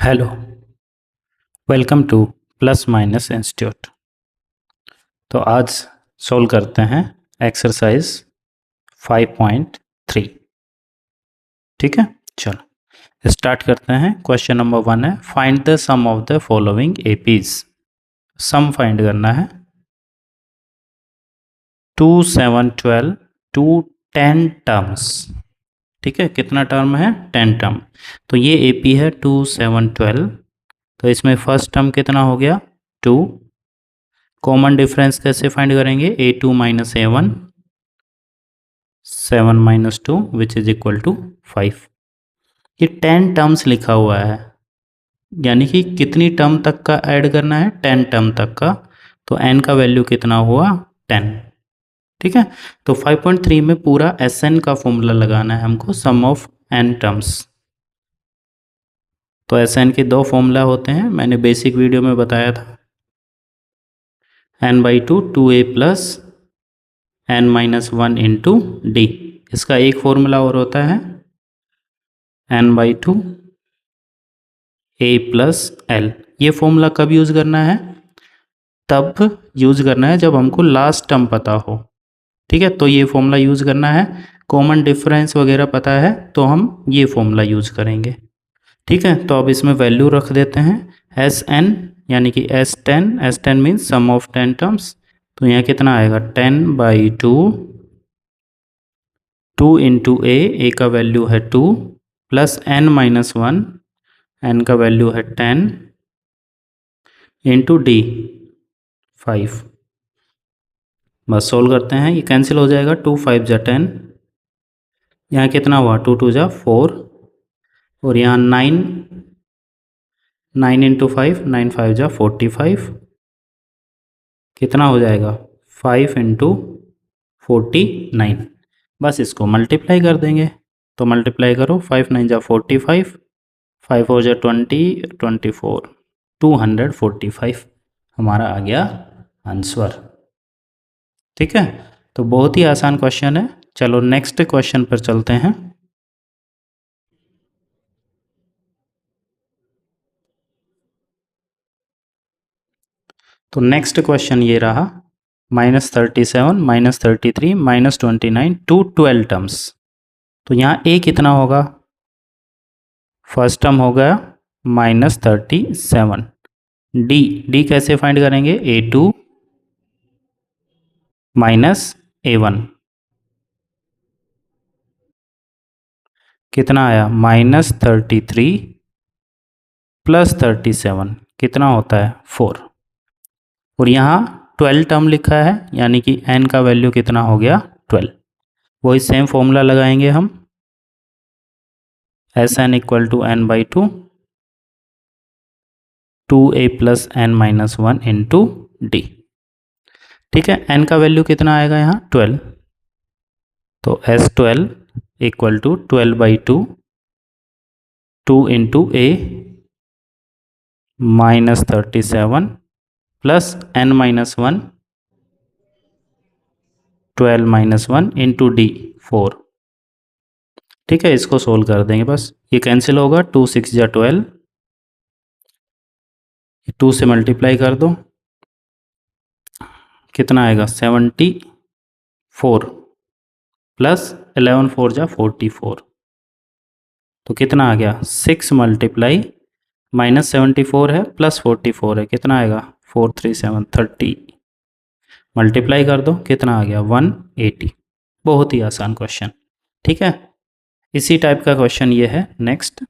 Hello, welcome two plus minus institute. तो आज solve करते हैं एक्सरसाइज 5.3। ठीक है, चलो स्टार्ट करते हैं। क्वेश्चन नंबर 1 है, find the sum of the following APs. Sum find करना है। 2 7 12 टू 10 टर्म्स। ठीक है, कितना टर्म है? 10 टर्म। तो ये एपी है 2 7 12। तो इसमें फर्स्ट टर्म कितना हो गया? 2। कॉमन डिफरेंस कैसे फाइंड करेंगे? a2 minus a1, 7 minus 2 which is equal to 5। ये 10 टर्म्स लिखा हुआ है, यानी कि कितनी टर्म तक का ऐड करना है? 10 टर्म तक का। तो n का वैल्यू कितना हुआ? 10। ठीक है, तो 5.3 में पूरा Sn का फॉर्मूला लगाना है हमको, सम ऑफ n टर्म्स। तो Sn के दो फॉर्मूला होते हैं, मैंने बेसिक वीडियो में बताया था। n/2 2a plus n minus 1 into D. इसका एक फॉर्मूला और होता है n/2 a प्लस एल। ये फॉर्मूला कब यूज़ करना है? तब यूज़ करना है जब हमको लास्ट टर्म पता हो। ठीक है, तो ये फॉर्मूला यूज़ करना है। कॉमन डिफरेंस वगैरह पता है तो हम ये फॉर्मूला यूज़ करेंगे। ठीक है, तो अब इसमें वैल्यू रख देते हैं Sn, यानी कि S10 means sum of 10 terms. तो यहाँ कितना आएगा? 10/2 2 इंटू ए का वैल्यू है 2 प्लस n माइनस 1, n का वैल्यू है 10 इंटू डी 5। बस सोल्व करते हैं, ये कैंसिल हो जाएगा। 2 5 जा 10, यहाँ कितना हुआ? 2 2 जा 4, और यहाँ 9 9 इंटू 5, 9 5 जा 45। कितना हो जाएगा? 5 इंटू 49। बस इसको मल्टीप्लाई कर देंगे। तो मल्टीप्लाई करो, 5 9 जा 45, 5 4 जा 20, 24, 245 हमारा आ गया आंसर। ठीक है, तो बहुत ही आसान क्वेश्चन है। चलो नेक्स्ट क्वेश्चन पर चलते हैं। तो नेक्स्ट क्वेश्चन ये रहा, -37 -33 -29 टू 12 टर्म्स। तो यहाँ a कितना होगा? फर्स्ट टर्म हो गया -37। डी कैसे फाइंड करेंगे? a2 minus a1। कितना आया? -33 प्लस 37 कितना होता है? 4। और यहाँ 12 टर्म लिखा है, यानी कि n का वैल्यू कितना हो गया? 12। वही सेम फॉर्मूला लगाएंगे हम, Sn equal to n/2 2a plus n minus 1 into d. ठीक है, n का वैल्यू कितना आएगा यहाँ? 12। तो S12 equal to 12/2 2 into a minus 37 plus n minus 1 12 minus 1 into d 4। ठीक है, इसको सोल्व कर देंगे। बस ये कैंसिल होगा, 2 6 जा 12, 2 से मल्टीप्लाई कर दो, कितना आएगा? 74 प्लस 11 4 जा 44। तो कितना आ गया? 6 मल्टीप्लाई -74 है प्लस 44 है, कितना आएगा? 4 3 7 30। मल्टीप्लाई कर दो, कितना आ गया? 180। बहुत ही आसान क्वेश्चन। ठीक है, इसी टाइप का क्वेश्चन ये है नेक्स्ट।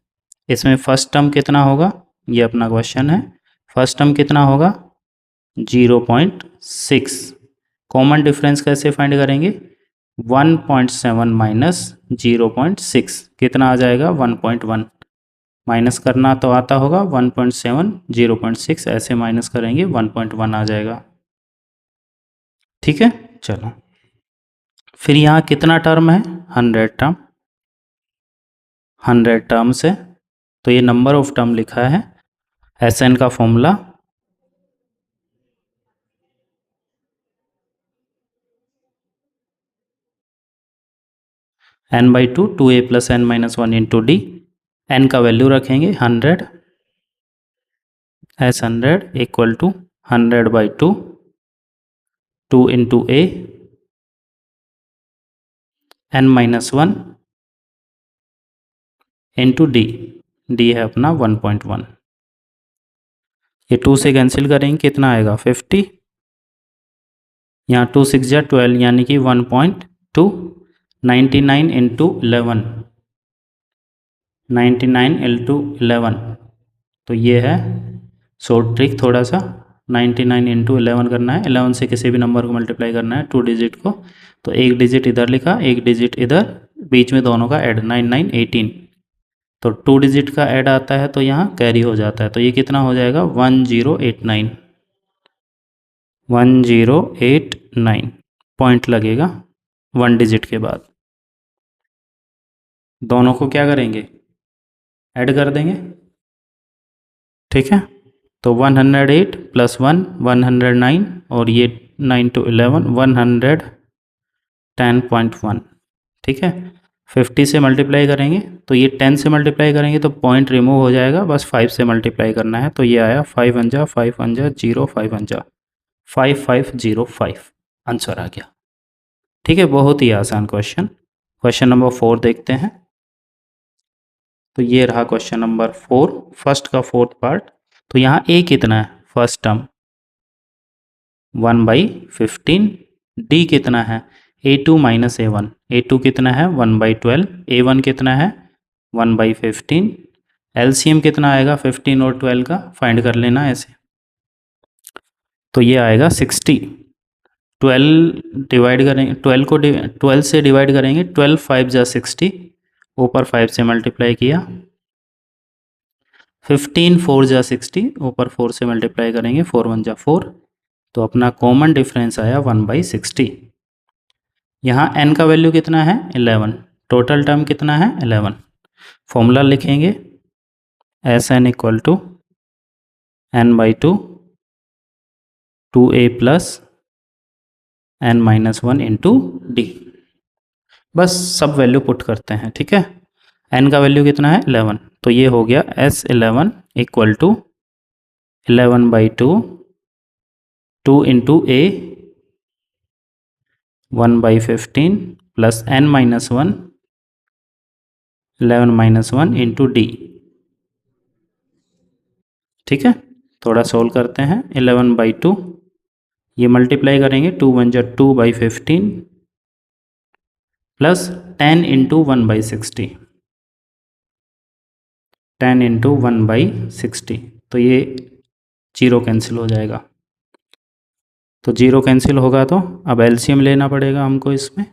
इसमें फर्स्ट टर्म कितना होगा? ये अपना क्वेश्चन है। फर्स्ट टर्म कितना होगा? 0.6। कॉमन डिफरेंस कैसे फाइंड करेंगे? 1.7 माइनस 0.6 कितना आ जाएगा? 1.1। माइनस करना तो आता होगा, 1.7 0.6 ऐसे माइनस करेंगे 1.1 आ जाएगा। ठीक है, चलो फिर यहाँ कितना टर्म है? 100 टर्म। 100 टर्म्स है, तो ये नंबर ऑफ टर्म लिखा है। Sn का formula n/2 2a plus n minus 1 into d. n का वैल्यू रखेंगे 100 S 100 equal to 100/2, 2 into a n-1 into D, d है अपना 1.1। ये 2 से कैंसिल करेंगे, कितना आएगा 50, यहाँ 2 6 या 12 यानी कि 1.2, 99 इंटू 11, 99 इंटू 11, तो ये है शॉर्ट ट्रिक थोड़ा सा। 99 इंटू 11 करना है, 11 से किसी भी नंबर को मल्टीप्लाई करना है 2 डिजिट को, तो एक डिजिट इधर लिखा, एक डिजिट इधर, बीच में दोनों का ऐड, 9 9 18, तो 2 डिजिट का ऐड आता है तो यहाँ कैरी हो जाता है, तो ये कितना हो जाएगा 1089, 1089 पॉइंट लगेगा 1 डिजिट के बाद। दोनों को क्या करेंगे, ऐड कर देंगे, ठीक है। तो 108 प्लस 1 109, और ये 9 to 11 110.1, ठीक है। 50 से मल्टीप्लाई करेंगे तो ये 10 से मल्टीप्लाई करेंगे तो पॉइंट रिमूव हो जाएगा, बस 5 से मल्टीप्लाई करना है, तो ये आया 5 1 5 1 0 5 1 5505, आंसर आ गया, ठीक है। बहुत ही आसान क्वेश्चन। क्वेश्चन नंबर 4 देखते हैं। तो ये रहा क्वेश्चन नंबर 4, फर्स्ट का फोर्थ पार्ट। तो यहाँ ए कितना है, फर्स्ट टर्म 1/15, डी कितना है a2 माइनस a1, a2 कितना है 1/12, a1 कितना है 1/15, एलसीएम कितना आएगा 15 और 12 का, फाइंड कर लेना ऐसे। तो ये आएगा 60, 12 डिवाइड करेंगे, 12 को 12 से डिवाइड करेंगे, 12 5 जा 60, ऊपर 5 से मल्टीप्लाई किया, 15 4 जा 60, ऊपर 4 से मल्टीप्लाई करेंगे, 4 1 जा 4, तो अपना कॉमन डिफरेंस आया 1/60। यहाँ n का वैल्यू कितना है 11, टोटल टर्म कितना है 11। फॉर्मूला लिखेंगे Sn equal to n/2 2a plus n-1 into d, बस सब वैल्यू पुट करते हैं, ठीक है। n का वैल्यू कितना है 11, तो ये हो गया S11 equal to 11/2 2 into a 1/15 plus n-1 11-1 into d, ठीक है। थोड़ा सोल्व करते हैं, 11/2 ये मल्टीप्लाई करेंगे, 2 1 जा 2/15 प्लस 10 इंटू 1/60, 10 इंटू 1/60, तो ये जीरो कैंसिल हो जाएगा। तो जीरो कैंसिल होगा तो अब एलसीएम लेना पड़ेगा हमको इसमें।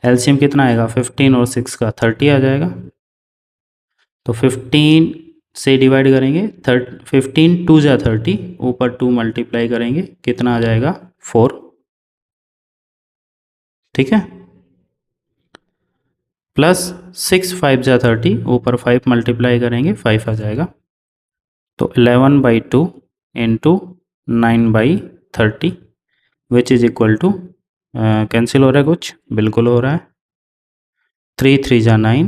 एलसीएम कितना आएगा 15 और 6 का 30 आ जाएगा, तो 15 से डिवाइड करेंगे, 15 2 जा 30, ऊपर 2 मल्टीप्लाई करेंगे, कितना आ जाएगा 4, ठीक है। प्लस 6 5 जा 30, ऊपर 5 मल्टीप्लाई करेंगे, 5 आ जाएगा, तो 11/2 into 9/30 which is equal to, cancel हो रहा है कुछ, बिल्कुल हो रहा है, 3 3 जा 9,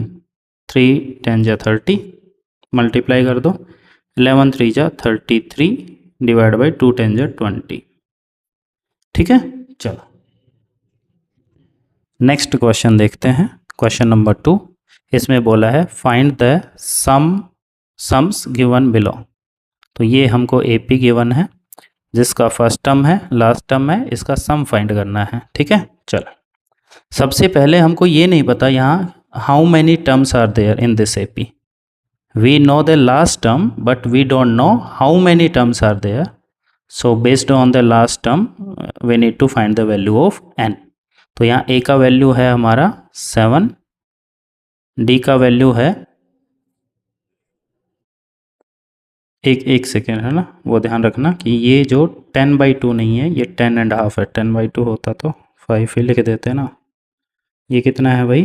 3 10 जा 30, मल्टीप्लाई कर दो, 11 3 जा 33 डिवाइड बाई 2 10 जा 20, ठीक है। चलो नेक्स्ट क्वेश्चन देखते हैं, क्वेश्चन नंबर 2। इसमें बोला है find the sums given below. तो ये हमको एपी गिवन है, जिसका फर्स्ट टर्म है, लास्ट टर्म है, इसका सम फाइंड करना है, ठीक है। चलो सबसे पहले हमको ये नहीं पता यहाँ how many terms are there in this AP. We know the last term but we don't know how many terms are there, so based on the last term we need to find the value of n। तो यहाँ a का value है हमारा 7, d का value है, एक second है ना, वो ध्यान रखना कि ये जो 10/2 नहीं है, ये 10.5 है, 10/2 होता तो 5 ही लिख देते ना। ये कितना है भाई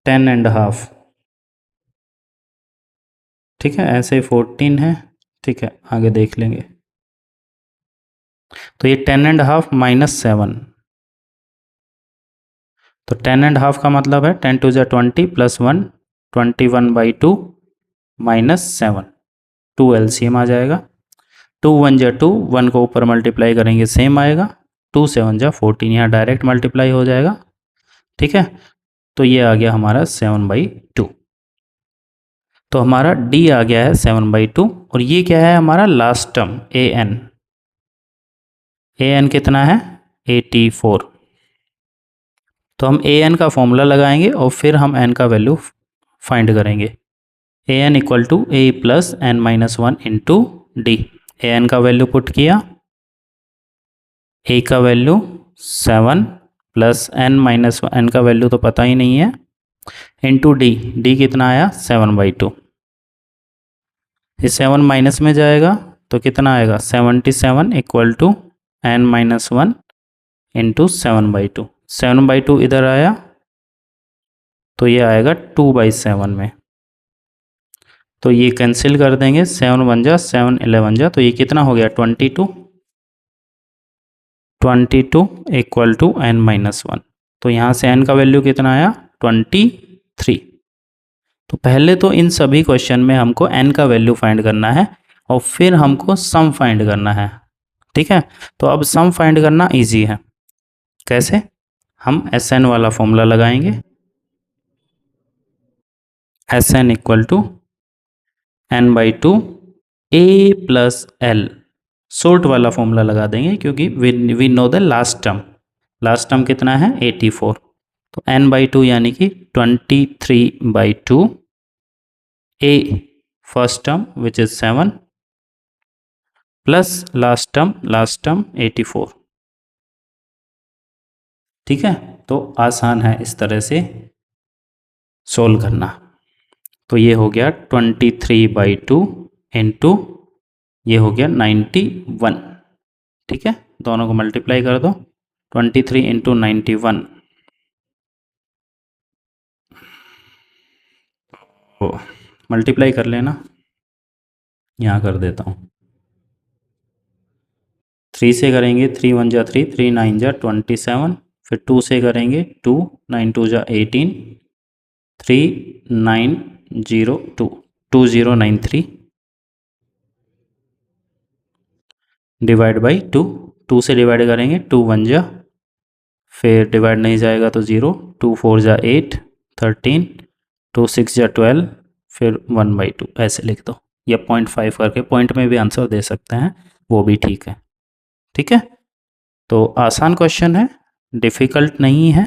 10.5, ठीक है। ऐसे 14 है, ठीक है, आगे देख लेंगे। तो ये 10.5 माइनस 7, तो 10.5 का मतलब है 10 2 जा 20 प्लस 1 21/2 माइनस 7, 2 एलसीएम आ जाएगा। 2 1 जा 2, 1 को ऊपर मल्टीप्लाई करेंगे सेम आएगा। 2 7 जा 14, यहाँ डायरेक्ट मल्टीप्लाई हो जाएगा। ठीक है, तो ये आ गया हमारा 7/2। तो हमारा डी आ गया है 7/2। और ये क्या है हमारा लास्ट टर्म ए एन कितना है 84। तो हम ए एन का फॉर्मूला लगाएंगे और फिर हम एन का वैल्यू फाइंड करेंगे। A N equal to A plus N minus 1 into D. A N का वैल्यू पुट किया, ए का value 7 plus N minus N का वैल्यू तो पता ही नहीं है, इंटू डी कितना आया 7/2। ये 7 माइनस में जाएगा तो कितना आएगा 77 equal to n minus 1 into 7/2। 7/2 इधर आया तो ये आएगा 2/7 में, तो ये कैंसिल कर देंगे। 7 1 जा 7 11 जा, तो ये कितना हो गया 22 इक्वल टू एन माइनस 1। तो यहाँ से एन का वैल्यू कितना आया 23। तो पहले तो इन सभी क्वेश्चन में हमको एन का वैल्यू फाइंड करना है और फिर हमको सम फाइंड करना है। ठीक है, तो अब सम फाइंड करना इजी है। कैसे? हम एस एन वाला फॉर्मूला लगाएंगे। S N equal to n/2 a plus l, short वाला फॉर्मूला लगा देंगे क्योंकि we know the last term कितना है 84। तो n/2 यानी कि 23/2 a first term which is 7 plus last term 84। ठीक है, तो आसान है इस तरह से सोल्व करना। तो ये हो गया 23/2 इंटू ये हो गया 91। ठीक है, दोनों को मल्टीप्लाई कर दो, 23 इंटू 91, मल्टीप्लाई कर लेना, यहाँ कर देता हूँ। 3 से करेंगे 3 1 जा 3, 3 9 जा 27, फिर 2 से करेंगे 2 9 2 जा 18, 3902 2093 डिवाइड बाई 2। 2 से डिवाइड करेंगे 2 1 जा, फिर डिवाइड नहीं जाएगा तो 0, 2 4 जा 8 13, 2 6 जा 12, फिर 1/2 ऐसे लिख दो, या 0.5 करके पॉइंट में भी आंसर दे सकते हैं, वो भी ठीक है। ठीक है, तो आसान क्वेश्चन है, डिफ़िकल्ट नहीं है।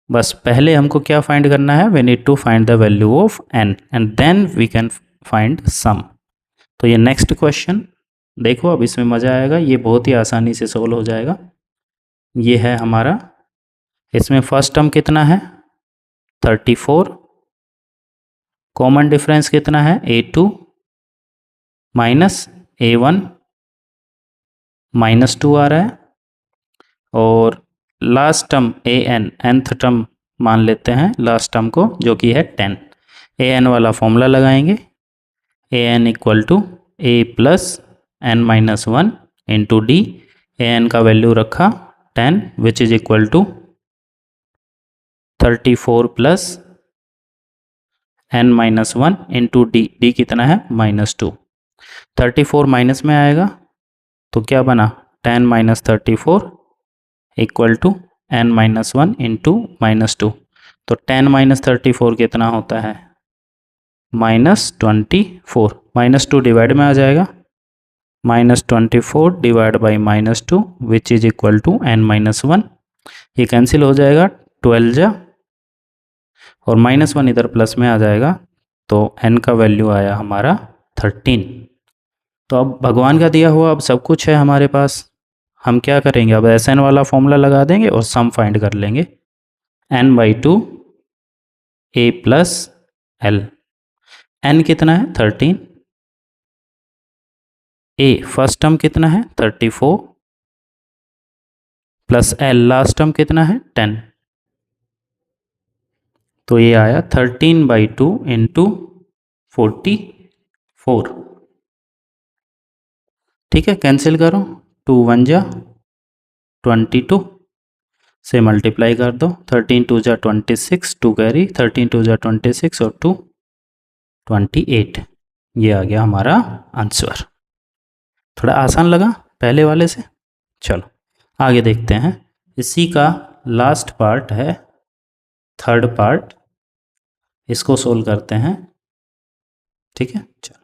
बस पहले हमको क्या फाइंड करना है, we need to find the value of n and then we can find sum. तो ये नेक्स्ट क्वेश्चन देखो, अब इसमें मज़ा आएगा, ये बहुत ही आसानी से सोल्व हो जाएगा। ये है हमारा, इसमें फर्स्ट टर्म कितना है 34, कॉमन डिफरेंस कितना है a2 माइनस a1 -2 आ रहा है, और last term A N, nth term मान लेते हैं लास्ट टर्म को, जो कि है 10। ए एन वाला फॉर्मूला लगाएंगे, A N equal to A plus N minus 1 into D. A N का वैल्यू रखा 10 which is equal to 34 plus N minus 1 into D. D कितना है -2। 34 माइनस में आएगा तो क्या बना 10 minus 34 equal to n minus 1 into -2। तो 10 माइनस 34 कितना होता है -24। -2 डिवाइड में आ जाएगा, -24 divide by -2 which is equal to n minus 1। ये कैंसिल हो जाएगा, 12 जा, और -1 इधर प्लस में आ जाएगा, तो n का वैल्यू आया हमारा 13। तो अब भगवान का दिया हुआ अब सब कुछ है हमारे पास, हम क्या करेंगे, अब एस एन वाला फॉर्मूला लगा देंगे और सम फाइंड कर लेंगे। n/2 a plus L, n कितना है 13, a फर्स्ट टर्म कितना है 34, प्लस एल लास्ट टर्म कितना है 10। तो ये आया 13/2 इंटू 44। ठीक है, कैंसिल करो, 2 1 जा 22 से मल्टीप्लाई कर दो, 13 2 जा 26, 2 कैरी, 13 2 जा 26 और 2 28। ये आ गया हमारा आंसर। थोड़ा आसान लगा पहले वाले से। चलो आगे देखते हैं। इसी का लास्ट पार्ट है, थर्ड पार्ट, इसको सोल्व करते हैं। ठीक है, चलो।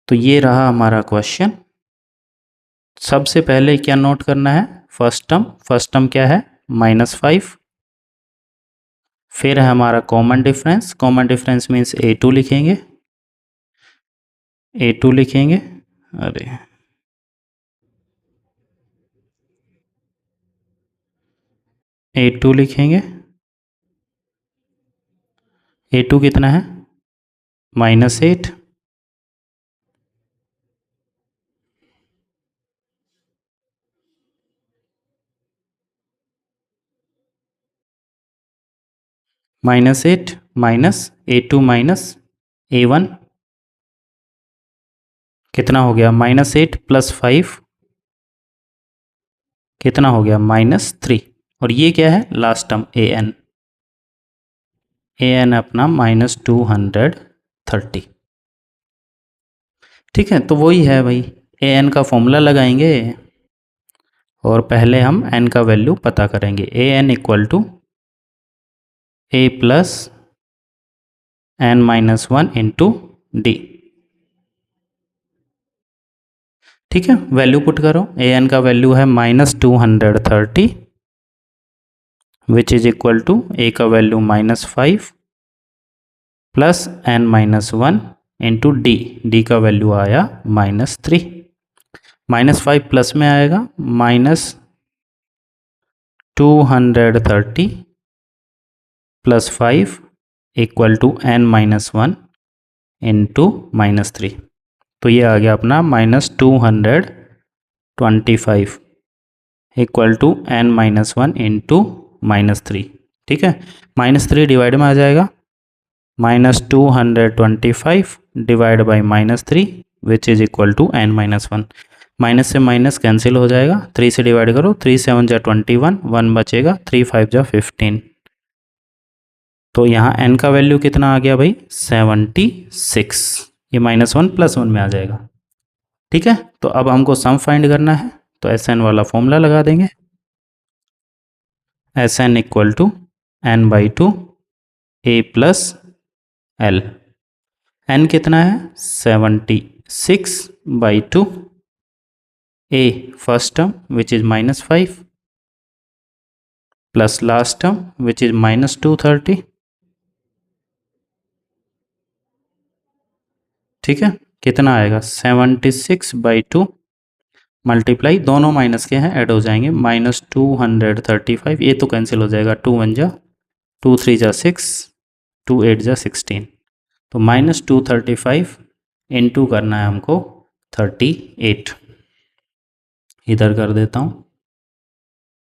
तो ये रहा हमारा क्वेश्चन। सबसे पहले क्या नोट करना है? फर्स्ट टर्म क्या है? -5। फिर है हमारा कॉमन डिफरेंस मीन्स A2 लिखेंगे, A2 लिखेंगे। अरे A2 लिखेंगे। A2 कितना है? -8। -8 माइनस A2 माइनस A1 कितना हो गया? -8 + 5 कितना हो गया? -3। और ये क्या है? लास्ट टर्म an अपना -230। ठीक है, तो वही है भाई, an का फॉर्मूला लगाएंगे और पहले हम n का वैल्यू पता करेंगे। an equal to a plus n-1 into d. ठीक है, वैल्यू पुट करो। an का वैल्यू है -230 which is equal to a का value -5 plus n-1 into D का वैल्यू आया -3। -5 प्लस में आएगा -230 plus 5 equal to n-1 into -3। तो ये आ गया अपना -225 इक्वल टू n-1 इंटू -3। ठीक है, -3 डिवाइड में आ जाएगा, -225 divide by -3 which is equal to n-1। Minus से माइनस कैंसिल हो जाएगा, 3 से डिवाइड करो, 3 7 जा 21, 1 बचेगा, 3 5 जा 15। तो यहाँ n का वैल्यू कितना आ गया भाई? 76। ये -1 + 1 में आ जाएगा। ठीक है, तो अब हमको सम फाइंड करना है, तो Sn वाला फॉर्मूला लगा देंगे। Sn equal to n/2 a plus l। n कितना है? 76/2। a first term which is -5 plus last term which is -230। ठीक है, कितना आएगा? 76/2 मल्टीप्लाई, दोनों माइनस के हैं ऐड हो जाएंगे, -235। ये तो कैंसिल हो जाएगा, 2 1 जा 2 3 जा 6, 2 8 जा 16। तो -235 इंटू करना है हमको 38। इधर कर देता हूँ,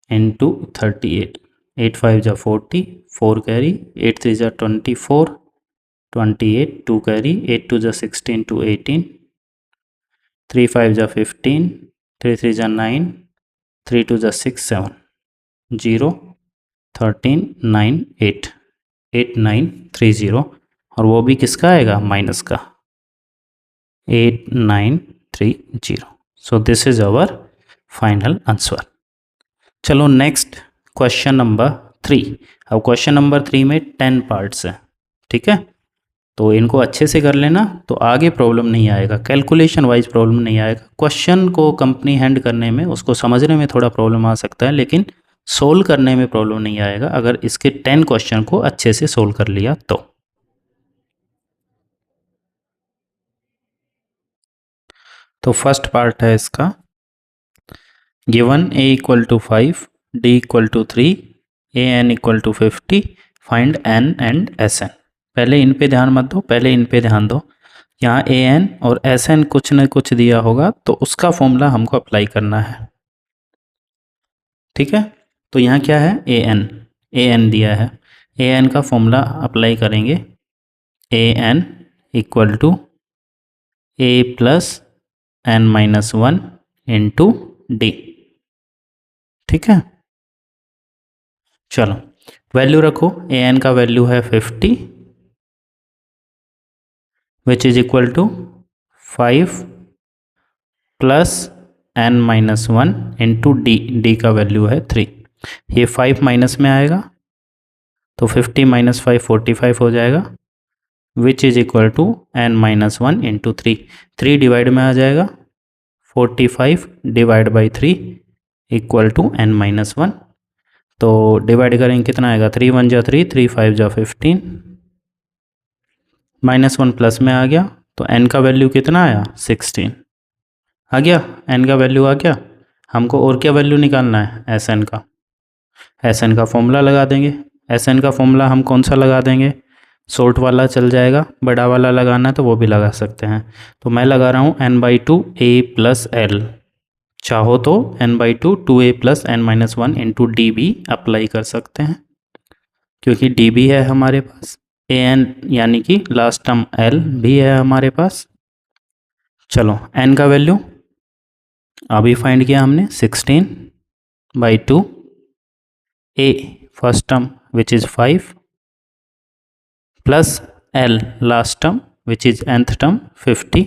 इंटू 38। 8 5 जा 40, 4 कैरी, 8 3 जा 24, 28, 2 कैरी, 8 2 जा 16 to 18, 3 5 जा 15, 3 3 जा 9, 3 2 जा 6 7, 0 13 9 8, 8 9 3 0। और वो भी किसका आएगा? माइनस का, 8 9 3 0। So this is our final answer. चलो नेक्स्ट क्वेश्चन नंबर 3। अब क्वेश्चन नंबर 3 में 10 पार्ट्स हैं। ठीक है, तो इनको अच्छे से कर लेना, तो आगे प्रॉब्लम नहीं आएगा, कैलकुलेशन वाइज प्रॉब्लम नहीं आएगा। क्वेश्चन को कंपनी हैंड करने में, उसको समझने में थोड़ा प्रॉब्लम आ सकता है, लेकिन सोल्व करने में प्रॉब्लम नहीं आएगा अगर इसके 10 क्वेश्चन को अच्छे से सोल्व कर लिया तो फर्स्ट पार्ट है इसका, given a equal to 5, d equal to 3, an equal to 50, find n and Sn। पहले इन पे ध्यान मत दो, पहले इन पे ध्यान दो। यहाँ an और Sn कुछ न कुछ दिया होगा, तो उसका फॉर्मूला हमको अप्लाई करना है। ठीक है, तो यहाँ क्या है? an दिया है, an का फॉर्मूला अप्लाई करेंगे। an equal to a plus n-1 into d. ठीक है, चलो वैल्यू रखो। an का वैल्यू है 50, which is equal to 5 plus n minus 1 into D, D का वैल्यू है 3। ये 5 माइनस में आएगा तो 50 माइनस 5 45 हो जाएगा, which is equal to n minus 1 into 3। 3 divide में आ जाएगा, 45 divide by 3 equal to n minus 1। तो डिवाइड करेंगे कितना आएगा, 3 1 जा 3, 3 5 जा 15, माइनस 1 प्लस में आ गया तो n का वैल्यू कितना आया, 16 आ गया, n का वैल्यू आ गया। हमको और क्या वैल्यू निकालना है, Sn का। Sn का फॉर्मूला लगा देंगे। Sn का फॉर्मूला हम कौन सा लगा देंगे, शॉर्ट वाला चल जाएगा, बड़ा वाला लगाना है तो वो भी लगा सकते हैं। तो मैं लगा रहा हूँ n/2 a प्लस एल, चाहो तो n/2 2a plus n minus 1 into D भी अप्लाई कर सकते हैं, क्योंकि डी भी है हमारे पास, ए एन यानी कि लास्ट टर्म एल भी है हमारे पास। चलो n का वैल्यू अभी फाइंड किया हमने, 16/2 a first term which is 5 plus L last term which is nth term 50।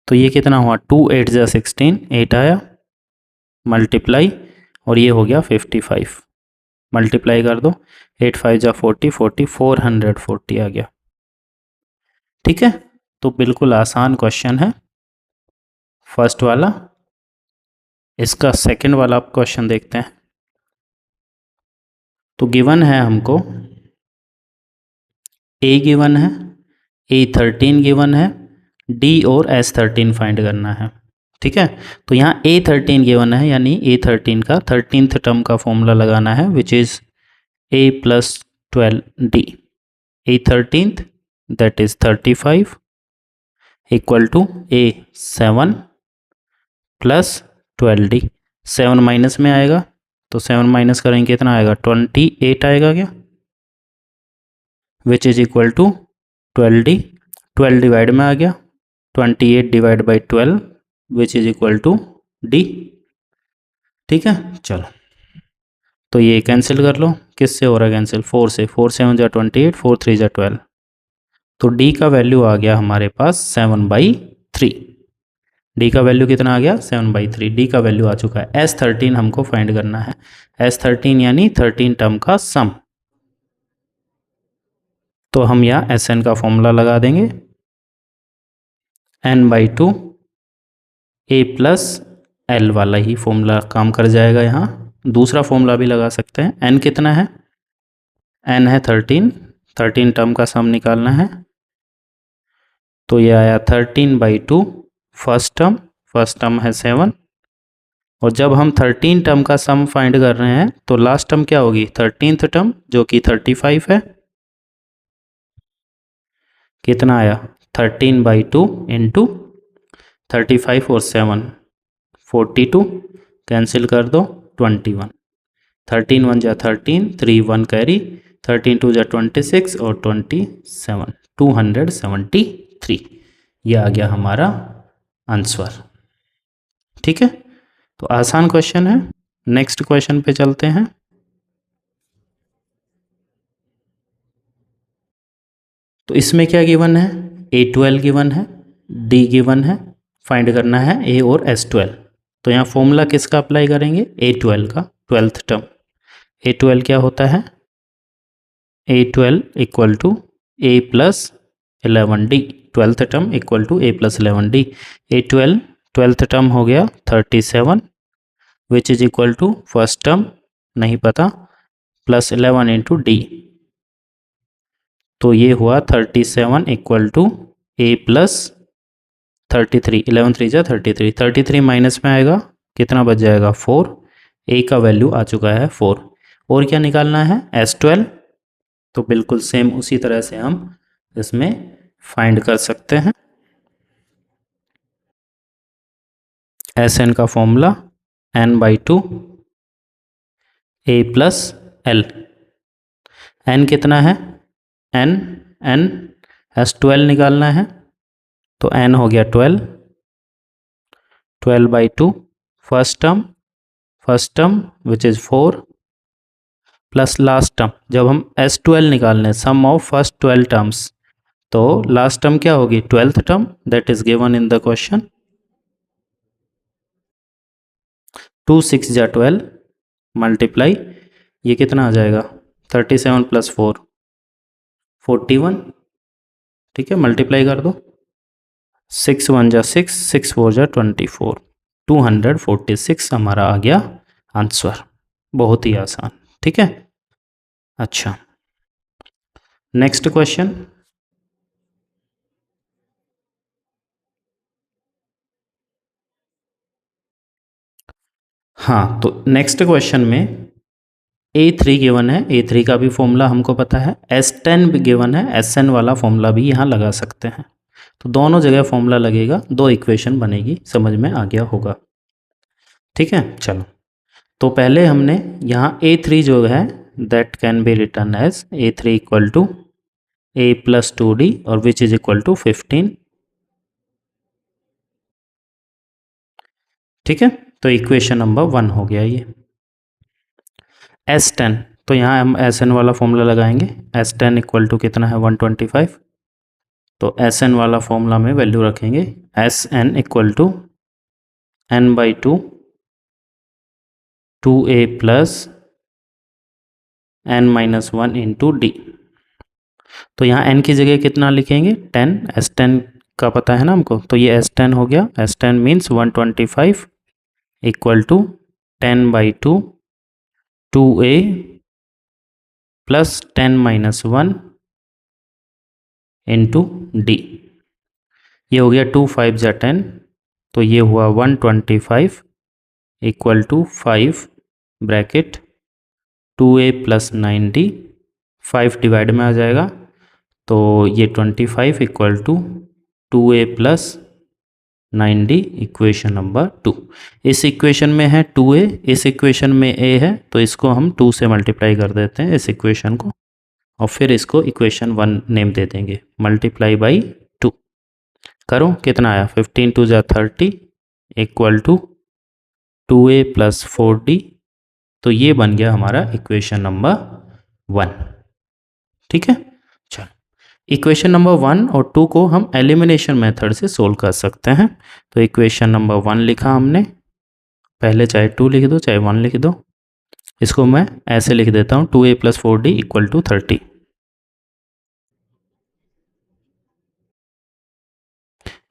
तो ये कितना हुआ, 2 8 जा 16, 8 आया, मल्टीप्लाई और ये हो गया 55, मल्टीप्लाई कर दो, 8 5 जा 40, 40 440 आ गया। ठीक है, तो बिल्कुल आसान क्वेश्चन है फर्स्ट वाला। इसका सेकंड वाला क्वेश्चन देखते हैं। तो गिवन है हमको ए गिवन है, A13 गिवन है, D और S13 फाइंड करना है। ठीक है, तो यहाँ A13 गिवन है, यानी A13 का 13th टर्म का फॉर्मूला लगाना है which is A plus 12D। A13 that is 35 equal to A7 plus 12D। 7 minus में आएगा तो 7 माइनस करेंगे कितना आएगा, 28 आएगा क्या, which is equal to 12D। 12 divide में आ गया, 28 divide by 12 which is equal to D। ठीक है, चलो तो ये कैंसिल कर लो, किससे हो रहा है कैंसिल, 4 से, 4 7 जा 28, 4 3 जा 12, तो D का वैल्यू आ गया हमारे पास 7/3। D का वैल्यू कितना आ गया, 7/3। D का वैल्यू आ चुका है। S13 हमको फाइंड करना है, S13 यानी 13 टर्म का सम। तो हम यहाँ Sn का फॉर्मूला लगा देंगे, n/2 a प्लस एल वाला ही फॉर्मूला काम कर जाएगा। यहाँ दूसरा फॉर्मूला भी लगा सकते हैं। n कितना है, n है 13, 13 टर्म का सम निकालना है, तो ये आया 13/2 फर्स्ट टर्म है 7, और जब हम 13 टर्म का सम फाइंड कर रहे हैं तो लास्ट टर्म क्या होगी, 13th टर्म जो कि 35 है, कितना आया 13/2 इंटू 35 और 7 42, कैंसिल कर दो 21, 13 1 जा 13, 3 1 कैरी, 13 2 जा 26 और 27, 273। ये आ गया हमारा आंसर। ठीक है, तो आसान क्वेश्चन है। नेक्स्ट क्वेश्चन पे चलते हैं। तो इसमें क्या गिवन है, A12 गिवन है, D गिवन है, फाइंड करना है A और S12। तो यहाँ फॉर्मूला किसका अप्लाई करेंगे, A12 का, 12th टर्म। A12 क्या होता है, A12 equal to A plus 11D, 12th term equal to A plus 11D। A12 12th term हो गया 37 which is equal to first term नहीं पता प्लस 11 इंटू डी, तो ये हुआ 37 इक्वल टू A प्लस 33, 11 3 जा 33, 33 माइनस में आएगा कितना बच जाएगा 4, A का वैल्यू आ चुका है 4। और क्या निकालना है, S12। तो बिल्कुल सेम उसी तरह से हम इसमें फाइंड कर सकते हैं। Sn का formula n/2 A plus L, n कितना है, n S12 निकालना है, तो n हो गया 12, 12/2 first term which is 4 plus last term, जब हम S12 निकाल लें सम ऑफ फर्स्ट 12 टर्म्स, तो लास्ट टर्म क्या होगी, 12th term that is given in the question. 2 6 जा 12 मल्टीप्लाई, ये कितना आ जाएगा 37 + 4 41, ठीक है मल्टीप्लाई कर दो, 6 1 जा 6, 6 4 जा 24, 246 हमारा आ गया आंसर। बहुत ही आसान, ठीक है। अच्छा, नेक्स्ट क्वेश्चन। हाँ, तो नेक्स्ट क्वेश्चन में A3 गिवन है, A3 का भी फॉर्मूला हमको पता है, S10 भी गिवन है, SN वाला फॉर्मूला भी यहाँ लगा सकते हैं। तो दोनों जगह फॉर्मूला लगेगा, दो इक्वेशन बनेगी, समझ में आ गया होगा, ठीक है। चलो, तो पहले हमने यहाँ A3 जो है that can be written as A3 equal to A + 2D और विच इज इक्वल टू 15, ठीक है। तो इक्वेशन नंबर 1 हो गया ये। S10, तो यहाँ हम SN वाला फॉर्मूला लगाएंगे, S10 इक्वल टू कितना है 125, तो SN वाला फॉर्मूला में वैल्यू रखेंगे SN equal to n/2 2a plus n-1 into D. तो यहाँ n की जगह कितना लिखेंगे 10, S10 का पता है ना हमको, तो ये S10 हो गया, S10 means 125 equal to 10/2 2a plus 10-1 into d. ये हो गया 2 5 जा 10, तो ये हुआ 125 equal to 5 bracket 2a plus 9d, 5 divide में आ जाएगा, तो ये 25 equal to 2a plus 9d equation number 2। इस इक्वेशन में है 2a, इस इक्वेशन में a है, तो इसको हम 2 से मल्टीप्लाई कर देते हैं इस इक्वेशन को, और फिर इसको इक्वेशन 1 नेम दे देंगे, मल्टीप्लाई बाई 2 करो, कितना आया 15 2 जा 30 equal to 2a plus 4d, तो ये बन गया हमारा इक्वेशन नंबर 1, ठीक है। चलो, इक्वेशन नंबर 1 और 2 को हम एलिमिनेशन मेथड से सोल्व कर सकते हैं। तो इक्वेशन नंबर 1 लिखा हमने, पहले चाहे 2 लिख दो चाहे 1 लिख दो, इसको मैं ऐसे लिख देता हूँ 2a plus 4d equal to 30।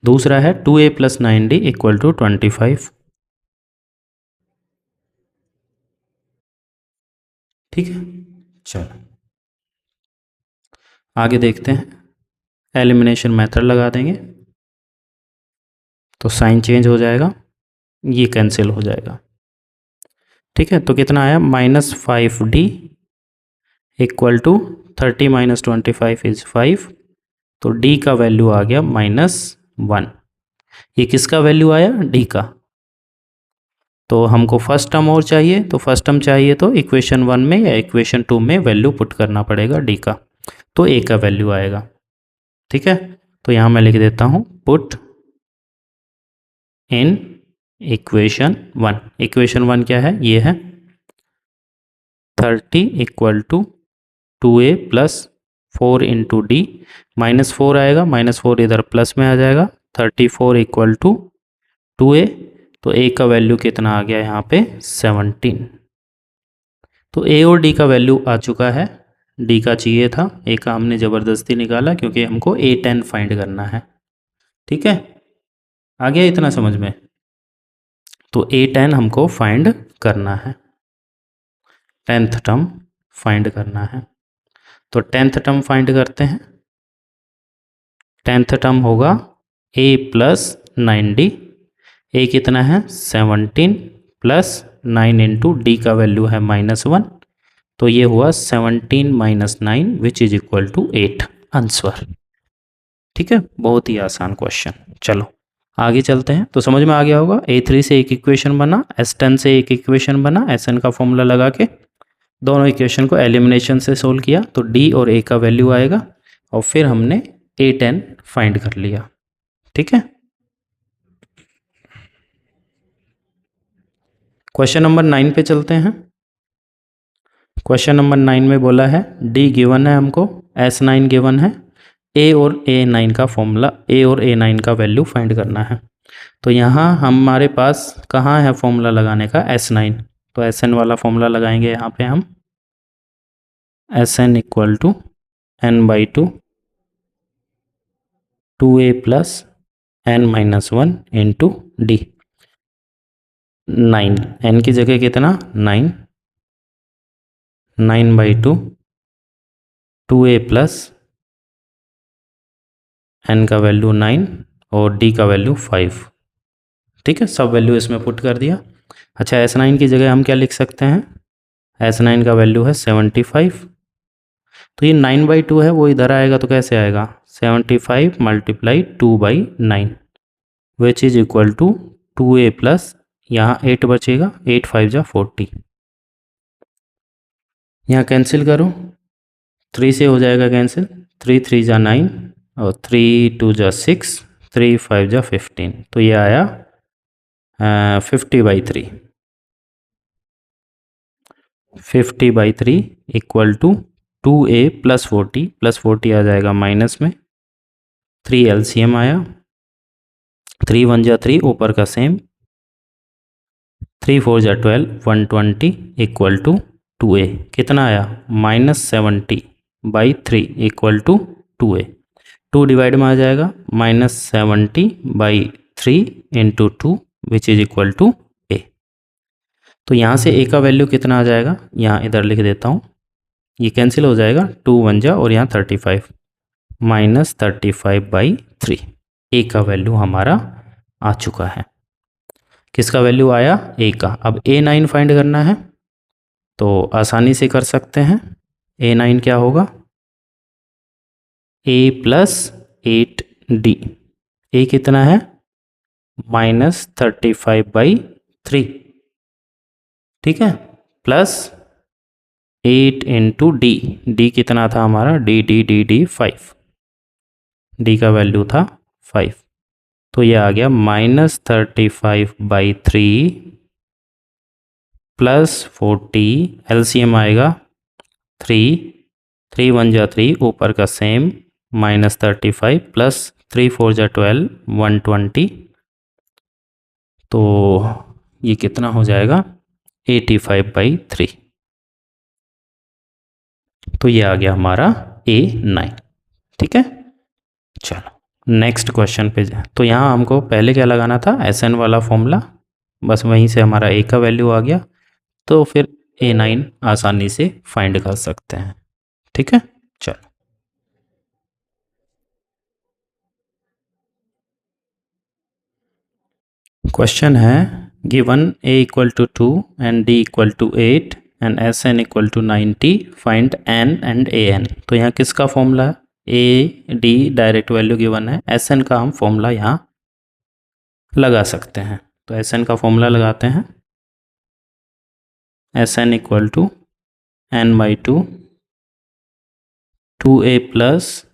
दूसरा है 2a plus 9d equal to 25, ठीक है। चलो आगे देखते हैं, एलिमिनेशन मेथड लगा देंगे, तो साइन चेंज हो जाएगा, ये कैंसिल हो जाएगा, ठीक है। तो कितना आया -5d इक्वल टू 30 - 25 इज 5, तो d का वैल्यू आ गया -1। ये किसका वैल्यू आया, d का। तो हमको फर्स्ट टर्म और चाहिए, तो फर्स्ट टर्म चाहिए तो इक्वेशन 1 में या इक्वेशन 2 में वैल्यू पुट करना पड़ेगा d का, तो a का वैल्यू आएगा, ठीक है। तो यहाँ मैं लिख देता हूँ पुट इन इक्वेशन 1। इक्वेशन 1 क्या है, ये है 30 equal to 2a plus 4 into d, -4 आएगा, -4 इधर प्लस में आ जाएगा, 34 इक्वल टू 2a, तो a का वैल्यू कितना आ गया यहाँ पे 17। तो a और d का वैल्यू आ चुका है, d का चाहिए था, a का हमने ज़बरदस्ती निकाला क्योंकि हमको A10 फाइंड करना है, ठीक है। आ गया इतना समझ में, तो A10 हमको फाइंड करना है, 10th टर्म फाइंड करना है। तो 10th टर्म फाइंड करते हैं, 10th टर्म होगा a प्लस 9d, a कितना है 17 प्लस 9 इंटू डी का वैल्यू है -1, तो ये हुआ 17 - 9 which is equal to 8 answer, ठीक है। बहुत ही आसान क्वेश्चन। चलो आगे चलते हैं, तो समझ में आ गया होगा, A3 से एक इक्वेशन बना, S10 से एक इक्वेशन बना, SN का फॉर्मूला लगा के दोनों इक्वेशन को एलिमिनेशन से सोल्व किया, तो D और A का वैल्यू आएगा, और फिर हमने A10 फाइंड कर लिया, ठीक है। क्वेश्चन नंबर 9 पे चलते हैं। क्वेश्चन नंबर 9 में बोला है डी गिवन है हमको, S9 गिवन है, ए और A9 का फॉर्मूला, ए और A9 का वैल्यू फाइंड करना है। तो यहाँ हमारे पास कहाँ है फॉर्मूला लगाने का, S9, तो Sn वाला फॉर्मूला लगाएंगे यहाँ पे हम, Sn equal to n/2 2a plus n-1 into d. 9 n की जगह कितना 9, 9/2 2a प्लस n का वैल्यू 9 और d का वैल्यू 5। ठीक है, सब वैल्यू इसमें पुट कर दिया। अच्छा, S9 की जगह हम क्या लिख सकते हैं, S9 का वैल्यू है 75। तो ये 9/2 है, वो इधर आएगा तो कैसे आएगा, 75 multiply 2/9 which is equal to 2a plus, यहाँ 8 बचेगा, 8 5 जा 40, यहाँ कैंसिल करो, 3 से हो जाएगा कैंसिल, 3 3 जा 9 और 3 2 जा 6, 3 5 जा 15, तो ये आया 50/3, 50/3 इक्वल टू 2a प्लस 40 आ जाएगा माइनस में, 3 LCM आया, 3 1 जा 3 ऊपर का सेम, 3 4 जा 12 120 इक्वल टू 2a, कितना आया -70/3 इक्वल टू 2a, 2 डिवाइड में आ जाएगा, -70/3 into 2 which is equal to a। तो यहाँ से a का वैल्यू कितना आ जाएगा, यहाँ इधर लिख देता हूँ, ये कैंसिल हो जाएगा, 2 1 जा और यहाँ 35, -35/3 a का वैल्यू हमारा आ चुका है। किसका वैल्यू आया, a का। अब A9 फाइंड करना है तो आसानी से कर सकते हैं। A9 क्या होगा, a प्लस 8d, a कितना है -35/3, ठीक है, प्लस 8 इंटू डी, डी कितना था हमारा, डी 5, डी का वैल्यू था 5, तो ये आ गया -35/3 प्लस 40, LCM आएगा 3 3 1 जा 3 ऊपर का सेम, -35 प्लस 3 4 जा 12 120, तो ये कितना हो जाएगा 85/3, तो ये आ गया हमारा A9। ठीक है, चलो नेक्स्ट क्वेश्चन पे जाए। तो यहाँ हमको पहले क्या लगाना था, Sn वाला फॉर्मूला, बस वहीं से हमारा a का वैल्यू आ गया, तो फिर A9 आसानी से फाइंड कर सकते हैं। ठीक है, चलो क्वेश्चन है given a equal to 2 and d equal to 8 and Sn equal to 90, find n and An। तो यहाँ किसका फॉर्मूला है, a d direct value given है, Sn का हम फॉर्मूला यहाँ लगा सकते हैं। तो Sn का फॉर्मूला लगाते हैं, Sn equal to n/2 2a plus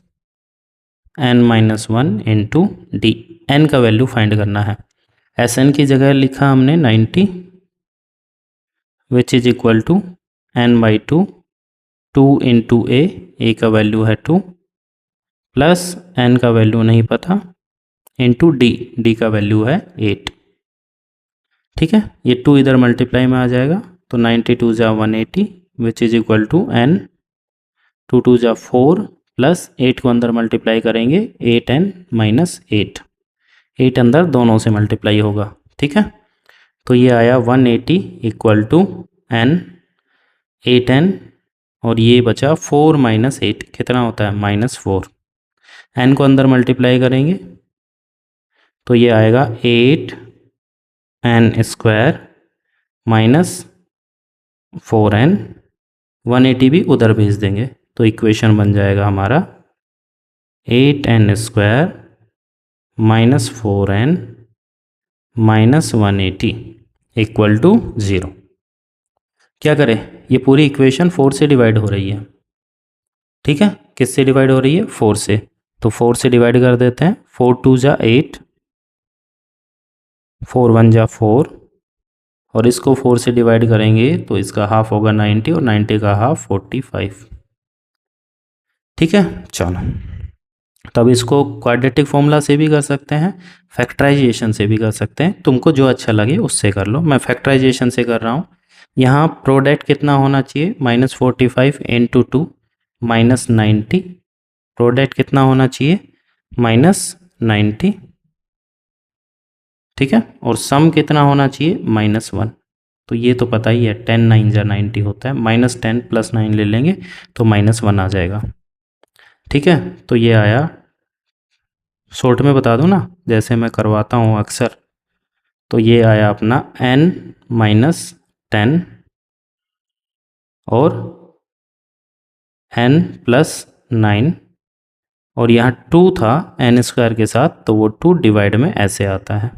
n-1 into d, n का वैल्यू फाइंड करना है। Sn की जगह लिखा हमने 90 which is equal to n/2 2 into a का वैल्यू है 2 प्लस n का वैल्यू नहीं पता इंटू डी का वैल्यू है 8। ठीक है, ये 2 इधर मल्टीप्लाई में आ जाएगा, तो 92 जा 180 which is equal to n 2 2 जा 4 प्लस 8 को अंदर मल्टीप्लाई करेंगे 8n - 8, 8 अंदर दोनों से मल्टीप्लाई होगा। ठीक है, तो ये आया 180 इक्वल टू n 8n और ये बचा 4 - 8 कितना होता है -4, n को अंदर मल्टीप्लाई करेंगे तो ये आएगा 8n² - 4n, 180 भी उधर भेज देंगे तो इक्वेशन बन जाएगा हमारा 8n² - 4n - 180 इक्वल टू 0। क्या करें, ये पूरी इक्वेशन 4 से डिवाइड हो रही है। ठीक है, किससे डिवाइड हो रही है, 4 से, तो 4 से डिवाइड कर देते हैं, 4 2 जा 8, 4 1 जा 4 और इसको 4 से डिवाइड करेंगे तो इसका हाफ होगा 90 और 90 का हाफ 45। ठीक है, चलो। तब इसको क्वाड्रेटिक फॉर्मूला से भी कर सकते हैं, फैक्टराइजेशन से भी कर सकते हैं, तुमको जो अच्छा लगे उससे कर लो। मैं फैक्टराइजेशन से कर रहा हूँ। यहाँ प्रोडक्ट कितना होना चाहिए, -45 इंटू 2 -90। प्रोडक्ट कितना होना चाहिए, -90। ठीक है, और सम कितना होना चाहिए, -1। तो ये तो पता ही है, 10 9 जा 90 होता है, -10 + 9 ले लेंगे तो -1 आ जाएगा। ठीक है, तो ये आया। शॉर्ट में बता दूं ना, जैसे मैं करवाता हूँ अक्सर, तो ये आया अपना n-10 और n+9, और यहाँ 2 था n² के साथ, तो वो 2 डिवाइड में ऐसे आता है।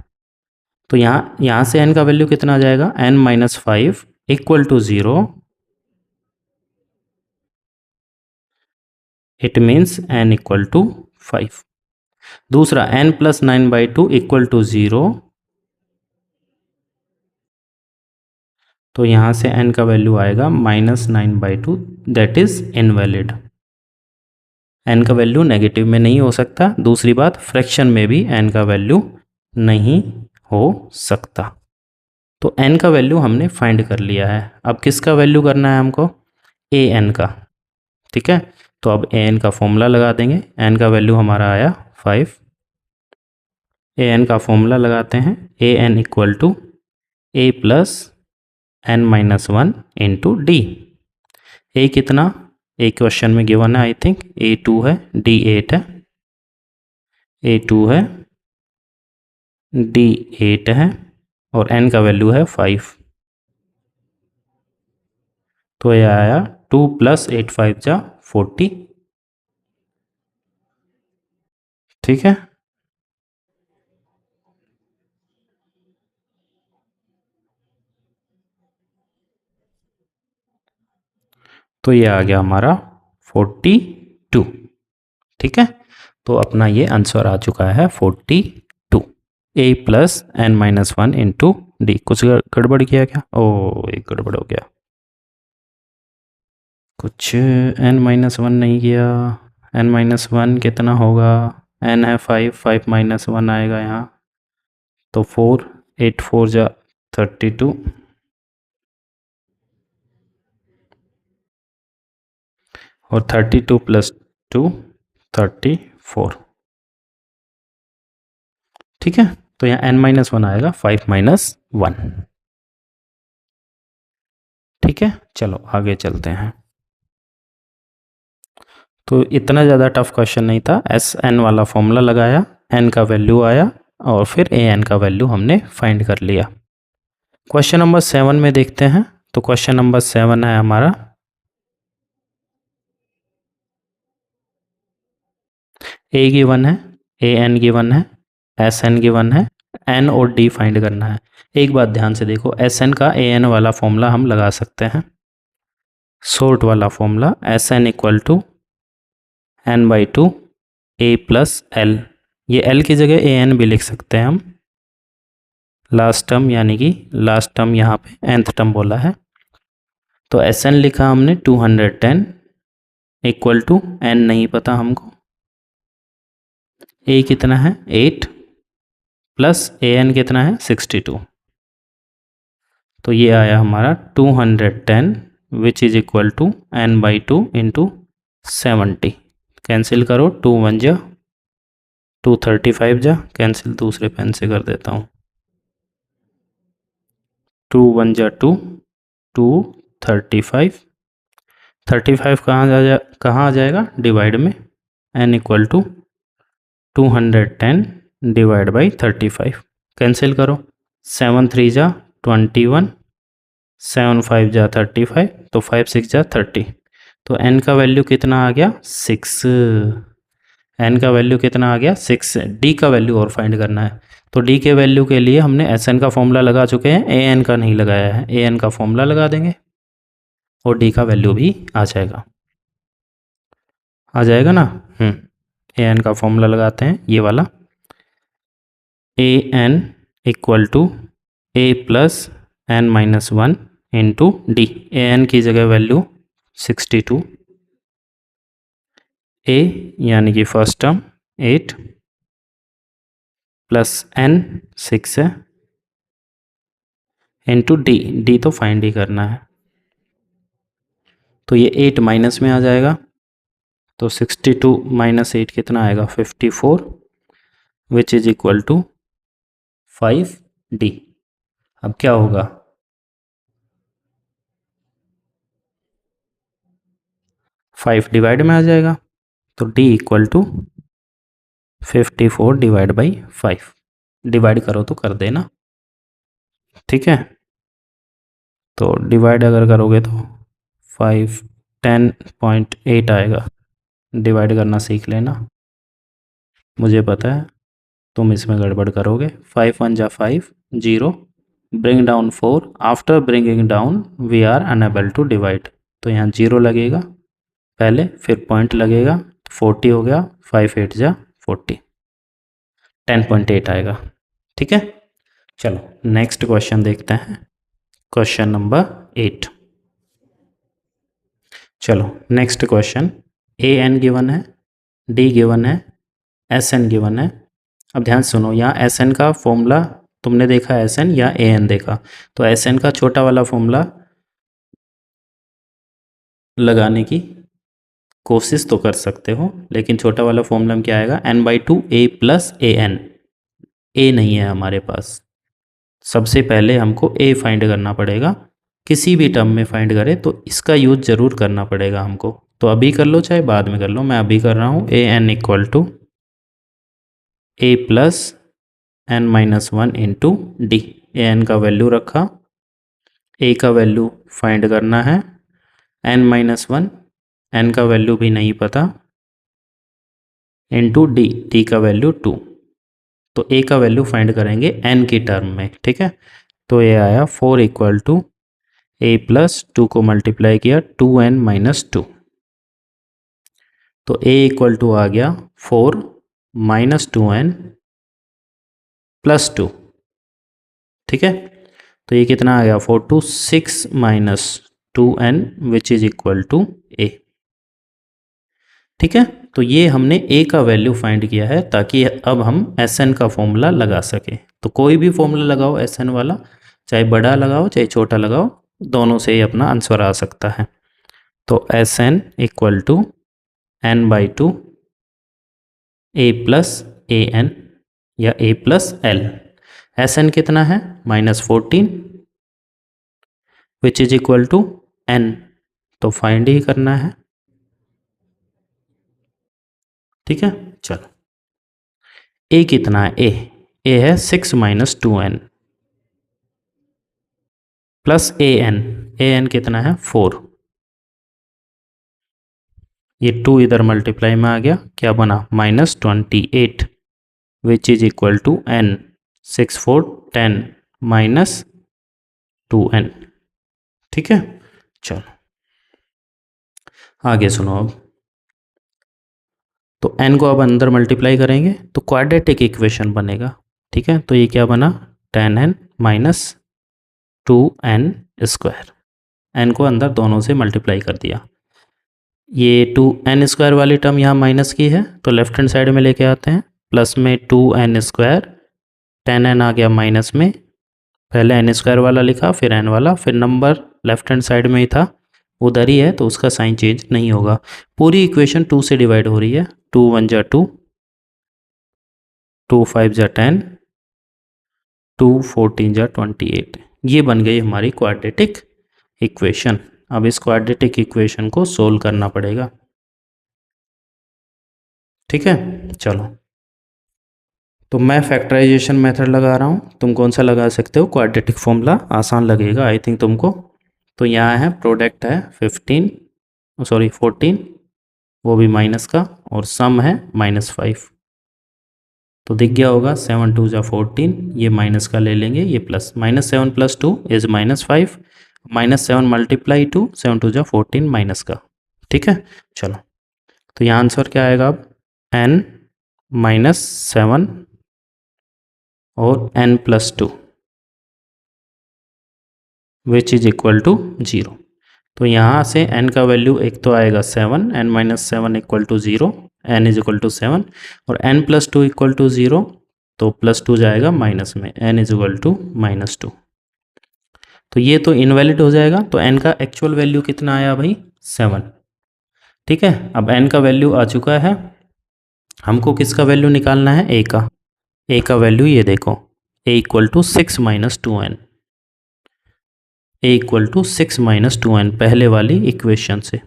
तो यहाँ से n का वैल्यू कितना आ जाएगा, n-5 = 0। It means n = 5। दूसरा n+9/2 = 0। तो यहाँ से n का वैल्यू आएगा -9/2, दैट इज़ इनवैलिड। n का वैल्यू नेगेटिव में नहीं हो सकता। दूसरी बात, फ्रैक्शन में भी n का वैल्यू नहीं हो सकता। तो n का वैल्यू हमने फाइंड कर लिया है। अब किसका वैल्यू करना है हमको, an का। ठीक है, तो अब an का फॉर्मूला लगा देंगे। n का वैल्यू हमारा आया 5। an का फॉर्मूला लगाते हैं, an = a + n-1 into D. ए कितना, ए क्वेश्चन में गिवन है, आई थिंक A2 है, D8 है, A2 है, D8 है, और n का वैल्यू है 5। तो ये आया 2 + 8 5 जा 40। ठीक है, तो ये आ गया हमारा 42। ठीक है, तो अपना ये आंसर आ चुका है 42। a + n-1 into D. कुछ गड़बड़ किया क्या, ओ एक गड़बड़ हो गया, कुछ n-1 नहीं किया। n-1 कितना होगा, n है 5, 5 - 1 आएगा यहाँ, तो 4, 8 4 जा 32, और 32 + 2 34। ठीक है, तो यहाँ n-1 आएगा 5 - 1। ठीक है, चलो आगे चलते हैं। तो इतना ज़्यादा टफ क्वेश्चन नहीं था। SN वाला फॉर्मूला लगाया, n का वैल्यू आया, और फिर an का वैल्यू हमने फाइंड कर लिया। क्वेश्चन नंबर 7 में देखते हैं। तो क्वेश्चन नंबर 7 है हमारा, a गिवन है, an गिवन है, SN गिवन है, n और d फाइंड करना है। एक बात ध्यान से देखो, SN का an वाला फॉर्मूला हम लगा सकते हैं, शॉर्ट वाला formula, SN = n/2 a + l। ये l की जगह an भी लिख सकते हैं हम। लास्ट टर्म, यानी कि लास्ट टर्म यहाँ पे nth टर्म बोला है, तो SN लिखा हमने 210 = n नहीं पता हमको, a कितना है 8 प्लस an कितना है 62। तो ये आया हमारा 210 which is equal to n/2 into 70। Cancel करो, 2 1 जा 2 35 जा, कैंसिल दूसरे पेन से कर देता हूँ, 2 1 जा 2 2 35। 35 कहाँ आ जाएगा, डिवाइड में, n = 210 डिवाइड बाई 35। कैंसिल करो, 7 3 जा 21, 7 5 जा 35, तो 5 6 जा 30। तो n का वैल्यू कितना आ गया, 6। n का वैल्यू कितना आ गया, 6। d का वैल्यू और फाइंड करना है। तो d के वैल्यू के लिए हमने SN का फॉर्मूला लगा चुके हैं, an का नहीं लगाया है। an का फॉर्मूला लगा देंगे और d का वैल्यू भी आ जाएगा, ना। an का फॉर्मूला लगाते हैं, ये वाला, an = a + n minus one into D. A n की जगह वैल्यू 62, ए यानी कि फर्स्ट टर्म 8 प्लस एन 6 है इंटू डी। डी तो फाइंड ही करना है, तो ये 8 माइनस में आ जाएगा, तो 62 माइनस 8 कितना आएगा 54, विच इज इक्वल टू 5D। अब क्या होगा, 5 डिवाइड में आ जाएगा, तो D equal to 54 divide by 5। Divide करो तो कर देना, ठीक है। तो डिवाइड अगर करोगे तो 5 10.8 आएगा। डिवाइड करना सीख लेना, मुझे पता है तुम इसमें गड़बड़ करोगे। 5 1 जा 5, 0, bring down 4, after bringing down we are unable to divide, तो यहाँ 0 लगेगा पहले, फिर पॉइंट लगेगा, 40 हो गया, 5 8 जा 40, 10.8 आएगा, ठीक है। चलो नेक्स्ट क्वेश्चन देखते हैं, क्वेश्चन नंबर 8। चलो next question, A N given है, डी गिवन है, एस एन गिवन है। अब ध्यान सुनो, यहाँ एस एन का फॉर्मूला तुमने देखा, एस एन या ए एन देखा, तो एस एन का छोटा वाला फॉर्मूला लगाने की कोशिश तो कर सकते हो, लेकिन छोटा वाला फॉर्मूला में क्या आएगा, n/2 a plus A N. A नहीं है हमारे पास, सबसे पहले हमको ए फाइंड करना पड़ेगा। किसी भी टर्म में फाइंड करें तो इसका यूज ज़रूर करना पड़ेगा हमको, तो अभी कर लो चाहे बाद में कर लो, मैं अभी कर रहा हूँ। A N equal to A plus N minus one into D. A N का वैल्यू रखा, ए का वैल्यू फाइंड करना है, एन माइनस वन, एन का वैल्यू भी नहीं पता, इंटू डी, डी का वैल्यू 2। तो ए का वैल्यू फाइंड करेंगे एन की टर्म में, ठीक है। तो ये आया 4 इक्वल टू ए प्लस 2 को मल्टीप्लाई किया 2n माइनस 2, तो ए इक्वल टू आ गया 4 माइनस 2n प्लस 2, ठीक है। तो ये कितना आ गया 4 2 6 minus 2n which is equal to A, ठीक है। तो ये हमने ए का वैल्यू फाइंड किया है, ताकि अब हम एस एन का फॉर्मूला लगा सके। तो कोई भी फॉर्मूला लगाओ एस एन वाला, चाहे बड़ा लगाओ चाहे छोटा लगाओ, दोनों से ही अपना आंसर आ सकता है। तो S N equal to n/2 a plus A n या a plus l. S n कितना है -14 which is equal to n, तो फाइंड ही करना है, ठीक है। चलो ए कितना है, ए है 6 minus 2n plus A N कितना है 4, ये 2 इधर मल्टीप्लाई में आ गया, क्या बना -28 which is equal to n, 6 4 10 minus 2n, ठीक है। चलो आगे सुनो, अब तो n को अब अंदर मल्टीप्लाई करेंगे तो क्वाड्रेटिक इक्वेशन बनेगा, ठीक है। तो ये क्या बना 10n minus 2n square, n को अंदर दोनों से मल्टीप्लाई कर दिया। ये 2n स्क्वायर वाली टर्म यहाँ माइनस की है, तो लेफ्ट हैंड साइड में लेके आते हैं, प्लस में 2n स्क्वायर, 10n आ गया माइनस में, पहले n स्क्वायर वाला लिखा फिर n वाला, फिर नंबर लेफ्ट हैंड साइड में ही था उधर ही है, तो उसका साइन चेंज नहीं होगा। पूरी इक्वेशन 2 से डिवाइड हो रही है, 2 1 जा 2, 2 5 जा 10, 2 14 जा 28, ये बन गई हमारी क्वाड्रेटिक इक्वेशन। अब इस क्वाड्रेटिक इक्वेशन को सोल्व करना पड़ेगा, ठीक है। चलो तो मैं फैक्टराइजेशन मेथड लगा रहा हूँ, तुम कौन सा लगा सकते हो, क्वाड्रेटिक फॉर्मूला आसान लगेगा आई थिंक तुमको। तो यहाँ है प्रोडक्ट है 14 वो भी माइनस का, और सम है -5, तो दिख गया होगा 7 2 जा 14, ये माइनस का ले लेंगे, ये प्लस, -7 + 2 इज -5, -7 मल्टीप्लाई 2, 7 2 जा 14 माइनस का, ठीक है। चलो तो यहाँ आंसर क्या आएगा, अब n -7 और n + 2, which is equal to 0। तो यहाँ से n का वैल्यू एक तो आएगा 7, n minus 7 equal to 0, n is equal to 7, और n प्लस 2 इक्वल टू 0, तो प्लस 2 जाएगा माइनस में, n इज इक्वल टू -2। तो ये तो इनवैलिड हो जाएगा। तो n का एक्चुअल वैल्यू कितना आया भाई? 7। ठीक है, अब n का वैल्यू आ चुका है, हमको किसका वैल्यू निकालना है? a का। a का वैल्यू ये देखो, a equal to 6 minus 2n, a equal to 6 minus 2n, पहले वाली इक्वेशन से।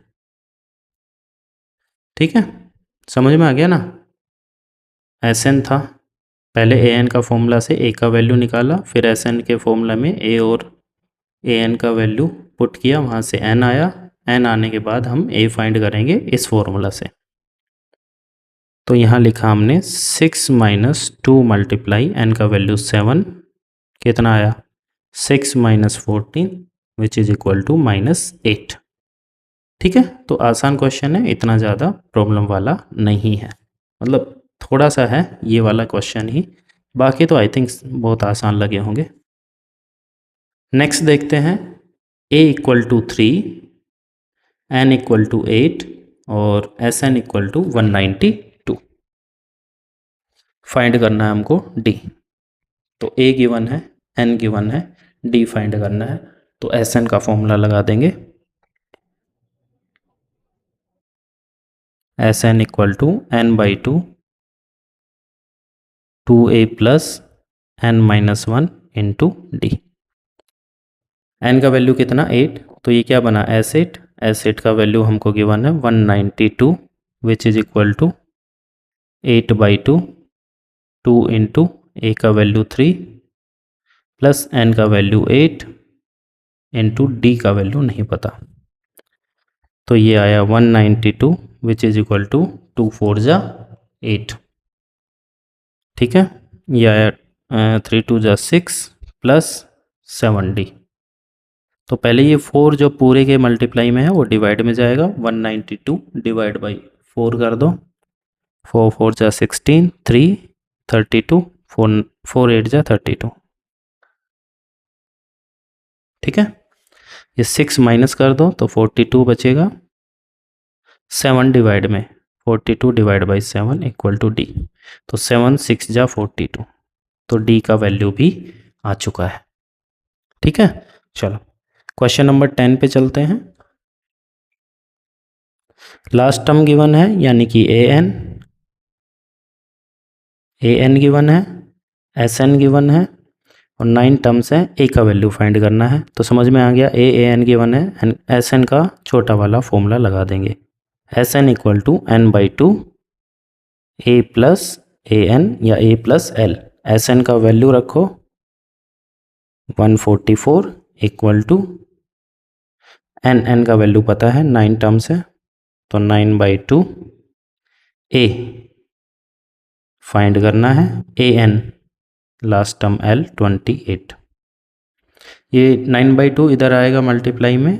ठीक है, समझ में आ गया ना? Sn था, पहले an का फॉर्मूला से a का वैल्यू निकाला, फिर Sn के फॉर्मूला में a और an का वैल्यू पुट किया, वहाँ से n आया, n आने के बाद हम a फाइंड करेंगे इस फॉर्मूला से। तो यहाँ लिखा हमने 6 माइनस 2 मल्टीप्लाई n का वैल्यू 7, कितना आया? 6 minus 14 which is equal to -8। ठीक है, तो आसान क्वेश्चन है, इतना ज़्यादा प्रॉब्लम वाला नहीं है, मतलब थोड़ा सा है ये वाला क्वेश्चन ही, बाकी तो आई थिंक बहुत आसान लगे होंगे। नेक्स्ट देखते हैं, a equal to 3, n equal to 8 और Sn इक्वल टू 192। फाइंड करना है हमको d। तो a गिवन है, n गिवन है, d फाइंड करना है। तो Sn का फॉर्मूला लगा देंगे, Sn equal to n/2 2a plus n minus 1 into d. n का वैल्यू कितना? 8, तो ये क्या बना? S8। S8 का वैल्यू हमको गिवन है 192 which is equal to 8/2, 2 into a का वैल्यू 3 प्लस n का वैल्यू 8 इंटू d का वैल्यू नहीं पता, तो ये आया 192 विच इज इक्वल टू 2 4 जा 8। ठीक है, ये आया 3 2 जा 6 प्लस 7d। तो पहले ये 4 जो पूरे के मल्टीप्लाई में है वो डिवाइड में जाएगा, 192 डिवाइड बाई 4 कर दो, 4 4 जा 16, 3 32, 4 8 जा 32। ठीक है, ये 6 माइनस कर दो तो 42 बचेगा, 7 डिवाइड में 42 divide by 7 equal to d. तो 7 6 जा 42, तो डी का वैल्यू भी आ चुका है। ठीक है, चलो क्वेश्चन नंबर 10 पे चलते हैं। लास्ट टर्म गिवन है, यानी कि an गिवन है, Sn गिवन है, और 9 टर्म्स है, a का वैल्यू फाइंड करना है। तो समझ में आ गया, an गिवन है, एंड Sn का छोटा वाला फॉर्मूला लगा देंगे, Sn equal to n/2 a plus an या a प्लस l। Sn का वैल्यू रखो 144 इक्वल टू n का वैल्यू पता है, 9 टर्म्स है, तो 9/2 a फाइंड करना है, an लास्ट टर्म l 28। ये 9/2 इधर आएगा मल्टीप्लाई में,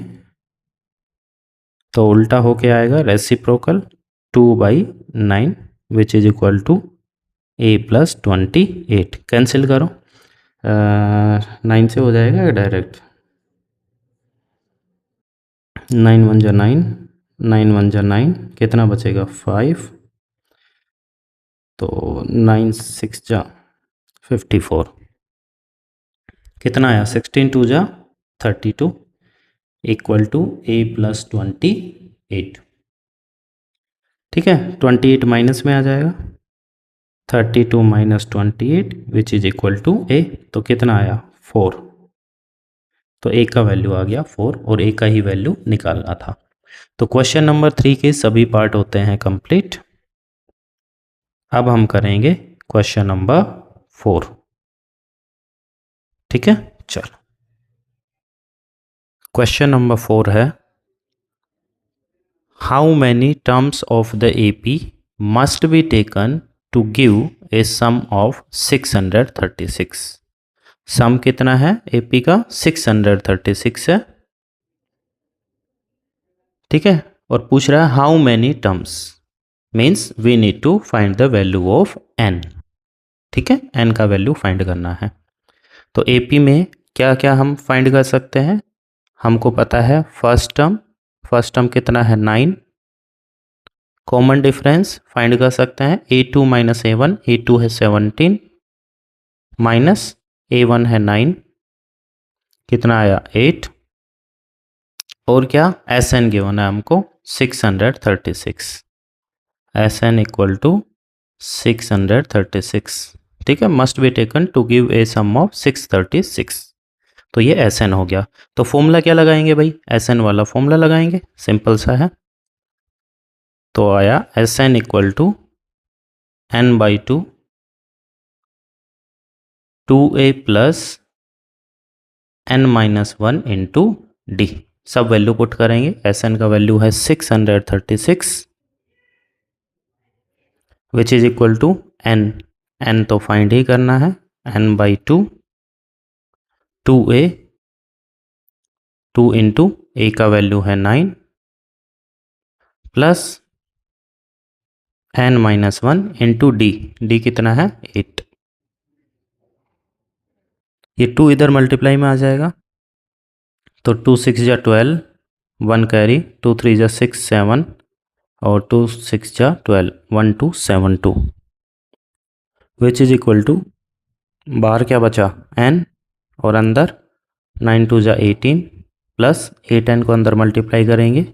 तो उल्टा होके आएगा reciprocal 2/9 which is equal to a plus 28। Cancel करो, 9 से हो जाएगा या डायरेक्ट? 9 1 जा 9, 9 1 जा 9, कितना बचेगा? 5, तो 9 6 जा 54, कितना आया? 16 2 जा 32 इक्वल टू a प्लस 28। ठीक है, 28 माइनस में आ जाएगा, 32 minus 28 which is equal to a, तो कितना आया? 4। तो a का वैल्यू आ गया 4, और a का ही वैल्यू निकालना था। तो क्वेश्चन नंबर 3 के सभी पार्ट होते हैं कंप्लीट। अब हम करेंगे क्वेश्चन नंबर 4। ठीक है, चलो क्वेश्चन नंबर 4 है, how many terms of the AP must be taken to give a sum of 636। Sum कितना है AP का? 636 है। ठीक है, और पूछ रहा है how many terms, means we need to find the value of n। ठीक है, n का वैल्यू फाइंड करना है। तो AP में क्या क्या हम फाइंड कर सकते हैं? हमको पता है फर्स्ट टर्म कितना है 9, कॉमन डिफरेंस फाइंड कर सकते हैं a2 माइनस a1, a2 है 17 माइनस a1 है 9, कितना आया 8, और क्या Sn गिवन है हमको 636, Sn इक्वल टू 636, ठीक है, must be taken to give a sum of 636, तो ये Sn हो गया। तो फॉर्मूला क्या लगाएंगे भाई, Sn वाला फॉर्मूला लगाएंगे, सिंपल सा है। तो आया Sn equal to n/2 2a plus n-1 into d, सब वैल्यू पुट करेंगे। Sn का वैल्यू है 636 which is equal to n तो फाइंड ही करना है, n/2 2a, 2 इंटू a का वैल्यू है 9 प्लस n-1 इंटू डी कितना है 8, ये 2 इधर मल्टीप्लाई में आ जाएगा, तो 2 6 जा 12, 1 कैरी, 2 3 जा 6 7 और 2 6 जा 12, 1 2 7 2 विच इज इक्वल टू, बाहर क्या बचा n और अंदर 9 2 जा 18 प्लस 8n को अंदर मल्टीप्लाई करेंगे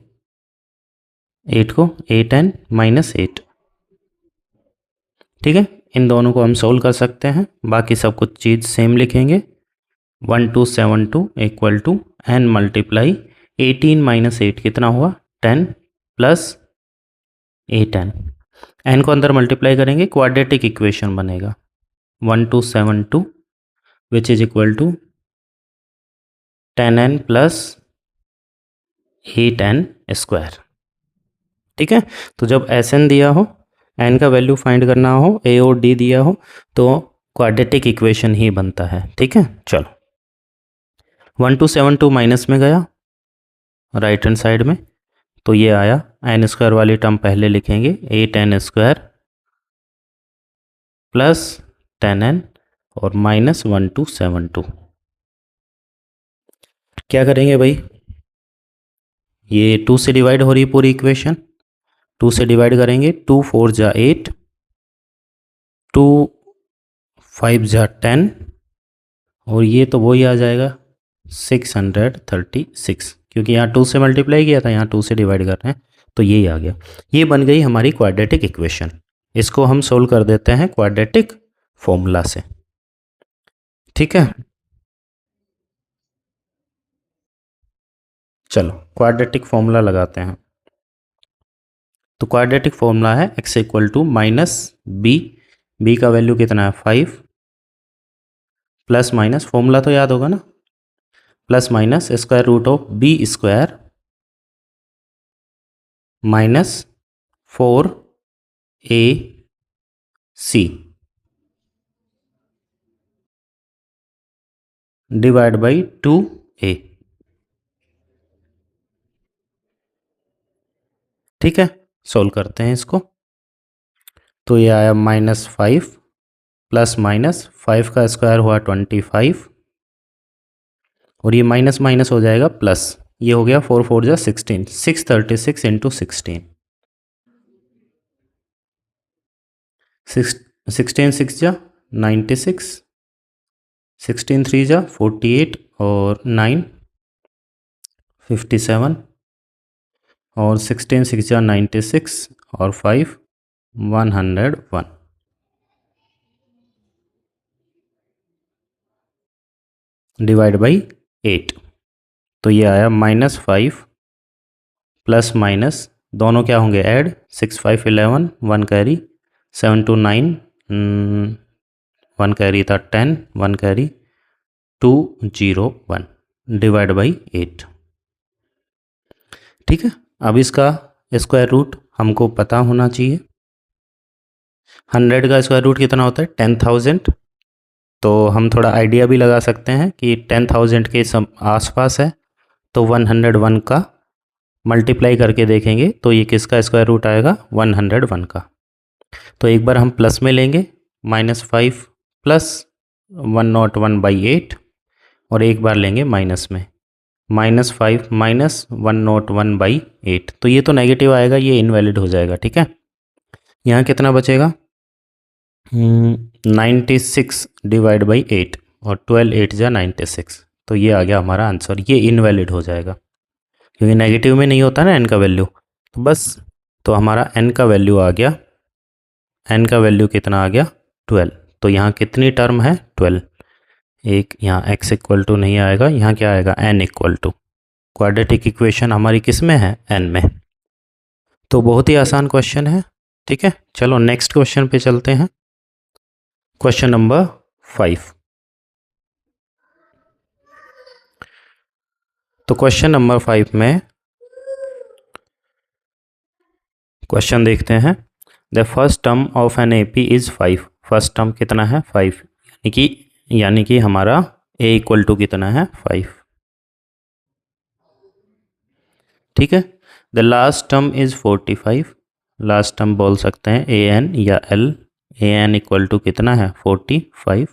8 को, 8n माइनस 8, ठीक है, इन दोनों को हम सोल्व कर सकते हैं, बाकी सब कुछ चीज़ सेम लिखेंगे। 1272 equal to n multiply 18 minus 8 कितना हुआ 10 प्लस 8n, n को अंदर मल्टीप्लाई करेंगे, क्वाड्रेटिक इक्वेशन बनेगा 1272 which is equal to 10n plus 8n square, ठीक है। तो जब Sn दिया हो, n का वैल्यू फाइंड करना हो, a और d दिया हो, तो क्वाड्रेटिक इक्वेशन ही बनता है, ठीक है। चलो 1272 माइनस में गया राइट हैंड साइड में, तो ये आया n स्क्वायर वाली टर्म पहले लिखेंगे 8n स्क्वायर प्लस 10n और माइनस 1272, क्या करेंगे भाई, ये 2 से डिवाइड हो रही पूरी इक्वेशन, 2 से डिवाइड करेंगे, 2 4 जा 8, 2 5 जा 10 और ये तो वही आ जाएगा 636, क्योंकि यहाँ 2 से मल्टीप्लाई किया था, यहाँ 2 से डिवाइड कर रहे हैं, तो यही आ गया। ये बन गई हमारी क्वाड्रेटिक इक्वेशन, इसको हम सोल्व कर देते हैं क्वाड्रेटिक फॉर्मूला से, ठीक है। चलो क्वाड्रेटिक फॉर्मूला लगाते हैं। तो क्वाड्रेटिक फॉर्मूला है x equal to minus b का वैल्यू कितना है 5 प्लस माइनस, फॉर्मूला तो याद होगा ना, plus minus square root of b square minus 4ac divide by 2a, ठीक है। सोल्व करते हैं इसको, तो ये आया -5 प्लस माइनस 5 का स्क्वायर हुआ 25 और ये माइनस माइनस हो जाएगा प्लस, ये हो गया 4 4 जा 16, 636 इंटू 16, 16 6 जा 96, 16 3 जा 48 और 9 57 और 16 6 जा 96 और 5 101 डिवाइड बाई 8, तो ये आया -5 प्लस माइनस दोनों क्या होंगे ऐड, 6 5 11 1 कैरी, 7 2 9 1 कैरी था 10 1 कैरी 2 0 1 डिवाइड बाई 8, ठीक है। अब इसका स्क्वायर रूट हमको पता होना चाहिए, 100 का स्क्वायर रूट कितना होता है 10,000, तो हम थोड़ा आइडिया भी लगा सकते हैं कि 10,000 के आसपास है, तो 101 का मल्टीप्लाई करके देखेंगे तो ये किसका स्क्वायर रूट आएगा 101 का। तो एक बार हम प्लस में लेंगे -5 प्लस 101/8 और एक बार लेंगे माइनस में, -5 -101/8, तो ये तो नेगेटिव आएगा, ये इनवैलिड हो जाएगा। ठीक है, यहाँ कितना बचेगा? 96 डिवाइड बाई 8, और 12 8 जा 96, तो ये आ गया हमारा आंसर। ये इनवैलिड हो जाएगा क्योंकि नेगेटिव में नहीं होता ना n का वैल्यू, तो बस, तो हमारा n का वैल्यू आ गया, n का वैल्यू कितना आ गया? 12। तो यहाँ कितनी टर्म है? 12। एक यहाँ x इक्वल टू नहीं आएगा, यहाँ क्या आएगा? n equal to. Quadratic equation हमारी किस में है? n में। तो बहुत ही आसान क्वेश्चन है। ठीक है, चलो नेक्स्ट क्वेश्चन पे चलते हैं। Question number 5। तो क्वेश्चन नंबर 5 में क्वेश्चन देखते हैं। The first term of an AP is 5। First term कितना है? 5, यानी कि हमारा a इक्वल टू कितना है? 5। ठीक है, the last term is 45। Last term बोल सकते हैं ए एन या l. A N equal to कितना है? 45।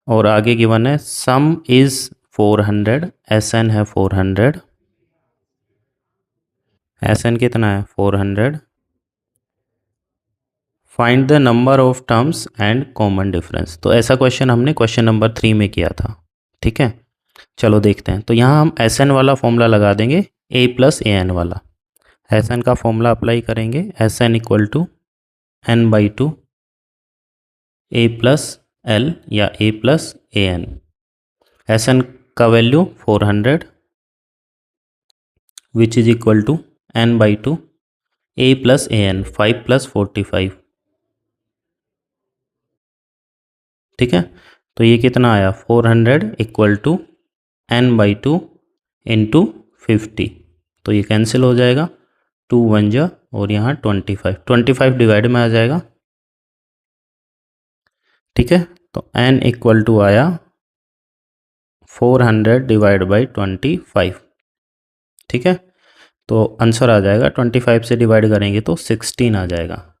और आगे गिवन है सम इज 400, एस एन है 400, एस एन कितना है? 400। Find the number of terms and common difference. तो ऐसा क्वेश्चन हमने क्वेश्चन नंबर 3 में किया था। ठीक है, चलो देखते हैं। तो यहाँ हम एस एन वाला फॉर्मूला लगा देंगे, ए प्लस ए एन वाला। एस एन का फॉर्मूला अप्लाई करेंगे, S N equal to n/2 a plus l या a plus A n. S N का value 400 which is equal to n/2 a plus A n, 5 + 45। ठीक है, तो ये कितना आया? 400 इक्वल टू n/2 इंटू 50। तो ये कैंसिल हो जाएगा, 2 1 जा, और यहाँ 25 डिवाइड में आ जाएगा। ठीक है, तो n इक्वल टू आया 400 डिवाइड बाई 25। ठीक है, तो आंसर आ जाएगा 25 से डिवाइड करेंगे तो 16 आ जाएगा।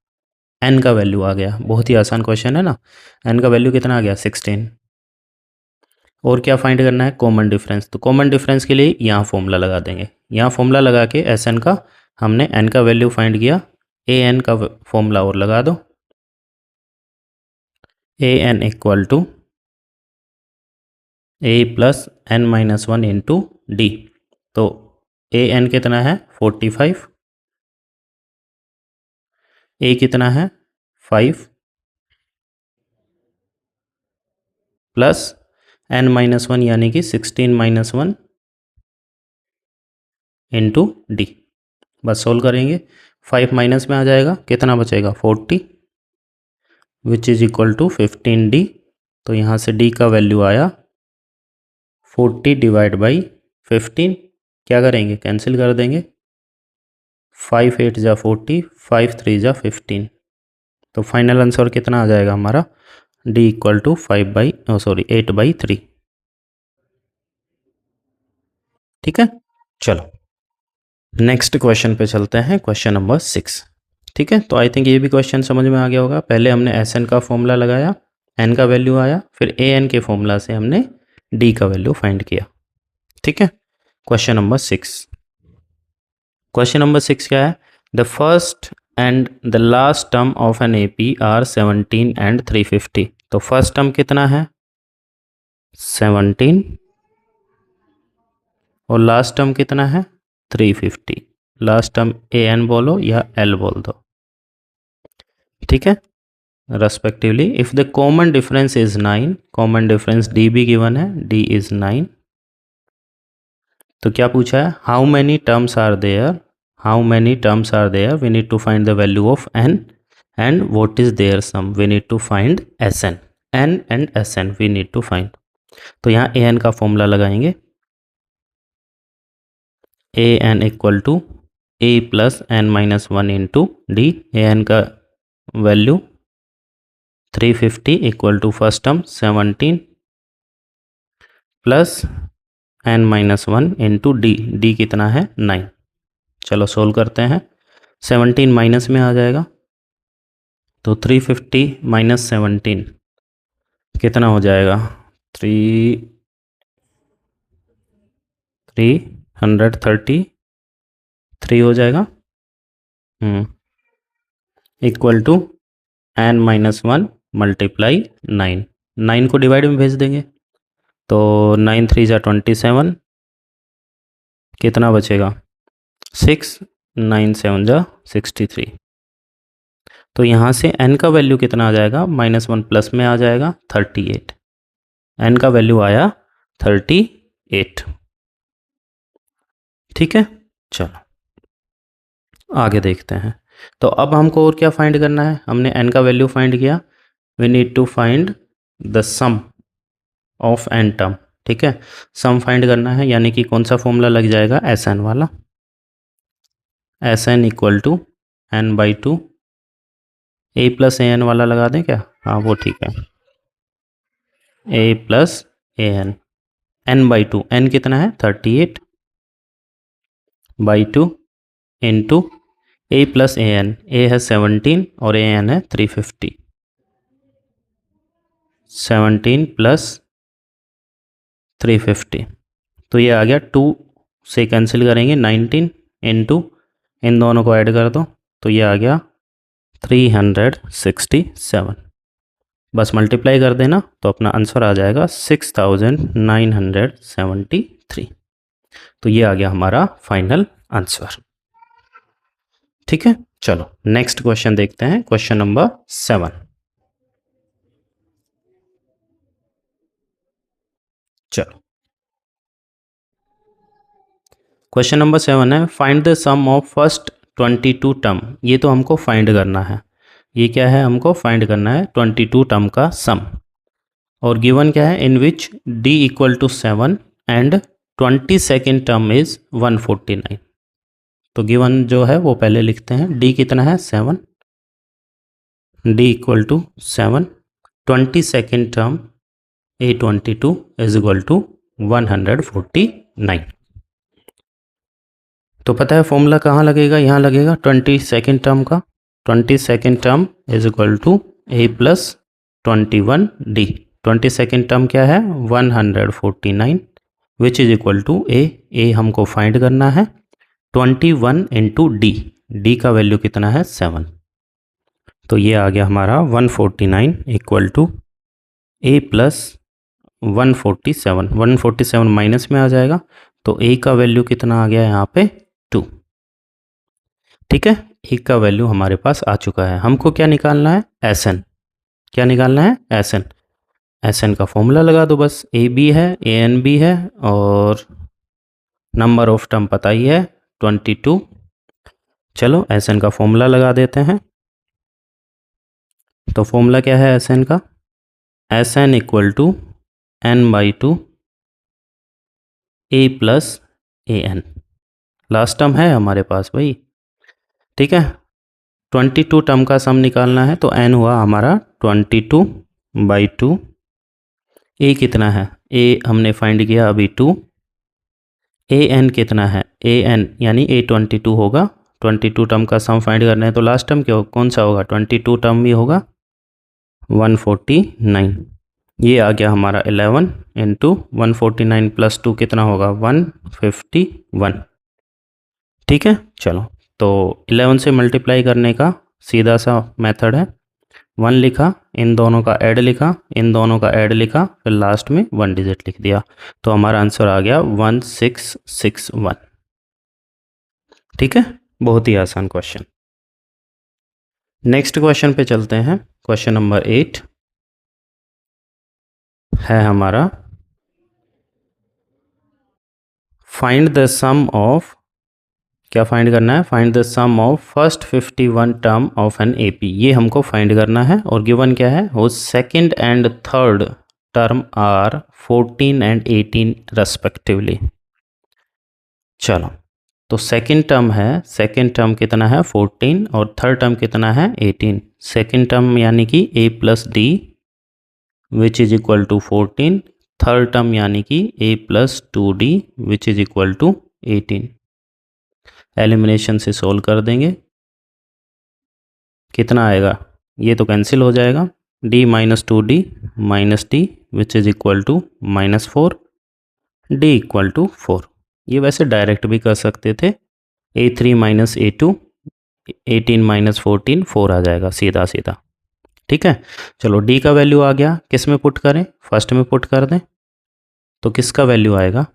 n का वैल्यू आ गया। बहुत ही आसान क्वेश्चन है ना। n का वैल्यू कितना आ गया? 16। और क्या फाइंड करना है? Common difference. तो कॉमन डिफरेंस के लिए यहाँ फॉर्मूला लगा देंगे। यहाँ फॉर्मूला लगा के एस एन का हमने n का वैल्यू फाइंड किया, ए एन का फॉर्मूला और लगा दो, A N equal to A plus n-1 into D. तो ए एन कितना है? 45, ए कितना है? 5 प्लस n-1 यानी कि 16-1 इंटू डी। बस सोल्व करेंगे, 5 माइनस में आ जाएगा, कितना बचेगा? 40 विच इज इक्वल टू 15d। तो यहाँ से d का वैल्यू आया 40 डिवाइड बाई 15। क्या करेंगे? कैंसिल कर देंगे, 5 8 जा 40, 5 3 जा 15। तो फाइनल आंसर कितना आ जाएगा हमारा? d equal to 8/3। ठीक है, चलो नेक्स्ट क्वेश्चन पे चलते हैं, क्वेश्चन नंबर 6। ठीक है, तो आई थिंक ये भी क्वेश्चन समझ में आ गया होगा। पहले हमने एस एन का फॉर्मूला लगाया, एन का वैल्यू आया, फिर ए एन के फॉर्मूला से हमने डी का वैल्यू फाइंड किया। ठीक है, क्वेश्चन नंबर 6। क्वेश्चन नंबर 6 क्या है? The first and the last term of an A P are 17 and 350। तो फर्स्ट टर्म कितना है? 17, और लास्ट टर्म कितना है? 350। लास्ट टर्म ए एन बोलो या एल बोल दो। ठीक है, respectively. If the common difference is 9, common difference d भी गिवन है, डी इज 9। तो क्या पूछा है? How many terms are there, how many terms are there, we need to find the value of n and what is their sum, we need to find S n. N and S n we need to find. तो यहाँ a N का formula लगाएंगे, A N equal to A plus n-1 into D. A N का value 350 equal to first term 17 plus n-1 into D. D कितना है? 9। चलो solve करते हैं, 17 माइनस में आ जाएगा, तो 350 माइनस 17 कितना हो जाएगा? 3 333 हो जाएगा इक्वल टू n-1 मल्टीप्लाई 9 को डिवाइड में भेज देंगे तो 9 3 जा 27, कितना बचेगा 6, 9 7 जा 63। तो यहाँ से n का वैल्यू कितना आ जाएगा -1 प्लस में आ जाएगा 38। n का वैल्यू आया 38। ठीक है, चलो आगे देखते हैं। तो अब हमको और क्या फाइंड करना है, हमने n का वैल्यू फाइंड किया, we need to find the sum of n term. ठीक है, सम फाइंड करना है, यानी कि कौन सा फॉर्मूला लग जाएगा Sn वाला, Sn equal to n/2 a plus an वाला लगा दें क्या, हाँ वो ठीक है, a plus an n/2, n कितना है 38/2 into a plus an, a है 17 और an है 350, 17 प्लस 350, तो ये आ गया 2 से कैंसिल करेंगे 19 इंटू इन दोनों को ऐड कर दो तो ये आ गया 367, बस मल्टीप्लाई कर देना तो अपना आंसर आ जाएगा 6973। तो ये आ गया हमारा फाइनल आंसर। ठीक है, चलो नेक्स्ट क्वेश्चन देखते हैं, क्वेश्चन नंबर 7। चलो क्वेश्चन नंबर 7 है, find the sum of first 22 term. ये तो हमको फाइंड करना है, ये क्या है, हमको फाइंड करना है 22 टर्म का सम, और गिवन क्या है, in which d equal to 7 and 22nd term is 149। तो गिवन जो है वो पहले लिखते हैं, d कितना है 7, d equal to 7, 22nd term a22 is equal to 149। तो पता है फॉर्मूला कहाँ लगेगा, यहाँ लगेगा 22nd टर्म का, 22nd term is equal to a plus 21d। 22nd term क्या है 149 which is equal to a हमको फाइंड करना है 21 इंटू d का वैल्यू कितना है 7, तो ये आ गया हमारा 149 equal to a plus 147 minus में आ जाएगा तो a का वैल्यू कितना आ गया यहाँ पे 2। ठीक है, a का वैल्यू हमारे पास आ चुका है, हमको क्या निकालना है Sn, क्या निकालना है Sn का फॉर्मूला लगा दो बस, a b है an b है और नंबर ऑफ टर्म पता ही है 22। चलो Sn का फॉर्मूला लगा देते हैं, तो फॉर्मूला क्या है Sn का, Sn equal to n/2 a plus an, last term है हमारे पास भाई। ठीक है, 22 टर्म का सम निकालना है तो n हुआ हमारा 22/2, a कितना है, a हमने फाइंड किया अभी 2, an कितना है, an यानी a22 होगा, 22 टर्म का सम फाइंड करना है तो लास्ट टर्म क्या कौन सा होगा 22 टर्म भी होगा 149, ये आ गया हमारा 11 इंटू 149 प्लस 2 कितना होगा 151। ठीक है, चलो तो 11 से मल्टीप्लाई करने का सीधा सा मेथड है, 1 लिखा, इन दोनों का ऐड लिखा, इन दोनों का ऐड लिखा, फिर लास्ट में 1 डिजिट लिख दिया, तो हमारा आंसर आ गया 1661। ठीक है, बहुत ही आसान क्वेश्चन। नेक्स्ट क्वेश्चन पे चलते हैं, क्वेश्चन नंबर 8 है हमारा, फाइंड द सम ऑफ, क्या फाइंड करना है, find the sum of first 51 term of an AP, ये हमको फाइंड करना है, और गिवन क्या है वो second and third term are 14 and 18 respectively. चलो तो सेकंड टर्म है, सेकंड टर्म कितना है 14 और थर्ड टर्म कितना है 18। सेकंड टर्म यानी कि a plus d which is equal to 14, third term यानी कि a plus 2d which is equal to 18। Elimination से सोल्व कर देंगे, कितना आएगा, ये तो कैंसिल हो जाएगा, d minus 2d minus d which is equal to -4, d equal to 4। ये वैसे डायरेक्ट भी कर सकते थे, A3 माइनस A2, 18 माइनस 14, 4 आ जाएगा सीधा सीधा। ठीक है, चलो डी का वैल्यू आ गया, किस में पुट करें, फर्स्ट में पुट कर दें, तो किसका वैल्यू आएगा,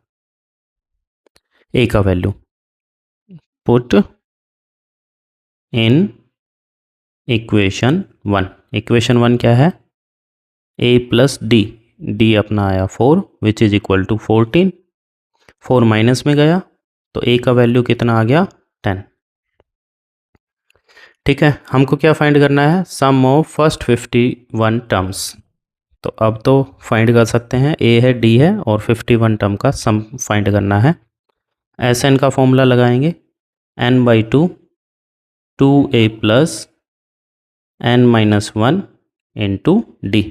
ए का value, put in equation 1। Equation 1 क्या है, ए प्लस डी, डी अपना आया 4 which is equal to 14, 4 minus में गया तो ए का वैल्यू कितना आ गया, 10। ठीक है, हमको क्या फाइंड करना है, सम ऑफ फर्स्ट 51 टर्म्स। तो अब तो फाइंड कर सकते हैं, ए है डी है और 51 टर्म का सम फाइंड करना है। एस एन का फॉर्मूला लगाएंगे, n by two, 2a plus N minus 1 into D.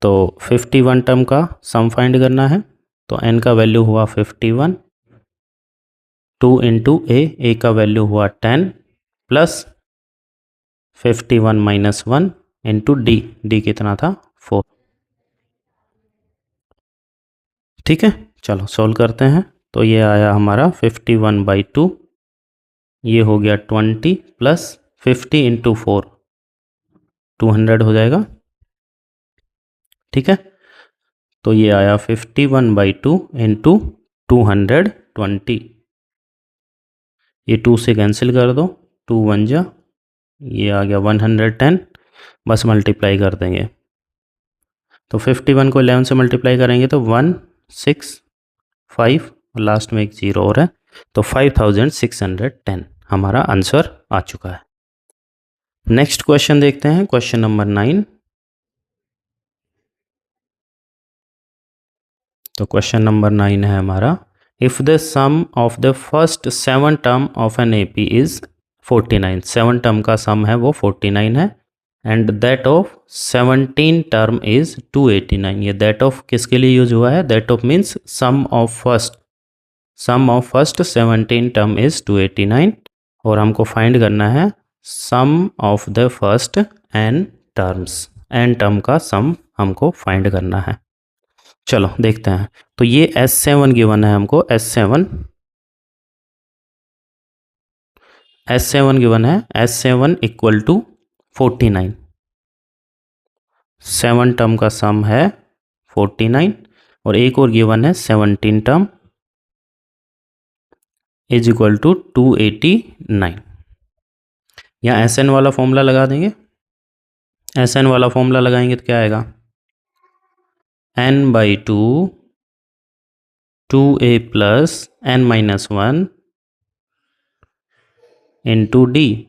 तो 51 टर्म का सम फाइंड करना है, तो n का वैल्यू हुआ 51, 2 इंटू ए का वैल्यू हुआ 10 प्लस 51 माइनस 1 इंटू डी कितना था, 4। ठीक है, चलो सॉल्व करते हैं। तो ये आया हमारा 51/2, ये हो गया 20 प्लस 50 इंटू 4, 200 हो जाएगा। ठीक है, तो ये आया 51/2 इंटू 220, ये 2 से कैंसिल कर दो, 2 1 जा, ये आ गया 110, बस मल्टीप्लाई कर देंगे। तो 51 को 11 से मल्टीप्लाई करेंगे तो 165 और लास्ट में एक जीरो और है, तो 5610 हमारा आंसर आ चुका है। नेक्स्ट क्वेश्चन देखते हैं, क्वेश्चन नंबर 9। तो क्वेश्चन नंबर 9 है हमारा, if the sum of the first 7 term of an AP is 49, 7 term का सम है वो 49 है, and that of 17 term is 289। ये दैट ऑफ किसके लिए यूज हुआ है, that of means sum of first 17 term is 289, और हमको फाइंड करना है सम ऑफ द फर्स्ट n टर्म्स, n टर्म का सम हमको फाइंड करना है। चलो देखते हैं, तो ये S7 गिवन है हमको, S7 गिवन है, S7 इक्वल टू 49, 7 टर्म का सम है 49, और एक और गिवन है 17 टर्म इज इक्वल टू 289। यहाँ SN वाला फॉर्मूला लगा देंगे, SN वाला फॉर्मूला लगाएंगे तो क्या आएगा, n/2 2a plus n minus 1 into D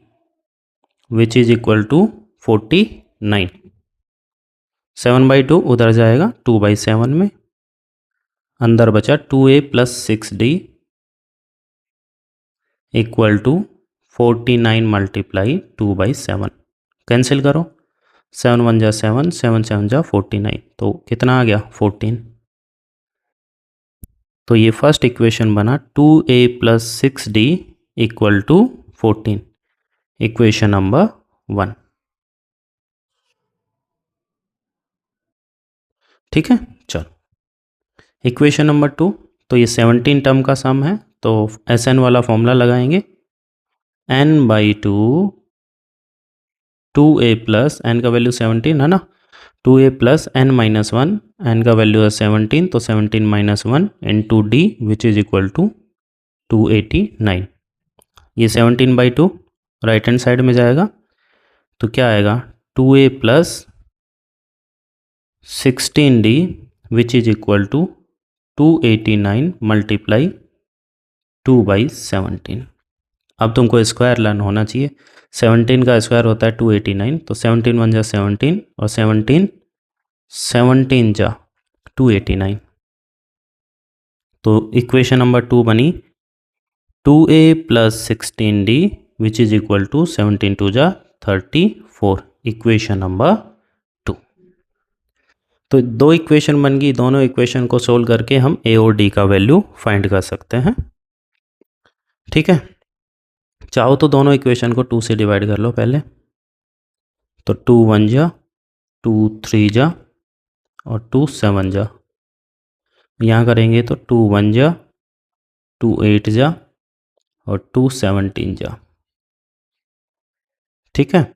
which is equal to 49। 7/2 उधर जाएगा 2/7 में, अंदर बचा 2a plus 6d equal to 49 multiply 2/7। Cancel करो, 7 1 जा 7, 7 7 जा 49, तो कितना आ गया 14। तो ये फर्स्ट इक्वेशन बना 2a plus 6d equal to 14, equation number 1। ठीक है, चलो इक्वेशन नंबर 2, तो ये 17 टर्म का सम है, तो SN वाला फॉर्मूला लगाएंगे, n/2 2a प्लस n का वैल्यू 17 है ना, 2a plus n minus 1, n का वैल्यू है 17, तो 17 minus 1 into D which is equal to 289। ये 17/2 राइट हैंड साइड में जाएगा, तो क्या आएगा 2a plus 16d which is equal to 289 multiply 2/17। अब तुमको स्क्वायर लर्न होना चाहिए, 17 का स्क्वायर होता है 289, तो 17 1 जा 17 और 17 जा 289, तो इक्वेशन नंबर 2 बनी 2a plus 16d which is equal to 17 2 जा 34, इक्वेशन नंबर 2। तो दो इक्वेशन बन गई, दोनों इक्वेशन को सोल्व करके हम a और d का वैल्यू फाइंड कर सकते हैं। ठीक है, चाहो तो दोनों इक्वेशन को 2 से डिवाइड कर लो पहले, तो 2 1 जा, 2 3 जा और 2 7 जा, यहाँ करेंगे तो 2 1 जा, 2 8 जा और 2 17 जा। ठीक है,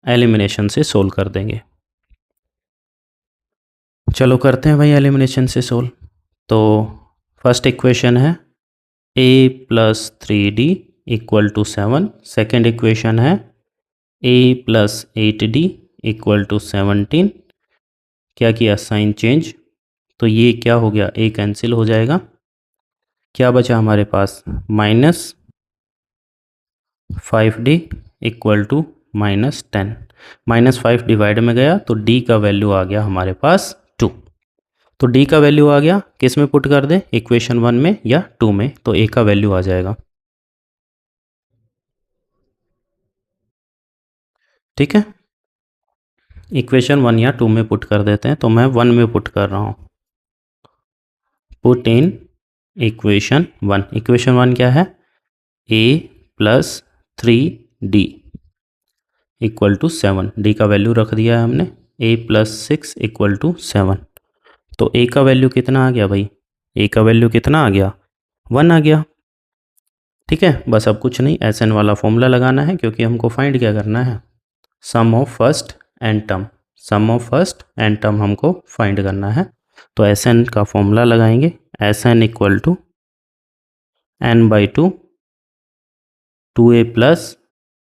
एलिमिनेशन से सोल्व कर देंगे। चलो करते हैं भाई एलिमिनेशन से सोल्व। तो फर्स्ट इक्वेशन है a plus 3d equal to 7। Second equation है a plus 8d equal to 17। क्या किया, साइन चेंज, तो ये क्या हो गया, a कैंसिल हो जाएगा। क्या बचा हमारे पास, minus 5d equal to minus 10। Minus 5 divide में गया तो d का वैल्यू आ गया हमारे पास 2। तो d का वैल्यू आ गया, किस में पुट कर दे, इक्वेशन 1 में या 2 में, तो a का वैल्यू आ जाएगा। ठीक है, इक्वेशन 1 या 2 में पुट कर देते हैं, तो मैं 1 में पुट कर रहा हूँ। Put in equation 1। इक्वेशन 1 क्या है, a plus 3d equal to 7। D का वैल्यू रख दिया है हमने, a प्लस 6 इक्वल टू 7। तो a का वैल्यू कितना आ गया भाई, a का वैल्यू कितना आ गया, 1 आ गया। ठीक है, बस अब कुछ नहीं, एस एन वाला फॉर्मूला लगाना है, क्योंकि हमको फाइंड क्या करना है, sum of first n term. Sum of first n term हमको फाइंड करना है। तो एस एन का फॉर्मूला लगाएंगे, S N equal to n by two A plus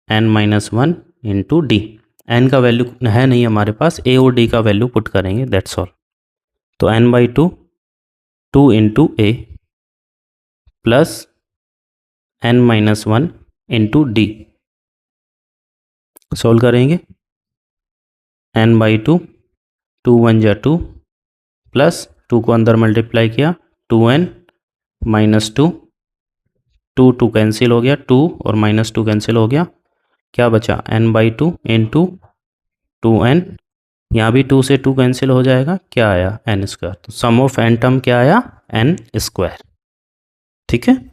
N minus 1 into d. N का वैल्यू है नहीं हमारे पास, ए और डी का वैल्यू पुट करेंगे, दैट्स ऑल। तो n by two into A plus N minus 1 into d. Solve करेंगे, एन बाई टू 1 जा 2 प्लस 2 को अंदर मल्टीप्लाई किया, 2n माइनस 2 कैंसिल हो गया, 2 और माइनस 2 कैंसिल हो गया, क्या बचा, n बाई 2 इंटू 2n। यहाँ भी 2 से 2 कैंसिल हो जाएगा, क्या आया, n स्क्वायर। तो सम ऑफ n टर्म क्या आया, n स्क्वायर। ठीक है,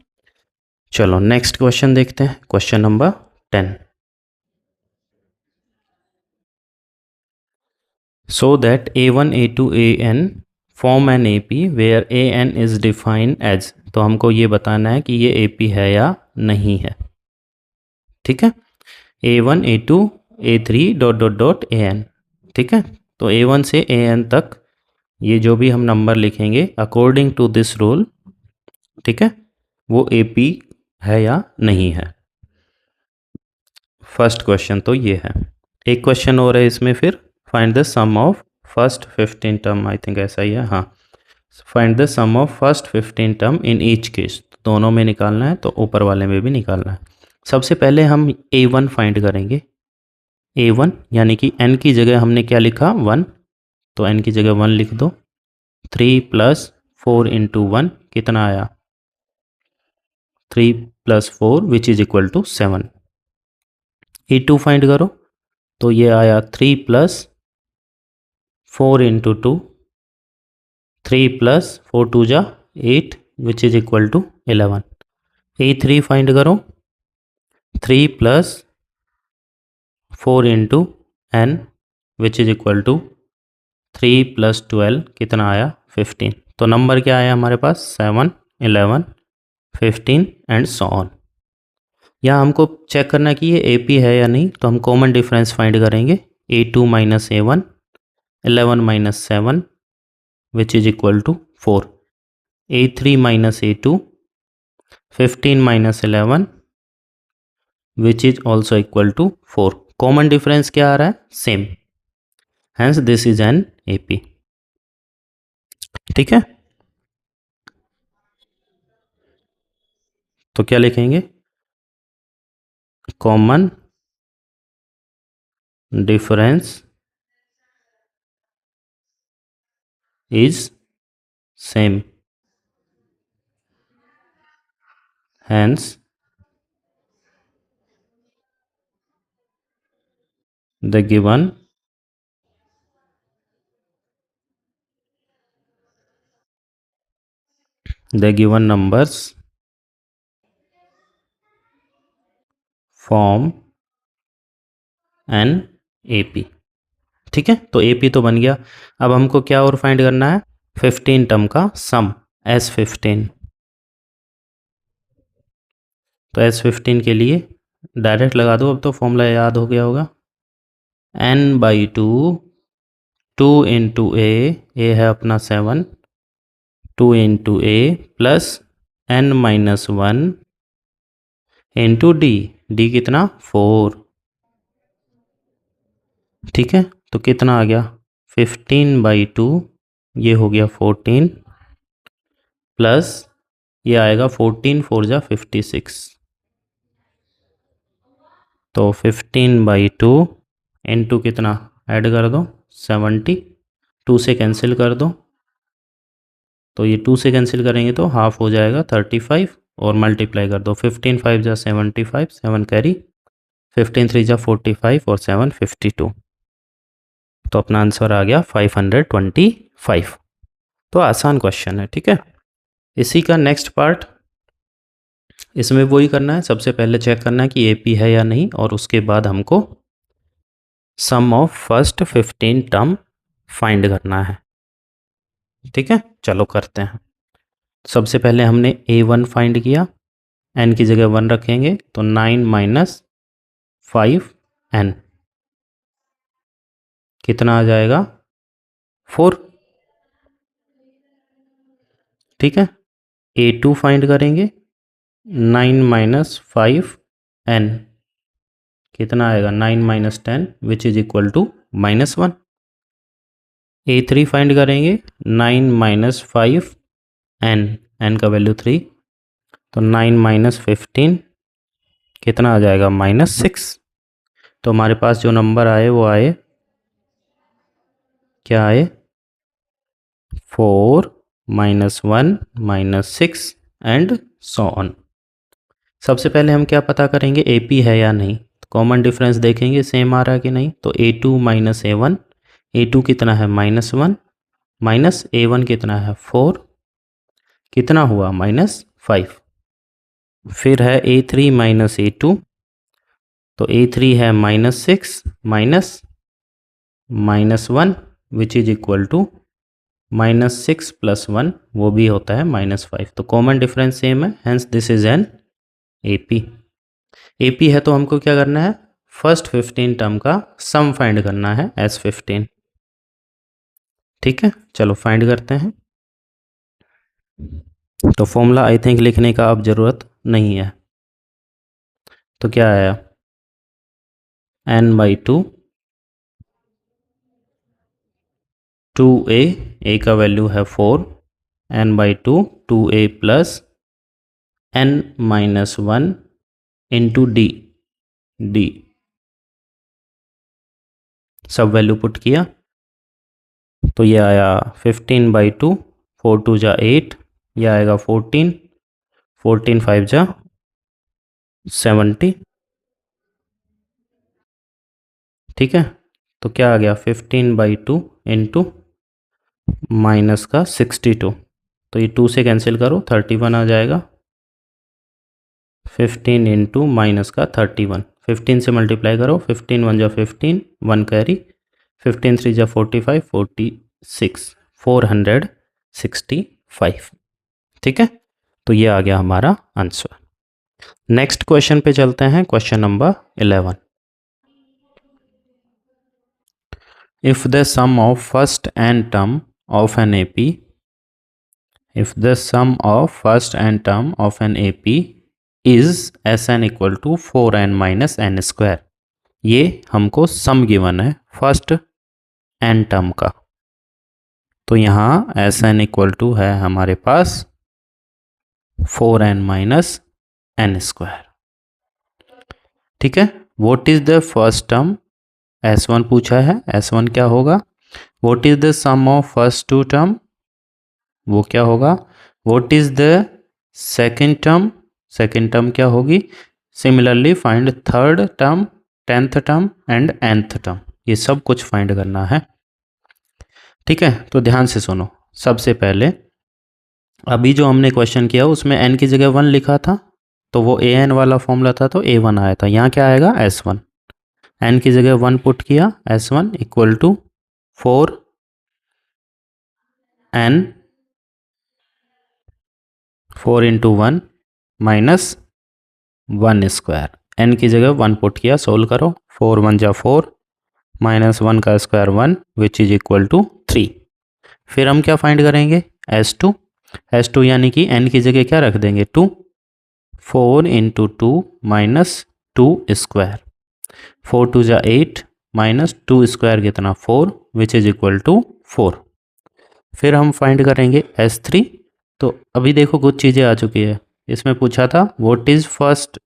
चलो नेक्स्ट क्वेश्चन देखते हैं, question number 10। So that a1 a2 an form an AP where an is defined as, तो हमको ये बताना है कि ये AP है या नहीं है। ठीक है, a1 a2 a3 dot dot dot an। ठीक है, तो a1 से an तक ये जो भी हम नंबर लिखेंगे अकॉर्डिंग टू दिस रूल, ठीक है, वो AP है या नहीं है। फर्स्ट क्वेश्चन तो ये है। एक क्वेश्चन और है इसमें फिर, find the sum of first 15 term, I think ऐसा ही है, हाँ। Find the sum of first 15 term in each case, दोनों में निकालना है, तो ऊपर वाले में भी निकालना है। सबसे पहले हम a1 फाइंड करेंगे। a1 यानी कि n की जगह हमने क्या लिखा, 1, तो n की जगह 1 लिख दो। 3 प्लस 4 इंटू 1 कितना आया, 3 plus 4 which is equal to 7। a2 find करो, तो ये आया 3 प्लस 4 इंटू 2, 3 प्लस 4 2 जा 8 which is equal to 11। a3 find करो, 3 plus 4 into n which is equal to 3 plus 12 कितना आया, 15। तो नंबर क्या आया हमारे पास, 7 11 15 एंड सो ऑन। यहाँ हमको चेक करना है कि ये AP है या नहीं, तो हम कॉमन डिफरेंस फाइंड करेंगे, a2 minus a1 11 minus 7 which is equal to 4, a3 minus a2 15 minus 11 which is also equal to 4। Common difference क्या आ रहा है, same, hence this is an AP। ठीक है, तो क्या लिखेंगे, common difference is same, hence the given numbers form an AP। ठीक है, तो AP तो बन गया। अब हमको क्या और फाइंड करना है, 15 टर्म का सम, S15। तो S15 के लिए डायरेक्ट लगा दो, अब तो फॉर्मूला याद हो गया होगा। n/2, 2 इंटू ए है अपना 7, 2 इंटू ए प्लस n-1 इंटू डी कितना 4। ठीक है, तो कितना आ गया 15/2, ये हो गया 14 प्लस ये आएगा 14 4 जा 56, तो 15/2 इंटू कितना ऐड कर दो 70, 2 से कैंसिल कर दो, तो ये 2 से कैंसिल करेंगे तो हाफ हो जाएगा 35 और मल्टीप्लाई कर दो 15 5 जा 75, 7 कैरी, 15 3 जा 45 और 7 52, तो अपना आंसर आ गया 525। तो आसान क्वेश्चन है। ठीक है, इसी का नेक्स्ट पार्ट, इसमें वही करना है, सबसे पहले चेक करना है कि एपी है या नहीं, और उसके बाद हमको सम ऑफ फर्स्ट 15 टर्म फाइंड करना है। ठीक है, चलो करते हैं। सबसे पहले हमने a1 फाइंड किया, n की जगह 1 रखेंगे तो 9 - 5n कितना आ जाएगा 4। ठीक है, a2 फाइंड करेंगे, 9 - 5n कितना आएगा 9 - 10 which is equal to -1। a3 find करेंगे, 9 - 5n, n का वैल्यू 3, तो 9 - 15 कितना आ जाएगा -6। तो हमारे पास जो नंबर आए वो आए, क्या आए 4 -1 -6 एंड सो ऑन। सबसे पहले हम क्या पता करेंगे AP है या नहीं, कॉमन डिफरेंस देखेंगे सेम आ रहा है कि नहीं, तो A2 - A1, A2 कितना है -1 माइनस A1 कितना है 4, कितना हुआ -5। फिर है A3 - A2, तो A3 है -6 -1 विच इज इक्वल टू -6 + 1 वो भी होता है -5, तो कॉमन डिफरेंस सेम है, hence this is an AP। AP है तो हमको क्या करना है, फर्स्ट 15 टर्म का सम फाइंड करना है S15। ठीक है, चलो फाइंड करते हैं। तो फॉर्मूला आई थिंक लिखने का अब ज़रूरत नहीं है, तो क्या आया n/2, 2a का वैल्यू है 4, n/2 2a plus n-1 into d सब वैल्यू पुट किया, तो ये आया 15/2, 4 2 जा 8, ये आएगा 14, 14 5 जा 70। ठीक है, तो क्या आ गया 15/2 इंटू माइनस का 62, तो ये 2 से कैंसिल करो 31 आ जाएगा, 15 इंटू माइनस का 31, 15 से मल्टीप्लाई करो, 15 1 जा 15, 1 कैरी, 15 3 जा 45, 46, 465। ठीक है, तो ये आ गया हमारा आंसर। नेक्स्ट क्वेश्चन पे चलते हैं, question number 11। If the sum of first n term of an AP, if the sum of first n term of an AP is Sn equal to 4n minus n square, ये हमको सम given है first n term का, तो यहाँ Sn equal to है हमारे पास 4n minus n square. ठीक है, what is the first term, S1 पूछा है, S1 क्या होगा, what is the sum of first two term, वो क्या होगा, what is the second term, second term क्या होगी, similarly find third term, 10th term and nth term, ये सब कुछ फाइंड करना है। ठीक है, तो ध्यान से सुनो, सबसे पहले अभी जो हमने क्वेश्चन किया उसमें n की जगह 1 लिखा था, तो वो an वाला फॉर्मूला था, तो a1 आया था, यहाँ क्या आएगा S1, n की जगह 1 पुट किया, S1 equal to 4n 4 into 1 minus 1 square, n की जगह 1 पुट किया, सोल्व करो। 4 1 जा 4 माइनस 1 का square 1 which is equal to 3। फिर हम क्या फाइंड करेंगे, S2। S2 यानी कि n की जगह क्या रख देंगे 2। 4 इंटू 2 माइनस 2 स्क्वायर, 4 2 जा 8 माइनस 2 स्क्वायर कितना 4 विच इज इक्वल टू 4। फिर हम फाइंड करेंगे S3। तो अभी देखो कुछ चीज़ें आ चुकी है। इसमें पूछा था what is first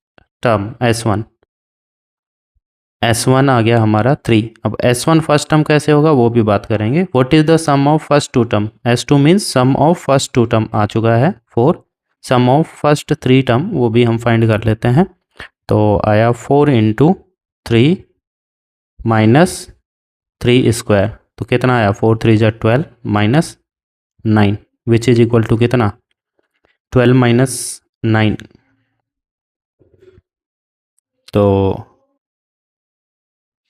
term S1, S1 आ गया हमारा 3। अब S1 फर्स्ट टर्म कैसे होगा वो भी बात करेंगे। What is the sum of first two term, S2 means sum of first two term आ चुका है 4। सम ऑफ फर्स्ट 3 टर्म वो भी हम फाइंड कर लेते हैं। तो आया 4 इंटू 3 माइनस 3 स्क्वायर, तो कितना आया 4 3 जा 12 minus 9 which is equal to कितना 12 माइनस 9। तो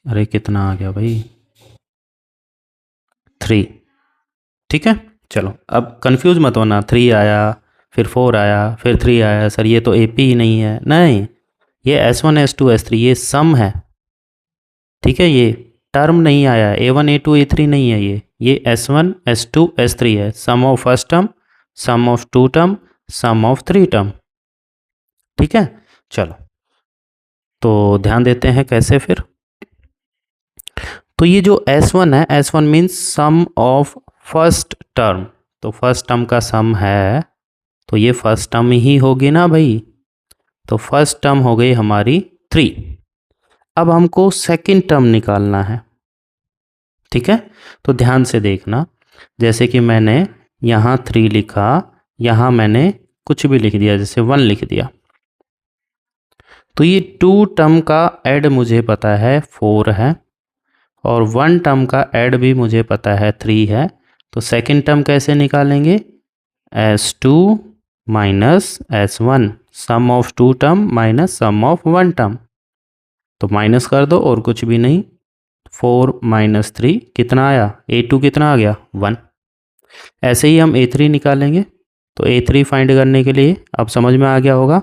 अरे कितना आ गया भाई 3। ठीक है, चलो अब कंफ्यूज मत होना। 3 आया फिर 4 आया फिर 3 आया, सर ये तो AP ही नहीं है। नहीं, ये S1 S2 S3 ये सम है। ठीक है, ये टर्म नहीं आया, A1 A2 A3 नहीं है, ये S1 S2 S3 है। Sum of first term, sum of two term, sum of 3 term. ठीक है, चलो तो ध्यान देते हैं कैसे फिर। तो ये जो S1 है, S1 means sum of first term, तो फर्स्ट टर्म का सम है तो ये फर्स्ट टर्म ही होगी ना भाई। तो फर्स्ट टर्म हो गई हमारी 3। अब हमको सेकंड टर्म निकालना है। ठीक है, तो ध्यान से देखना, जैसे कि मैंने यहाँ 3 लिखा, यहाँ मैंने कुछ भी लिख दिया, जैसे 1 लिख दिया, तो ये 2 टर्म का ऐड मुझे पता है 4 है, और 1 टर्म का ऐड भी मुझे पता है 3 है। तो सेकंड टर्म कैसे निकालेंगे, S2 minus S1, sum of 2 term minus sum of 1 term. तो माइनस कर दो और कुछ भी नहीं, 4 माइनस 3 कितना आया, A2 कितना आ गया 1। ऐसे ही हम A3 निकालेंगे। तो A3 फाइंड करने के लिए अब समझ में आ गया होगा,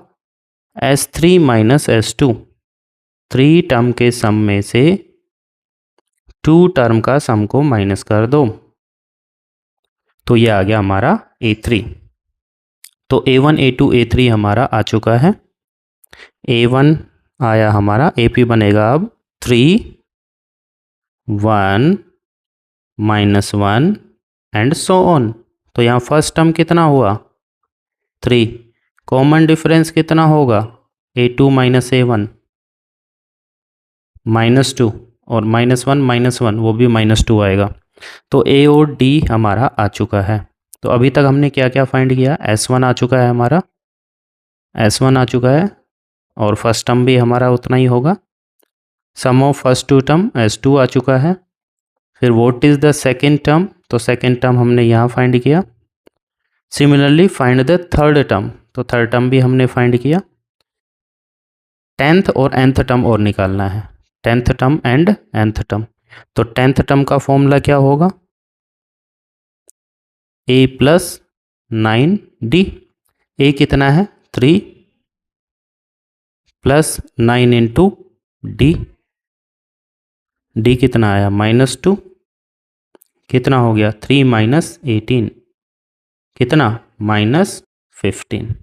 S3 माइनस S2, 3 टर्म के सम में से 2 टर्म का सम को माइनस कर दो, तो ये आ गया हमारा A3। तो A1 A2 A3 हमारा आ चुका है। A1 आया हमारा, AP बनेगा अब 3 1 माइनस 1 एंड सो ऑन। तो यहाँ फर्स्ट टर्म कितना हुआ 3, कॉमन डिफरेंस कितना होगा A2 माइनस A1 -2, और -1 वो भी -2 आएगा। तो A और D हमारा आ चुका है। तो अभी तक हमने क्या क्या फाइंड किया, S1 आ चुका है हमारा, S1 आ चुका है, और फर्स्ट टर्म भी हमारा उतना ही होगा। Sum of first two term S2 आ चुका है। फिर what is the second term, तो सेकेंड टर्म हमने यहाँ फाइंड किया। Similarly find the third term, तो थर्ड टर्म भी हमने फाइंड किया। 10th और nth टर्म और निकालना है, 10th term and nth term. तो 10th टर्म का फॉर्मूला क्या होगा, A प्लस 9D। A कितना है 3 प्लस 9 इंटू D, D कितना आया -2, कितना हो गया 3 माइनस 18, कितना -15।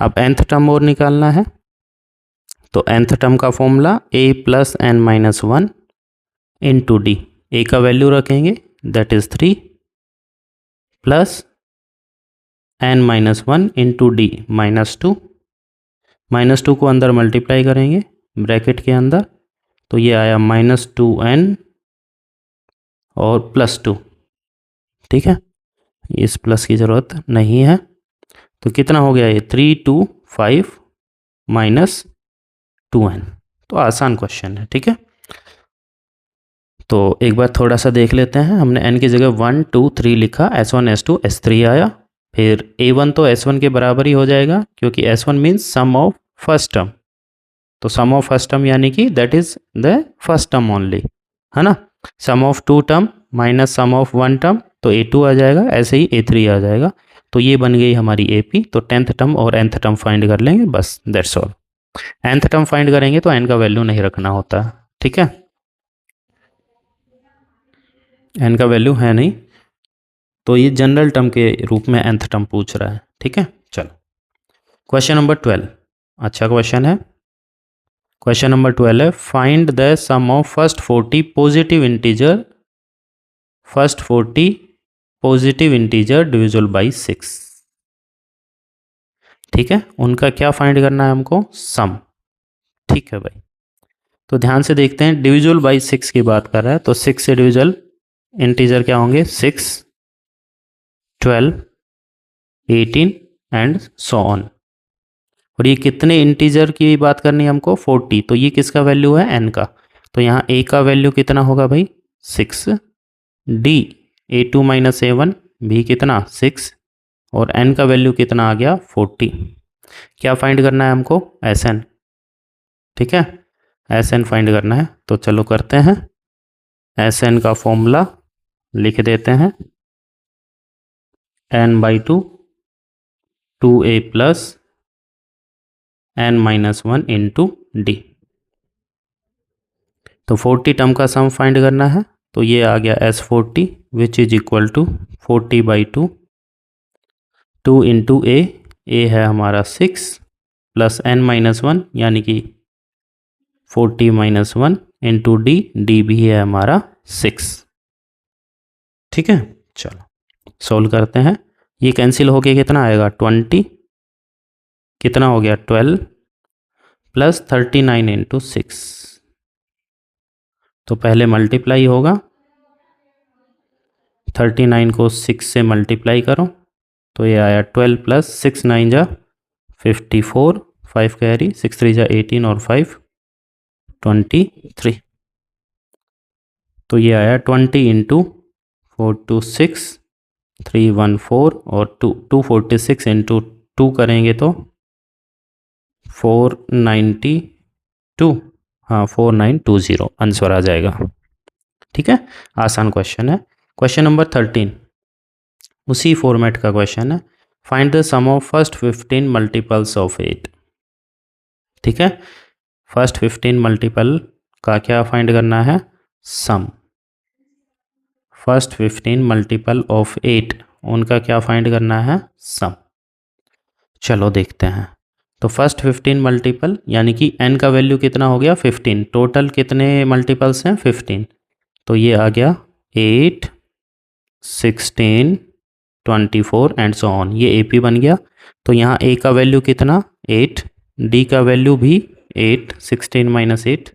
अब nth टर्म और निकालना है। तो nth टर्म का formula A plus n minus 1 into D। A का वैल्यू रखेंगे that is 3 plus n minus 1 into D -2 को अंदर मल्टीप्लाई करेंगे ब्रैकेट के अंदर, तो ये आया -2n और +2। ठीक है, इस प्लस की ज़रूरत नहीं है। तो कितना हो गया ये 3 2 5 माइनस 2n। तो आसान क्वेश्चन है। ठीक है, तो एक बार थोड़ा सा देख लेते हैं। हमने n की जगह 1 2 3 लिखा, S1 S2 S3 आया। फिर A1 तो S1 के बराबर ही हो जाएगा, क्योंकि S1 means sum of first term. तो सम ऑफ फर्स्ट टर्म यानी कि that is the first term only, है ना। Sum of two term minus sum of 1 term, तो A2 आ जाएगा, ऐसे ही A3 आ जाएगा। तो ये बन गई हमारी AP। तो 10th टर्म और nth टर्म फाइंड कर लेंगे, बस that's all. nth term find करेंगे तो n का वैल्यू नहीं रखना होता, ठीक है, n का वैल्यू है नहीं, तो ये जनरल टर्म के रूप में nth टर्म पूछ रहा है, ठीक है। चलो क्वेश्चन नंबर 12, अच्छा क्वेश्चन है। क्वेश्चन नंबर 12 है, find the sum of first 40 positive integer, first 40 positive integer divisible by 6, ठीक है, उनका क्या फाइंड करना है हमको, सम, ठीक है भाई। तो ध्यान से देखते हैं, डिविजिबल बाई 6 की बात कर रहा है, तो 6 से डिविजिबल इंटीजर क्या होंगे, 6, 12, 18 एंड सो ऑन। और ये कितने इंटीजर की बात करनी है हमको, 40, तो ये किसका वैल्यू है, n का, तो यहाँ a का वैल्यू कितना होगा भाई, 6, d a2 माइनस a1 भी कितना 6, और n का वैल्यू कितना आ गया 40। क्या फाइंड करना है हमको, Sn, ठीक है, Sn फाइंड करना है। तो चलो करते हैं, Sn का फॉर्मूला लिख देते हैं, n/2 2a plus n-1 into D. तो 40 टर्म का सम फाइंड करना है, तो ये आ गया S40 which is equal to 40/2, 2 into a है हमारा 6 प्लस n-1 यानी कि 40-1 इंटू डी भी है हमारा 6, ठीक है। चलो सोल्व करते हैं, ये कैंसिल होके कितना आएगा 20, कितना हो गया 12 प्लस 39 इंटू 6, तो पहले मल्टीप्लाई होगा, 39 को 6 से मल्टीप्लाई करो, तो ये आया 12 प्लस 6 9 जा 54, 5 कैरी, 6 3 जा 18 और 5 23, तो ये आया 20 इंटू 4 2 6 314 और 246 इंटू 2 करेंगे तो 492, हाँ 4920 आंसर आ जाएगा, ठीक है, आसान क्वेश्चन है। क्वेश्चन नंबर 13 उसी फॉर्मेट का क्वेश्चन है, find the sum of first 15 multiples of 8, ठीक है, फर्स्ट 15 मल्टीपल का क्या फाइंड करना है, सम, फर्स्ट 15 मल्टीपल ऑफ 8 उनका क्या फाइंड करना है, सम। चलो देखते हैं, तो फर्स्ट 15 मल्टीपल यानी कि n का वैल्यू कितना हो गया 15, टोटल कितने मल्टीपल्स हैं 15, तो ये आ गया 8 16 24 एंड सो ऑन, ये AP बन गया। तो यहाँ a का वैल्यू कितना 8, d का वैल्यू भी 8 16 माइनस 8,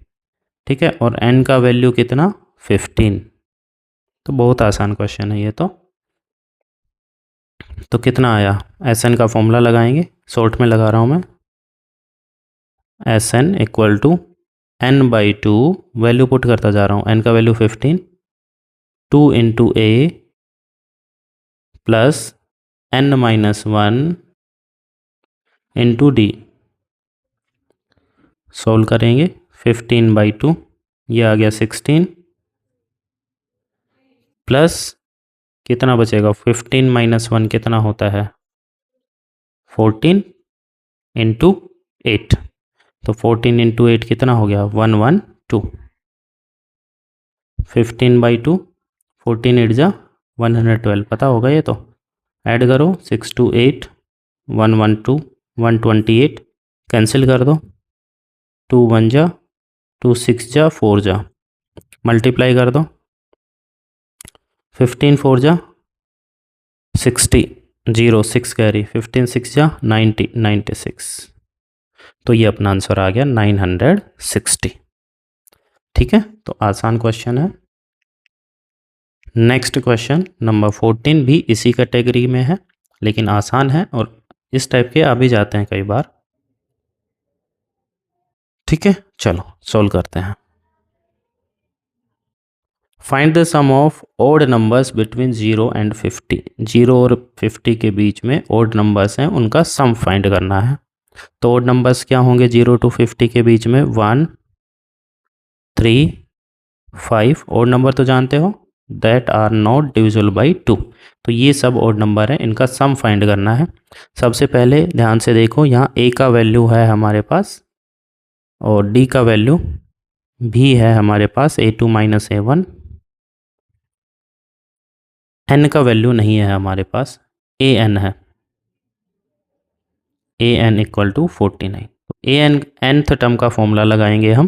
ठीक है, और n का वैल्यू कितना 15। तो बहुत आसान क्वेश्चन है ये तो कितना आया, Sn का फॉर्मूला लगाएंगे, शॉर्ट में लगा रहा हूँ मैं, Sn equal to n/2, value put करता जा रहा हूँ, n का वैल्यू 15, 2 इंटू ए plus n-1 into d, solve करेंगे, 15/2 ये आ गया 16 प्लस कितना बचेगा 15 माइनस 1 कितना होता है 14 इंटू 8, तो 14 इंटू 8 कितना हो गया 112, 15/2 14 8 जा 112, पता होगा ये तो, ऐड करो 6 2 8 112 128, कैंसिल कर दो, 2 1 जा 2 6 जा 4 जा, मल्टीप्लाई कर दो, 15 4 जा 60 0 6 कैरी, 15 6 जा 90 96, तो ये अपना आंसर आ गया 960, ठीक है। तो आसान क्वेश्चन है। नेक्स्ट क्वेश्चन नंबर 14 भी इसी कैटेगरी में है, लेकिन आसान है और इस टाइप के आ भी जाते हैं कई बार, ठीक है। चलो सॉल्व करते हैं, find the sum of odd numbers between 0 and 50, 0 और 50 के बीच में ओड नंबर्स हैं, उनका सम फाइंड करना है। तो ओड नंबर्स क्या होंगे 0 to 50 के बीच में, 1 3 5, ओड नंबर तो जानते हो, that are not divisible by 2, तो ये सब ओड नंबर है, इनका सम फाइंड करना है। सबसे पहले ध्यान से देखो, यहाँ a का वैल्यू है हमारे पास और डी का वैल्यू भी है हमारे पास A2 माइनस A1। एन का वैल्यू नहीं है हमारे पास, AN है, AN इक्वल टू 49। तो AN nth टर्म का फॉर्मूला लगाएंगे हम,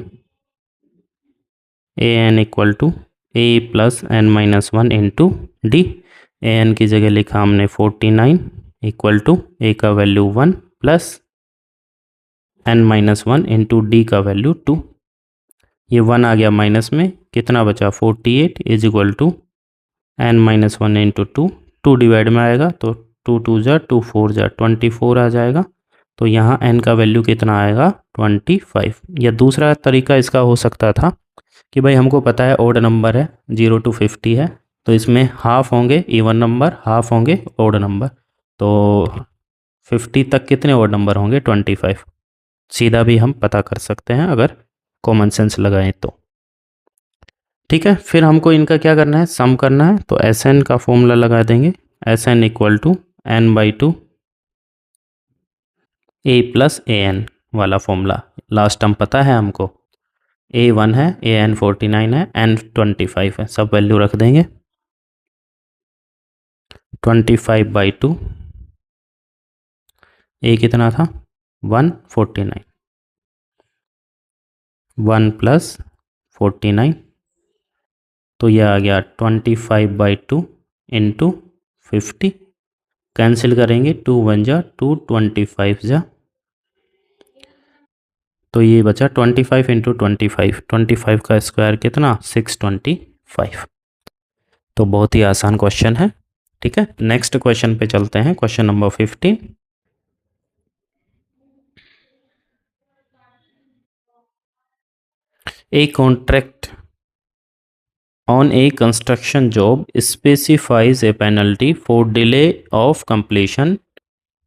AN equal to A plus N minus 1 into D. AN की जगह लिखा हमने 49 इक्वल टू A का value 1 plus N minus 1 into D का वैल्यू 2। ये 1 आ गया माइनस में, कितना बचा 48 is equal to N minus 1 into 2। 2 divide में आएगा तो 2 2 जा 2 4 जा 24 आ जाएगा। तो यहाँ n का वैल्यू कितना आएगा 25। या दूसरा तरीका इसका हो सकता था कि भाई हमको पता है ओड नंबर है 0 to 50 है, तो इसमें हाफ होंगे इवन नंबर, हाफ होंगे ओड नंबर। तो 50 तक कितने ओड नंबर होंगे 25। सीधा भी हम पता कर सकते हैं अगर कॉमन सेंस लगाएं तो। ठीक है, फिर हमको इनका क्या करना है, सम करना है। तो Sn का फॉर्मूला लगा देंगे, Sn equal to n/2 A plus AN वाला फॉर्मूला। लास्ट टर्म पता है हमको, A1 है, AN 49 है, N 25 है, सब वैल्यू रख देंगे। 25/2 A कितना था 149, 1 प्लस 49, तो यह आ गया 25/2 इंटू 50। कैंसिल करेंगे 2 1 जा 2 25 जा, तो ये बचा 25 इंटू 25, 25 का स्क्वायर कितना 625। तो बहुत ही आसान क्वेश्चन है। ठीक है, नेक्स्ट क्वेश्चन पे चलते हैं, question number 15। A contract on a construction job specifies a penalty for delay of completion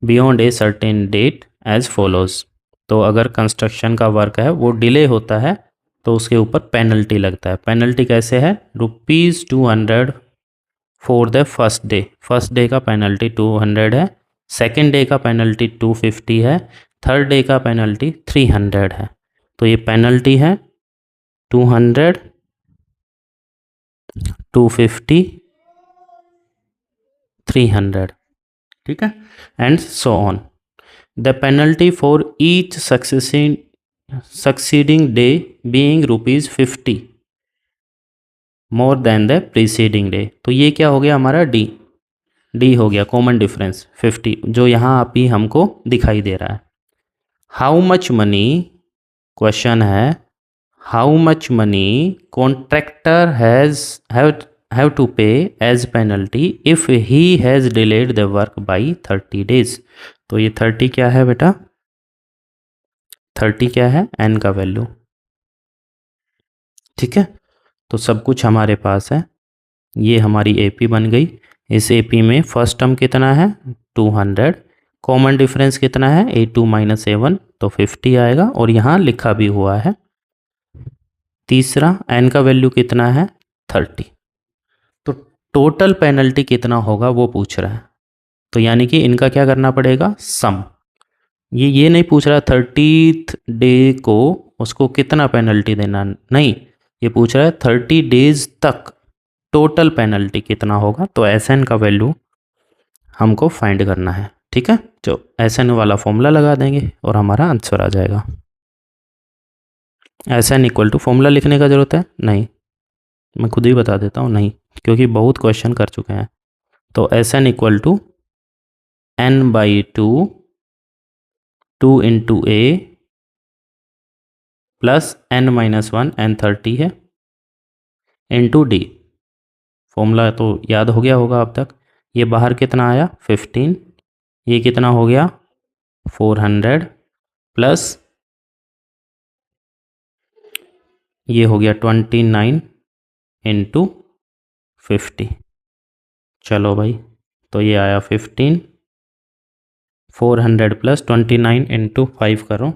beyond a certain date as follows। तो अगर कंस्ट्रक्शन का वर्क है वो डिले होता है तो उसके ऊपर पेनल्टी लगता है। पेनल्टी कैसे है, ₹200 for the first day. First day का पेनल्टी 200 है, सेकेंड डे का पेनल्टी 250 है, थर्ड डे का पेनल्टी 300 है। तो ये पेनल्टी है 200, 250, 300। ठीक है, and so on. The penalty for each succeeding day being ₹50 more than the preceding day. तो ये क्या हो गया हमारा डी हो गया, कॉमन डिफरेंस 50, जो यहाँ अभी हमको दिखाई दे रहा है। हाउ मच मनी, क्वेश्चन है how much money contractor have to pay as penalty if he has delayed the work by 30 days। तो ये 30 क्या है बेटा, 30 क्या है n का वैल्यू। ठीक है, तो सब कुछ हमारे पास है। ये हमारी AP बन गई। इस AP में फर्स्ट टर्म कितना है 200, कॉमन डिफरेंस कितना है A2 माइनस A1, तो 50 आएगा और यहाँ लिखा भी हुआ है। तीसरा n का वैल्यू कितना है 30। तो टोटल पेनल्टी कितना होगा वो पूछ रहा है, तो यानी कि इनका क्या करना पड़ेगा सम। ये नहीं पूछ रहा 30th डे को उसको कितना पेनल्टी देना, नहीं, ये पूछ रहा है 30 days तक टोटल पेनल्टी कितना होगा। तो Sn का वैल्यू हमको फाइंड करना है। ठीक है, जो Sn वाला फॉर्मूला लगा देंगे और हमारा आंसर आ जाएगा। Sn इक्वल टू फॉर्मूला लिखने का ज़रूरत है नहीं, मैं खुद ही बता देता हूँ, नहीं, क्योंकि बहुत क्वेश्चन कर चुके हैं। तो Sn equal to n/2 2 into A plus n minus 1 n 30 है इंटू डी। फॉर्मूला तो याद हो गया होगा अब तक। ये बाहर कितना आया 15, ये कितना हो गया 400 प्लस ये हो गया 29 इंटू 50। चलो भाई, तो ये आया 15, 400 प्लस 29 इंटू 5 करो,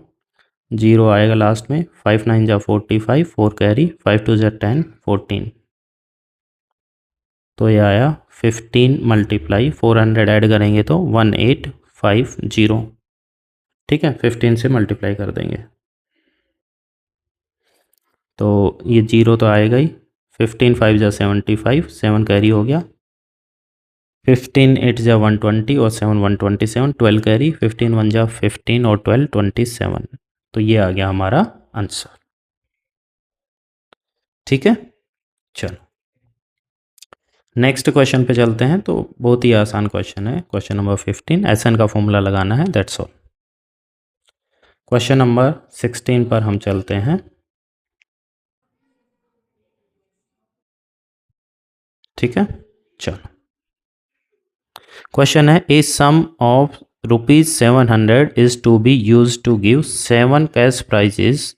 0 आएगा लास्ट में, 5 9 जा 45, 4 कैरी, 5 2 जा 10, 14। तो ये आया 15 मल्टीप्लाई 400 ऐड करेंगे तो 1850। ठीक है, 15 से मल्टीप्लाई कर देंगे। तो ये 0 तो आएगा ही। 15 5 जा 75, 7 कैरी हो गया। 15 8 जा 120 और 7 127, 12 कैरी। 15 1 जा 15 और 12 27। तो ये आ गया हमारा आंसर। ठीक है, चलो नेक्स्ट क्वेश्चन पे चलते हैं। तो बहुत ही आसान क्वेश्चन है, क्वेश्चन नंबर 15। एसएन का फॉर्मूला लगाना है, दैट्स ऑल। क्वेश्चन नंबर 16 पर हम चलते हैं। ठीक है, चलो क्वेश्चन है, a sum of ₹700 is to be use to give 7 cash prizes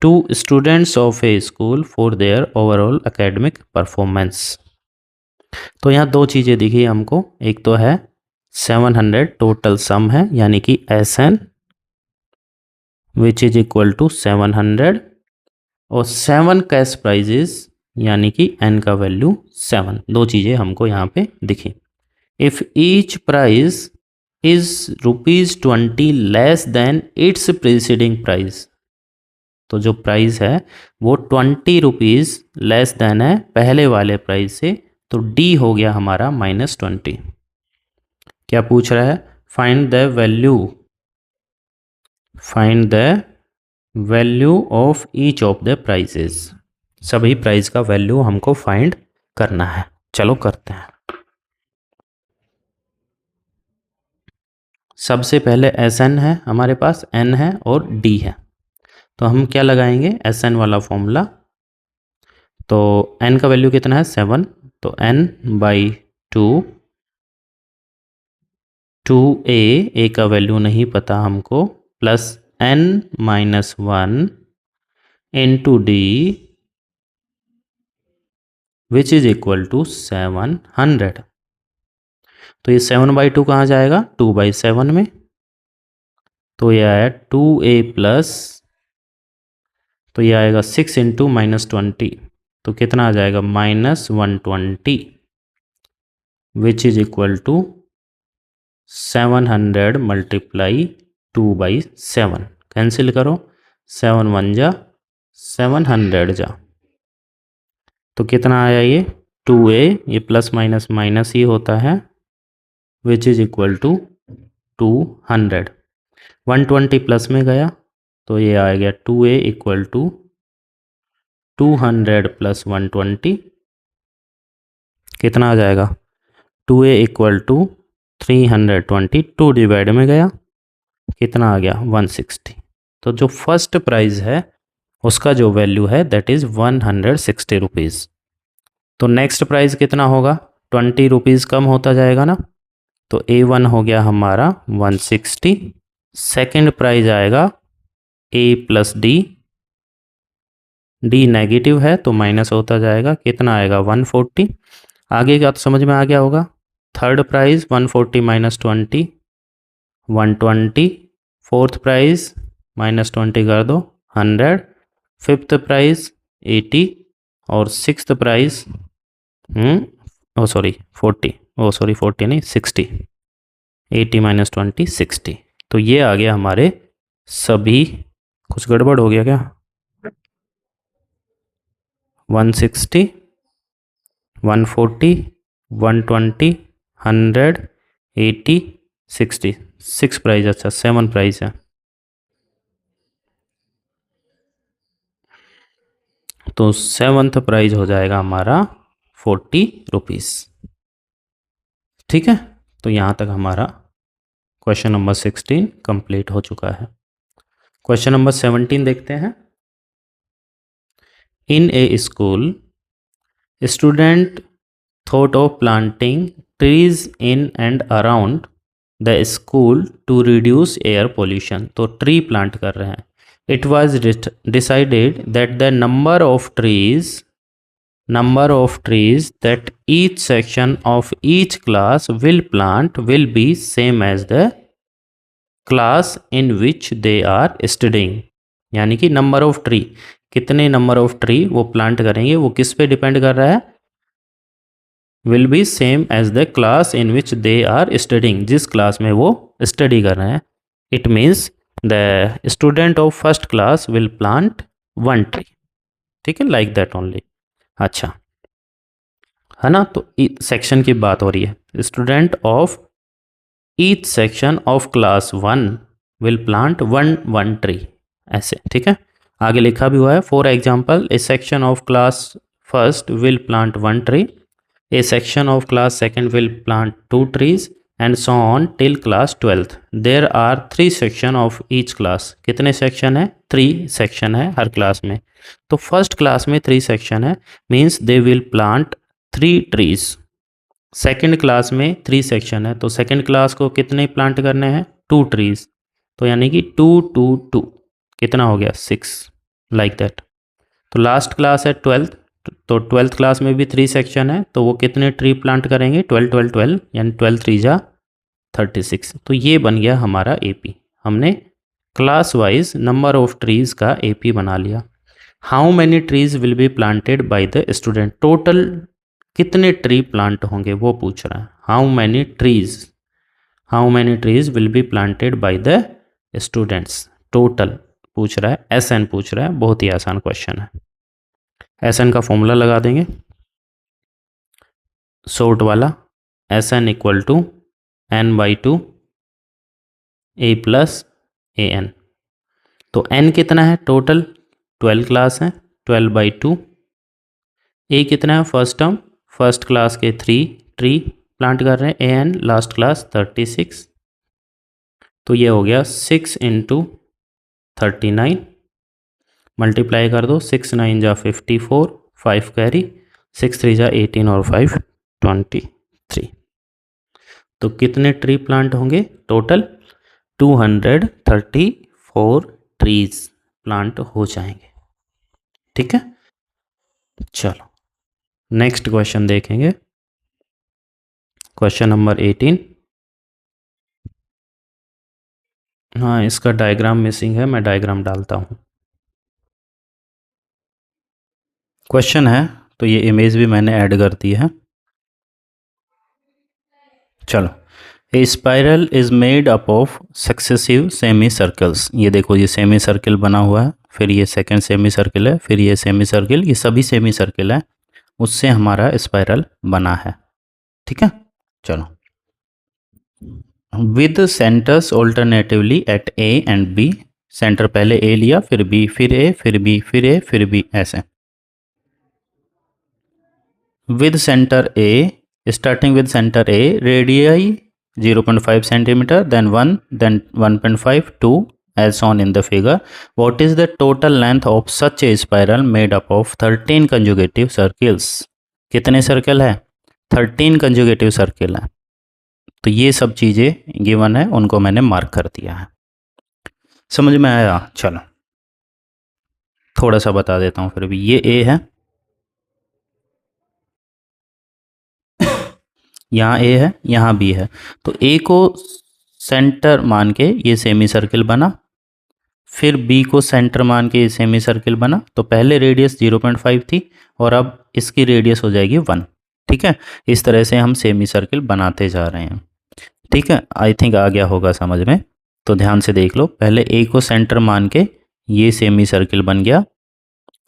to students of a school for their overall academic performance. तो यहाँ दो चीज़ें दिखी हमको, एक तो है 700 टोटल सम है यानी कि SN which is equal to 700, और 7 कैश प्राइजेस यानी कि एन का वैल्यू 7। दो चीज़ें हमको यहाँ पे दिखी। If each price is ₹20 less than it's preceding price, तो जो प्राइस है वो 20 रुपीज़ लेस देन है पहले वाले प्राइस से, तो डी हो गया हमारा -20। क्या पूछ रहा है? Find the value of each of the prices. सभी प्राइस का वैल्यू हमको फाइंड करना है। चलो करते हैं। सबसे पहले एस एन है हमारे पास, एन है और डी है, तो हम क्या लगाएंगे? एस एन वाला फॉर्मूला। तो एन का वैल्यू कितना है? 7, तो n/2, 2a का वैल्यू नहीं पता हमको, plus n-1 into D which is equal to 700। तो ये 7/2 कहाँ जाएगा? 2/7 में, तो ये आया 2a प्लस, तो ये आएगा 6 इंटू -20, तो कितना आ जाएगा? -120 which is equal to 700 multiply 2/7। Cancel करो, 7 1 जा 700 जा, तो कितना आया? ये 2a, ये प्लस माइनस माइनस ही होता है, which is equal to 200। 120 plus में गया, तो ये आ गया 2a इक्वल टू 200 प्लस 120, कितना आ जाएगा? 2a इक्वल टू 320, 2 डिवाइड में गया, कितना आ गया? 160। तो जो फर्स्ट प्राइस है उसका जो वैल्यू है दैट इज़ 160 रुपीज़। तो नेक्स्ट प्राइस कितना होगा? 20 रुपीज़ कम होता जाएगा ना, तो A1 हो गया हमारा 160। सेकंड प्राइस आएगा A plus D, D negative है तो माइनस होता जाएगा, कितना आएगा? 140। आगे का तो समझ में आ गया होगा। Third price 140 minus 20, 120। Fourth price -20 कर दो, 100। फिफ्थ प्राइस 80, और सिक्स्थ प्राइस 40 नहीं 60। 80 माइनस 20 60। तो ये आ गया हमारे सभी। कुछ गड़बड़ हो गया क्या? 160, 140, 120, 100, 80, 60। 6 प्राइस, अच्छा 7 प्राइस है, तो 7th प्राइज हो जाएगा हमारा 40 रुपीज़। ठीक है, तो यहाँ तक हमारा क्वेश्चन नंबर 16 कंप्लीट हो चुका है। क्वेश्चन नंबर 17 देखते हैं। In a school student thought of planting trees in and around the school to reduce air pollution. तो ट्री प्लांट कर रहे हैं। It was decided that the number of trees that each section of each class will plant will be same as the class in which they are studying। यानी कि number of tree, कितने number of tree वो plant करेंगे, वो किस पे depend कर रहा है? will be same as the class in which they are studying, जिस क्लास में वो स्टडी कर रहे हैं। It means the student of first class will plant 1 tree। ठीक है, लाइक दैट ओनली। अच्छा है ना, तो सेक्शन की बात हो रही है। Student of each section of class 1 will plant one tree, ऐसे, ठीक है। आगे लिखा भी हुआ है, for example A section of class first will plant one tree, A section of class second will plant 2 trees and so on till class 12th। There are 3 section of each class. कितने section है? 3 section है हर class में। तो first class में 3 section है, means they will plant 3 trees। Second class में 3 section है, तो सेकेंड क्लास को कितने प्लांट करने हैं? 2 trees। तो यानी कि 2 2 2 कितना हो गया? 6, लाइक दैट। तो लास्ट क्लास है 12th, तो 12th क्लास में भी 3 सेक्शन है, तो वो कितने ट्री प्लांट करेंगे? 12 12 12, यानी 12 3 जा 36। तो ये बन गया हमारा एपी। हमने class wise number of trees का एपी बना लिया। How many trees will be planted by the student, total कितने ट्री प्लांट होंगे वो पूछ रहा है। How many trees will be planted by the students, total पूछ रहा है, एसएन पूछ रहा है। बहुत ही आसान क्वेश्चन है। एसएन का फॉर्मूला लगा देंगे, शॉर्ट वाला, SN equal to n/2 a plus A N. तो n कितना है? टोटल 12 क्लास है, 12/2। a कितना है? फर्स्ट टर्म, फर्स्ट क्लास के 3 ट्री प्लांट कर रहे हैं, ए एन लास्ट क्लास 36। तो ये हो गया 6 × 39, मल्टीप्लाई कर दो, 6 9 जा 54, 5 कैरी, 6 3 जा 18 और 5 23। तो कितने ट्री प्लांट होंगे? टोटल 234 ट्रीज प्लांट हो जाएंगे, ठीक है। चलो नेक्स्ट क्वेश्चन देखेंगे, क्वेश्चन नंबर 18। हाँ, इसका डायग्राम मिसिंग है, मैं डायग्राम डालता हूँ। क्वेश्चन है तो ये इमेज भी मैंने ऐड कर दी है। चलो, a spiral is made up of successive semi circles. ये देखो, ये सेमी सर्कल बना हुआ है, फिर ये सेकंड सेमी सर्कल है, फिर ये सेमी सर्कल, ये सभी सेमी सर्कल है, उससे हमारा स्पाइरल बना है, ठीक है। चलो, with centres alternatively at A and B, centre पहले ए लिया, फिर बी, फिर ए, फिर बी, फिर ए, फिर बी, ऐसे। With centre A, starting with centre A, radii 0.5 centimetre, then 1, then 1.5, 2, as shown in the figure. What is the total length of such a spiral made up of 13 consecutive circles? कितने circle है? 13 conjugative circle है। तो ये सब चीज़ें given है, उनको मैंने मार्क कर दिया है। समझ में आया? चलो थोड़ा सा बता देता हूँ फिर भी। ये ए है, यहाँ ए है, यहाँ बी है, तो ए को सेंटर मान के ये सेमी सर्कल बना, फिर बी को सेंटर मान के ये सेमी सर्कल बना। तो पहले रेडियस 0.5 थी और अब इसकी रेडियस हो जाएगी 1, ठीक है। इस तरह से हम सेमी सर्कल बनाते जा रहे हैं, ठीक है। आई थिंक आ गया होगा समझ में। तो ध्यान से देख लो, पहले ए को सेंटर मान के ये सेमी सर्कल बन गया,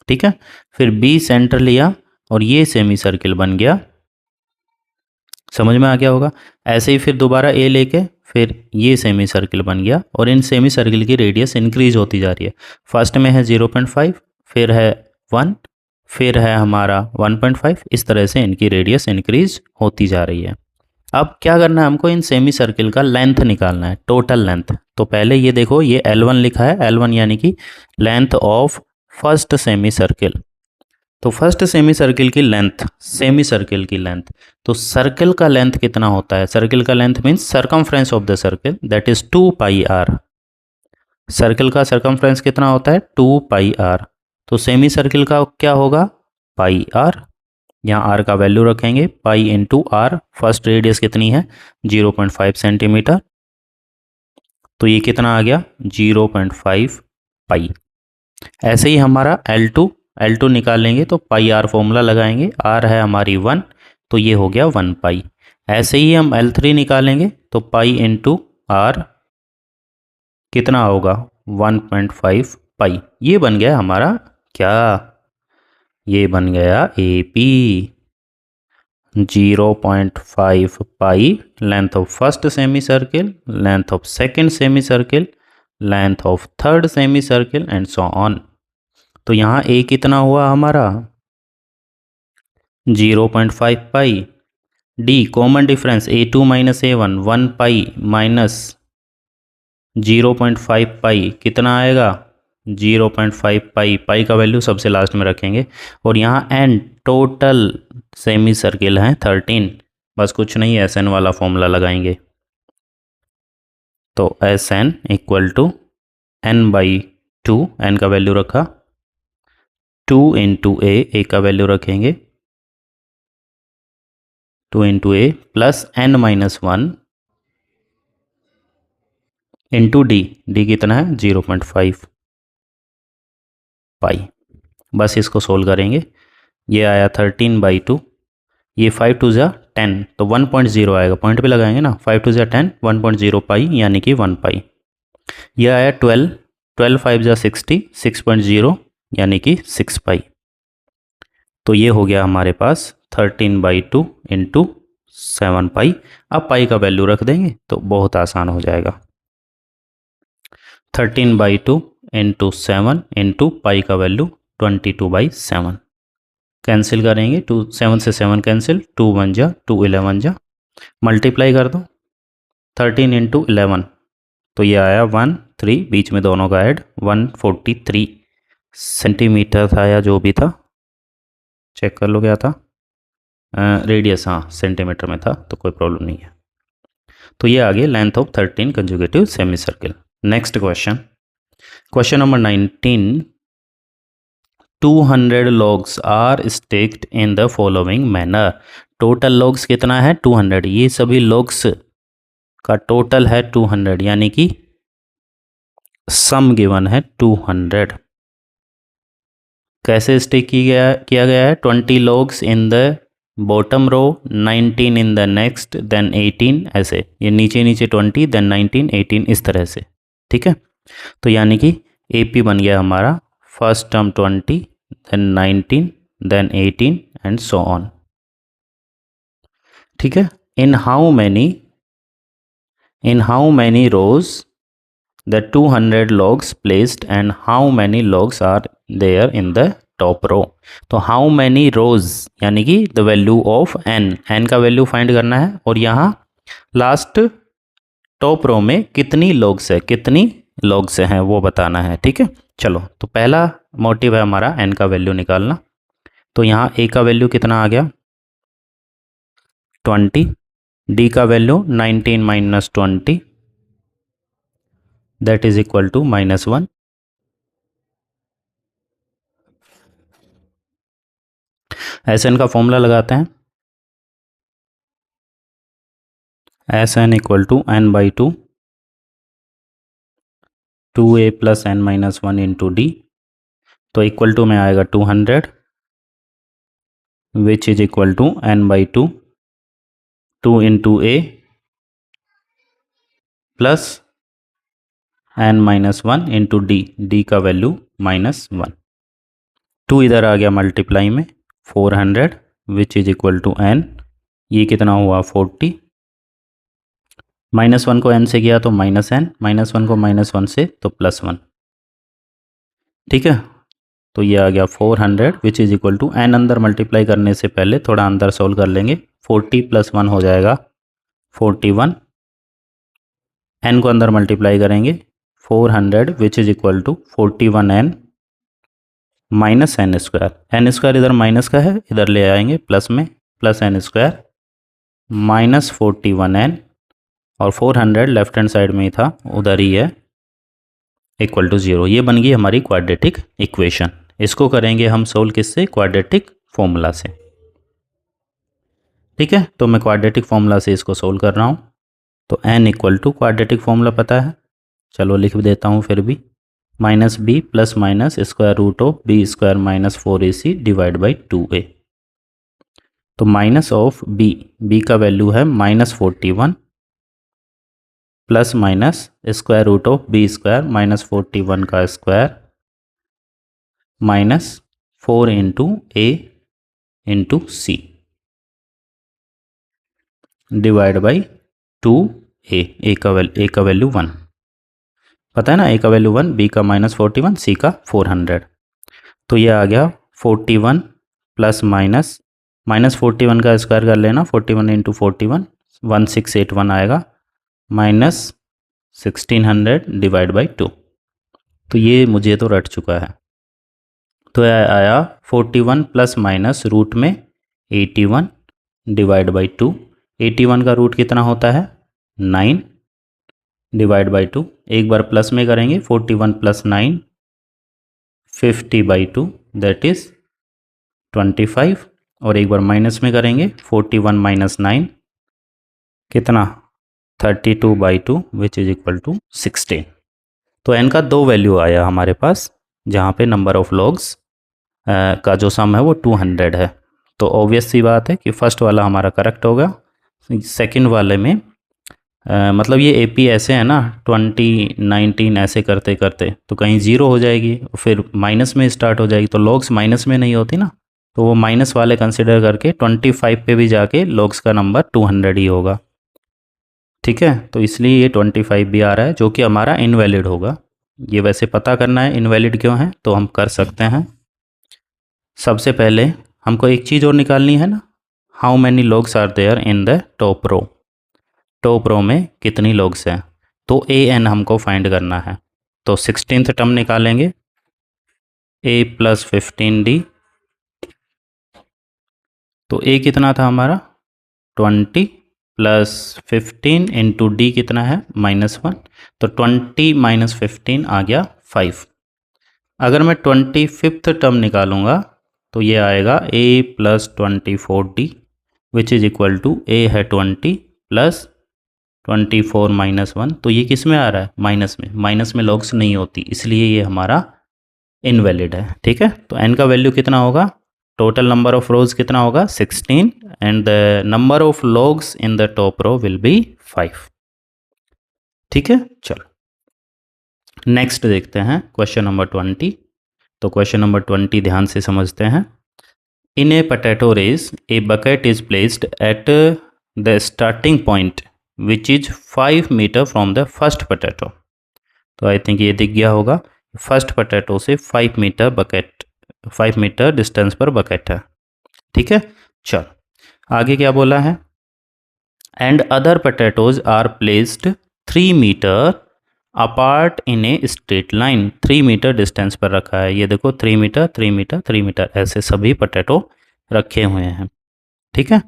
ठीक है। फिर बी सेंटर लिया और ये सेमी सर्कल बन गया, समझ में आ गया होगा। ऐसे ही फिर दोबारा ए लेके फिर ये सेमी सर्कल बन गया, और इन सेमी सर्कल की रेडियस इंक्रीज होती जा रही है। फर्स्ट में है 0.5, फिर है 1, फिर है हमारा 1.5, इस तरह से इनकी रेडियस इंक्रीज होती जा रही है। अब क्या करना है हमको? इन सेमी सर्कल का लेंथ निकालना है, टोटल लेंथ। तो पहले ये देखो, ये L1 लिखा है, L1 यानी कि length of first semi circle. तो फर्स्ट सेमी सर्कल की लेंथ, सेमी सर्कल की लेंथ, तो सर्कल का लेंथ कितना होता है? सर्कल का length means circumference of the circle, that is 2πr। Circle का सर्कमफ्रेंस कितना होता है? 2πr। तो सेमी सर्कल का क्या होगा? πr। यहाँ r का वैल्यू रखेंगे, pi into R. First radius कितनी है? 0.5 सेंटीमीटर। तो ये कितना आ गया? 0.5 पाई। ऐसे ही हमारा L2 निकाल लेंगे, तो पाई आर फॉर्मूला लगाएंगे, आर है हमारी 1, तो ये हो गया 1 पाई। ऐसे ही हम L3 निकालेंगे, तो पाई इंटू आर कितना होगा? 1.5 पाई। ये बन गया हमारा क्या? ये बन गया A P. 0.5 pi length of first semi circle, length of second semi circle, length of third semi circle and so on. तो यहाँ ए कितना हुआ हमारा 0.5 pi. D common difference A2 minus A1 1 pi minus 0.5 pi कितना आएगा 0.5 पाई। पाई का value सबसे last में रखेंगे। और यहाँ एन टोटल सेमी सर्किल है 13। बस कुछ नहीं, एस एन वाला फॉर्मूला लगाएंगे। तो S N equal to n by 2, n का वैल्यू रखा 2 इंटू ए का वैल्यू रखेंगे 2 इंटू ए plus N minus 1 into D. D कितना है 0.5 पाई। बस इसको सोल्व करेंगे। ये आया 13/2, ये 5 टू ज़ा 10 तो 1.0 आएगा। पॉइंट पे लगाएंगे ना, 5 टू ज़ा 10 1.0 पाई यानी कि 1 पाई। ये आया 12 5 ज़ा 60 6.0 यानी कि 6 पाई। तो ये हो गया हमारे पास 13/2 इंटू 7 पाई। अब पाई का वैल्यू रख देंगे तो बहुत आसान हो जाएगा। 13/2 इंटू 7 इंटू पाई का वैल्यू 22/7। कैंसिल करेंगे, 7 से 7 कैंसिल, 2 1 जा 2 11 जा, मल्टीप्लाई कर दो 13 इंटू 11 तो ये आया 13, बीच में दोनों का ऐड 143 सेंटीमीटर था या जो भी था, चेक कर लो क्या था, रेडियस हाँ सेंटीमीटर में था तो कोई प्रॉब्लम नहीं है। तो ये आ गया length of 13 conjugative semi circle. Next question, question number 19। 200 logs are stacked in the following manner। Total logs कितना है 200। ये सभी logs का टोटल है 200 यानी कि सम गिवन है 200। कैसे स्टेक किया गया है 20 logs in the bottom row, 19 in the next, then 18, ऐसे ये नीचे नीचे 20 देन 19 18 इस तरह से। ठीक है, तो यानी कि AP बन गया हमारा first term 20 then 19 then 18 and so on. ठीक है, in how many rows the 200 logs placed and how many logs are there in the top row। तो हाउ मैनी रोज यानी कि द वैल्यू ऑफ एन का value find करना है, और यहाँ लास्ट टॉप रो में कितनी logs हैं वो बताना है। ठीक है, चलो तो पहला मोटिव है हमारा एन का वैल्यू निकालना। तो यहाँ ए का वैल्यू कितना आ गया 20, डी का value 19 minus 20 that is equal to -1। S N का फॉर्मूला लगाते हैं, S N equal to n/2 2a plus n minus 1 into D. तो इक्वल टू में आएगा 200 which is equal to n/2 2 into A plus n minus 1 into D. D का value -1। 2 इधर आ गया मल्टीप्लाई में 400 which is equal to n। ये कितना हुआ 40, -1 को n से किया तो -n, -1 को -1 से तो +1। ठीक है, तो ये आ गया 400 which is equal to n। अंदर मल्टीप्लाई करने से पहले थोड़ा अंदर सोल्व कर लेंगे, 40 + 1 हो जाएगा 41। n को अंदर मल्टीप्लाई करेंगे 400 which is equal to 41n minus n square. n square इधर माइनस का है, इधर ले आएंगे प्लस में, plus n square minus 41n, और 400 लेफ्ट हैंड साइड में ही था उधर ही है, इक्वल टू 0। ये बन गई हमारी क्वाड्रेटिक इक्वेशन। इसको करेंगे हम सोल्व किससे, क्वाड्रेटिक फॉर्मूला से। ठीक है, तो मैं क्वाड्रेटिक फॉर्मूला से इसको सोल्व कर रहा हूँ। तो n equal to quadratic formula पता है, चलो लिख देता हूँ फिर भी, -b plus minus square root of b square minus 4ac divide by 2a। तो माइनस ऑफ b का वैल्यू है -41 plus minus square root of b square minus 41 का square minus 4 into A into C divide by 2 A का value 1, पता है ना, ए का value 1, B का -41, सी का 400। तो ये आ गया 41 प्लस -41 का स्क्वायर कर लेना, 41 इंटू 41 1681 आएगा, -1600 डिवाइड बाई 2। तो ये मुझे तो रट चुका है। तो आया 41 प्लस माइनस रूट में 81 डिवाइड बाई 2। 81 का रूट कितना होता है 9 डिवाइड बाई 2। एक बार प्लस में करेंगे 41 प्लस 9 50 बाई 2 दैट इज 25, और एक बार माइनस में करेंगे 41 माइनस 9 कितना 32 by 2 which is equal to 16। तो n का 2 वैल्यू आया हमारे पास, जहाँ पे नंबर ऑफ लॉग्स का जो सम है वो 200 है। तो ऑब्वियस सी बात है कि फर्स्ट वाला हमारा करेक्ट होगा। सेकंड वाले में मतलब ये एपी ऐसे है ना 20 19 ऐसे करते करते तो कहीं ज़ीरो हो जाएगी, फिर माइनस में स्टार्ट हो जाएगी, तो लॉग्स माइनस में नहीं होती ना, तो वो माइनस वाले कंसिडर करके 25 पे भी जाके लॉग्स का नंबर 200 ही होगा। ठीक है, तो इसलिए ये 25 भी आ रहा है, जो कि हमारा इनवैलिड होगा। ये वैसे पता करना है इनवैलिड क्यों है, तो हम कर सकते हैं। सबसे पहले हमको एक चीज़ और निकालनी है ना, how many logs are there in the top row, top row में कितनी लॉग्स हैं, तो ए एन हमको फाइंड करना है। तो 16th टर्म निकालेंगे, ए प्लस 15d, तो ए कितना था हमारा 20 प्लस 15 इंटू डी कितना है -1, तो 20 माइनस 15 आ गया 5। अगर मैं 25th टर्म निकालूंगा तो ये आएगा a plus 24d which is equal to a है 20 प्लस 24 माइनस 1, तो ये किस में आ रहा है माइनस में लॉग्स नहीं होती, इसलिए ये हमारा इनवैलिड है। ठीक है, तो n का वैल्यू कितना होगा, टोटल नंबर ऑफ रोज कितना होगा 16 and the number of logs in the top row will be 5। ठीक है, चलो नेक्स्ट देखते हैं क्वेश्चन नंबर 20। तो क्वेश्चन नंबर 20 ध्यान से समझते हैं। In a potato race a bucket is placed at the starting point which is 5 metre from the first potato. तो आई थिंक ये दिख गया होगा, फर्स्ट पोटैटो से 5 मीटर डिस्टेंस पर बकेट है। ठीक है, चल आगे क्या बोला है, and other potatoes are placed 3 metre apart in a straight line. 3 metre distance पर रखा है, ये देखो 3 मीटर 3 मीटर 3 मीटर ऐसे सभी पोटैटो रखे हुए हैं। ठीक है,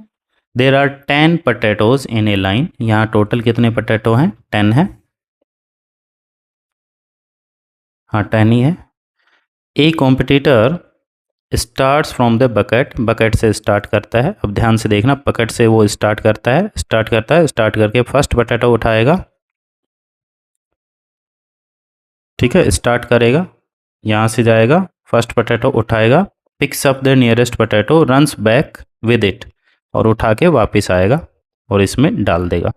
there are 10 potatoes in a line, यहाँ टोटल कितने पोटैटो हैं 10 है, हाँ 10 ही है। A competitor starts from the bucket, bucket से स्टार्ट करता है। अब ध्यान से देखना, बकेट से वो स्टार्ट करता है, स्टार्ट करके फर्स्ट पोटैटो उठाएगा। ठीक है, स्टार्ट करेगा, यहाँ से जाएगा, फर्स्ट पोटैटो उठाएगा, pics up the nearest potato, runs back with it, और उठा के वापस आएगा और इसमें डाल देगा।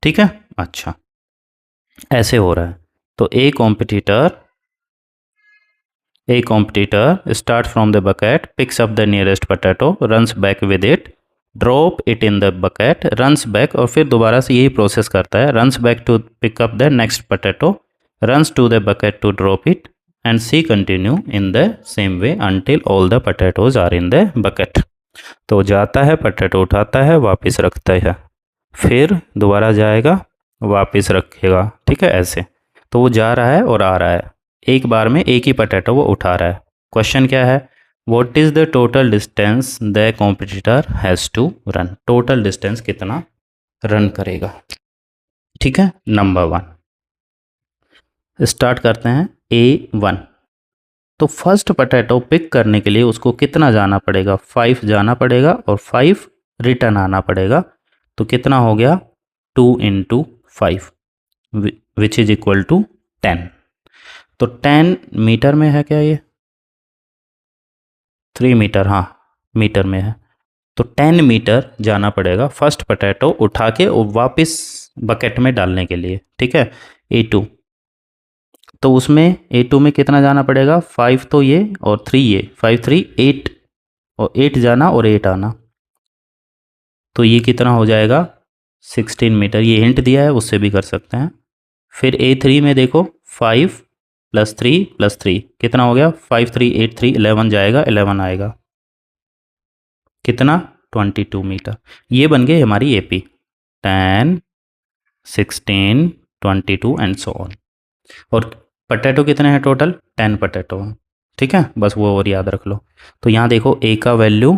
ठीक है, अच्छा ऐसे हो रहा है। तो a competitor start from the bucket, picks up the nearest potato, runs back with it, drop it in the bucket, runs back, और फिर दोबारा से यही प्रोसेस करता है, runs back to pick up the next potato, runs to the bucket to drop it, and she continue in the same way until all the potatoes are in the bucket. तो जाता है, potato उठाता है, वापस रखता है, फिर दोबारा जाएगा, वापस रखेगा। ठीक है, ऐसे तो वो जा रहा है और आ रहा है, एक बार में एक ही पोटैटो वो उठा रहा है। क्वेश्चन क्या है, what is the total distance the competitor has to run, total distance कितना रन करेगा। ठीक है, नंबर 1 स्टार्ट करते हैं, A1, तो फर्स्ट पोटैटो पिक करने के लिए उसको कितना जाना पड़ेगा 5 जाना पड़ेगा और 5 रिटर्न आना पड़ेगा, तो कितना हो गया 2 into 5 which is equal to 10। तो 10 मीटर में है क्या, ये 3 मीटर, हाँ मीटर में है, तो 10 मीटर जाना पड़ेगा फर्स्ट पोटैटो उठा के और वापस बकेट में डालने के लिए। ठीक है, A2 तो उसमें A2 में कितना जाना पड़ेगा, 5 तो ये और 3 ये, 5 3 8 और 8 जाना और 8 आना, तो ये कितना हो जाएगा 16 मीटर। ये हिंट दिया है, उससे भी कर सकते हैं। फिर A3 में देखो 5 + 3 + 3 कितना हो गया, 5 3 8 3 11 जाएगा, 11 आएगा, कितना 22 मीटर। ये बन गई हमारी AP 10 16 22 एंड सो ऑन। और पोटैटो कितने हैं टोटल, 10 पोटैटो हैं, ठीक है, बस वो और याद रख लो। तो यहाँ देखो A का वैल्यू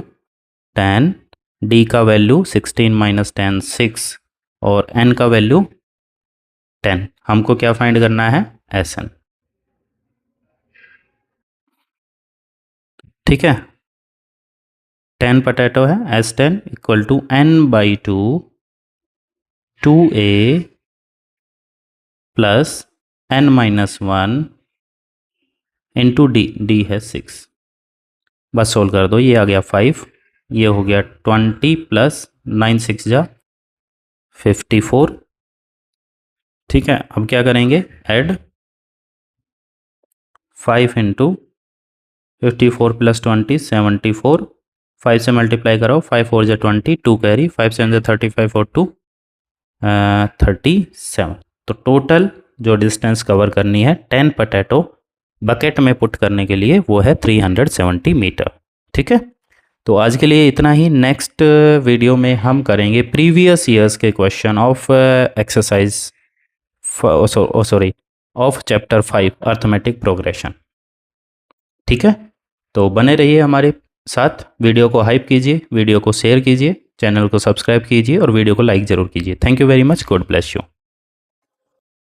10, D का वैल्यू 16 - 10 6 और N का वैल्यू 10। हमको क्या फाइंड करना है, SN, ठीक है। 10 पोटैटो है, S10 = N/2 2A + N-1 into D है 6। बस सोल्व कर दो, ये आ गया 5, ये हो गया 20 + 9 6 जा 54, ठीक है। अब क्या करेंगे, ऐड 5 × 54 + 20 74, 5 से मल्टीप्लाई करो, 5 4 जा 20, 2 कैरी, 5 7 जा 35 और 2 37। तो टोटल जो डिस्टेंस कवर करनी है 10 पोटैटो बकेट में पुट करने के लिए वो है 370 मीटर, ठीक है। तो आज के लिए इतना ही। नेक्स्ट वीडियो में हम करेंगे प्रीवियस ईयर्स के question of exercise of chapter 5 arithmetic progression, ठीक है। तो बने रहिए हमारे साथ, वीडियो को हाइप कीजिए, वीडियो को शेयर कीजिए, चैनल को सब्सक्राइब कीजिए और वीडियो को लाइक ज़रूर कीजिए। Thank you very much, God bless you.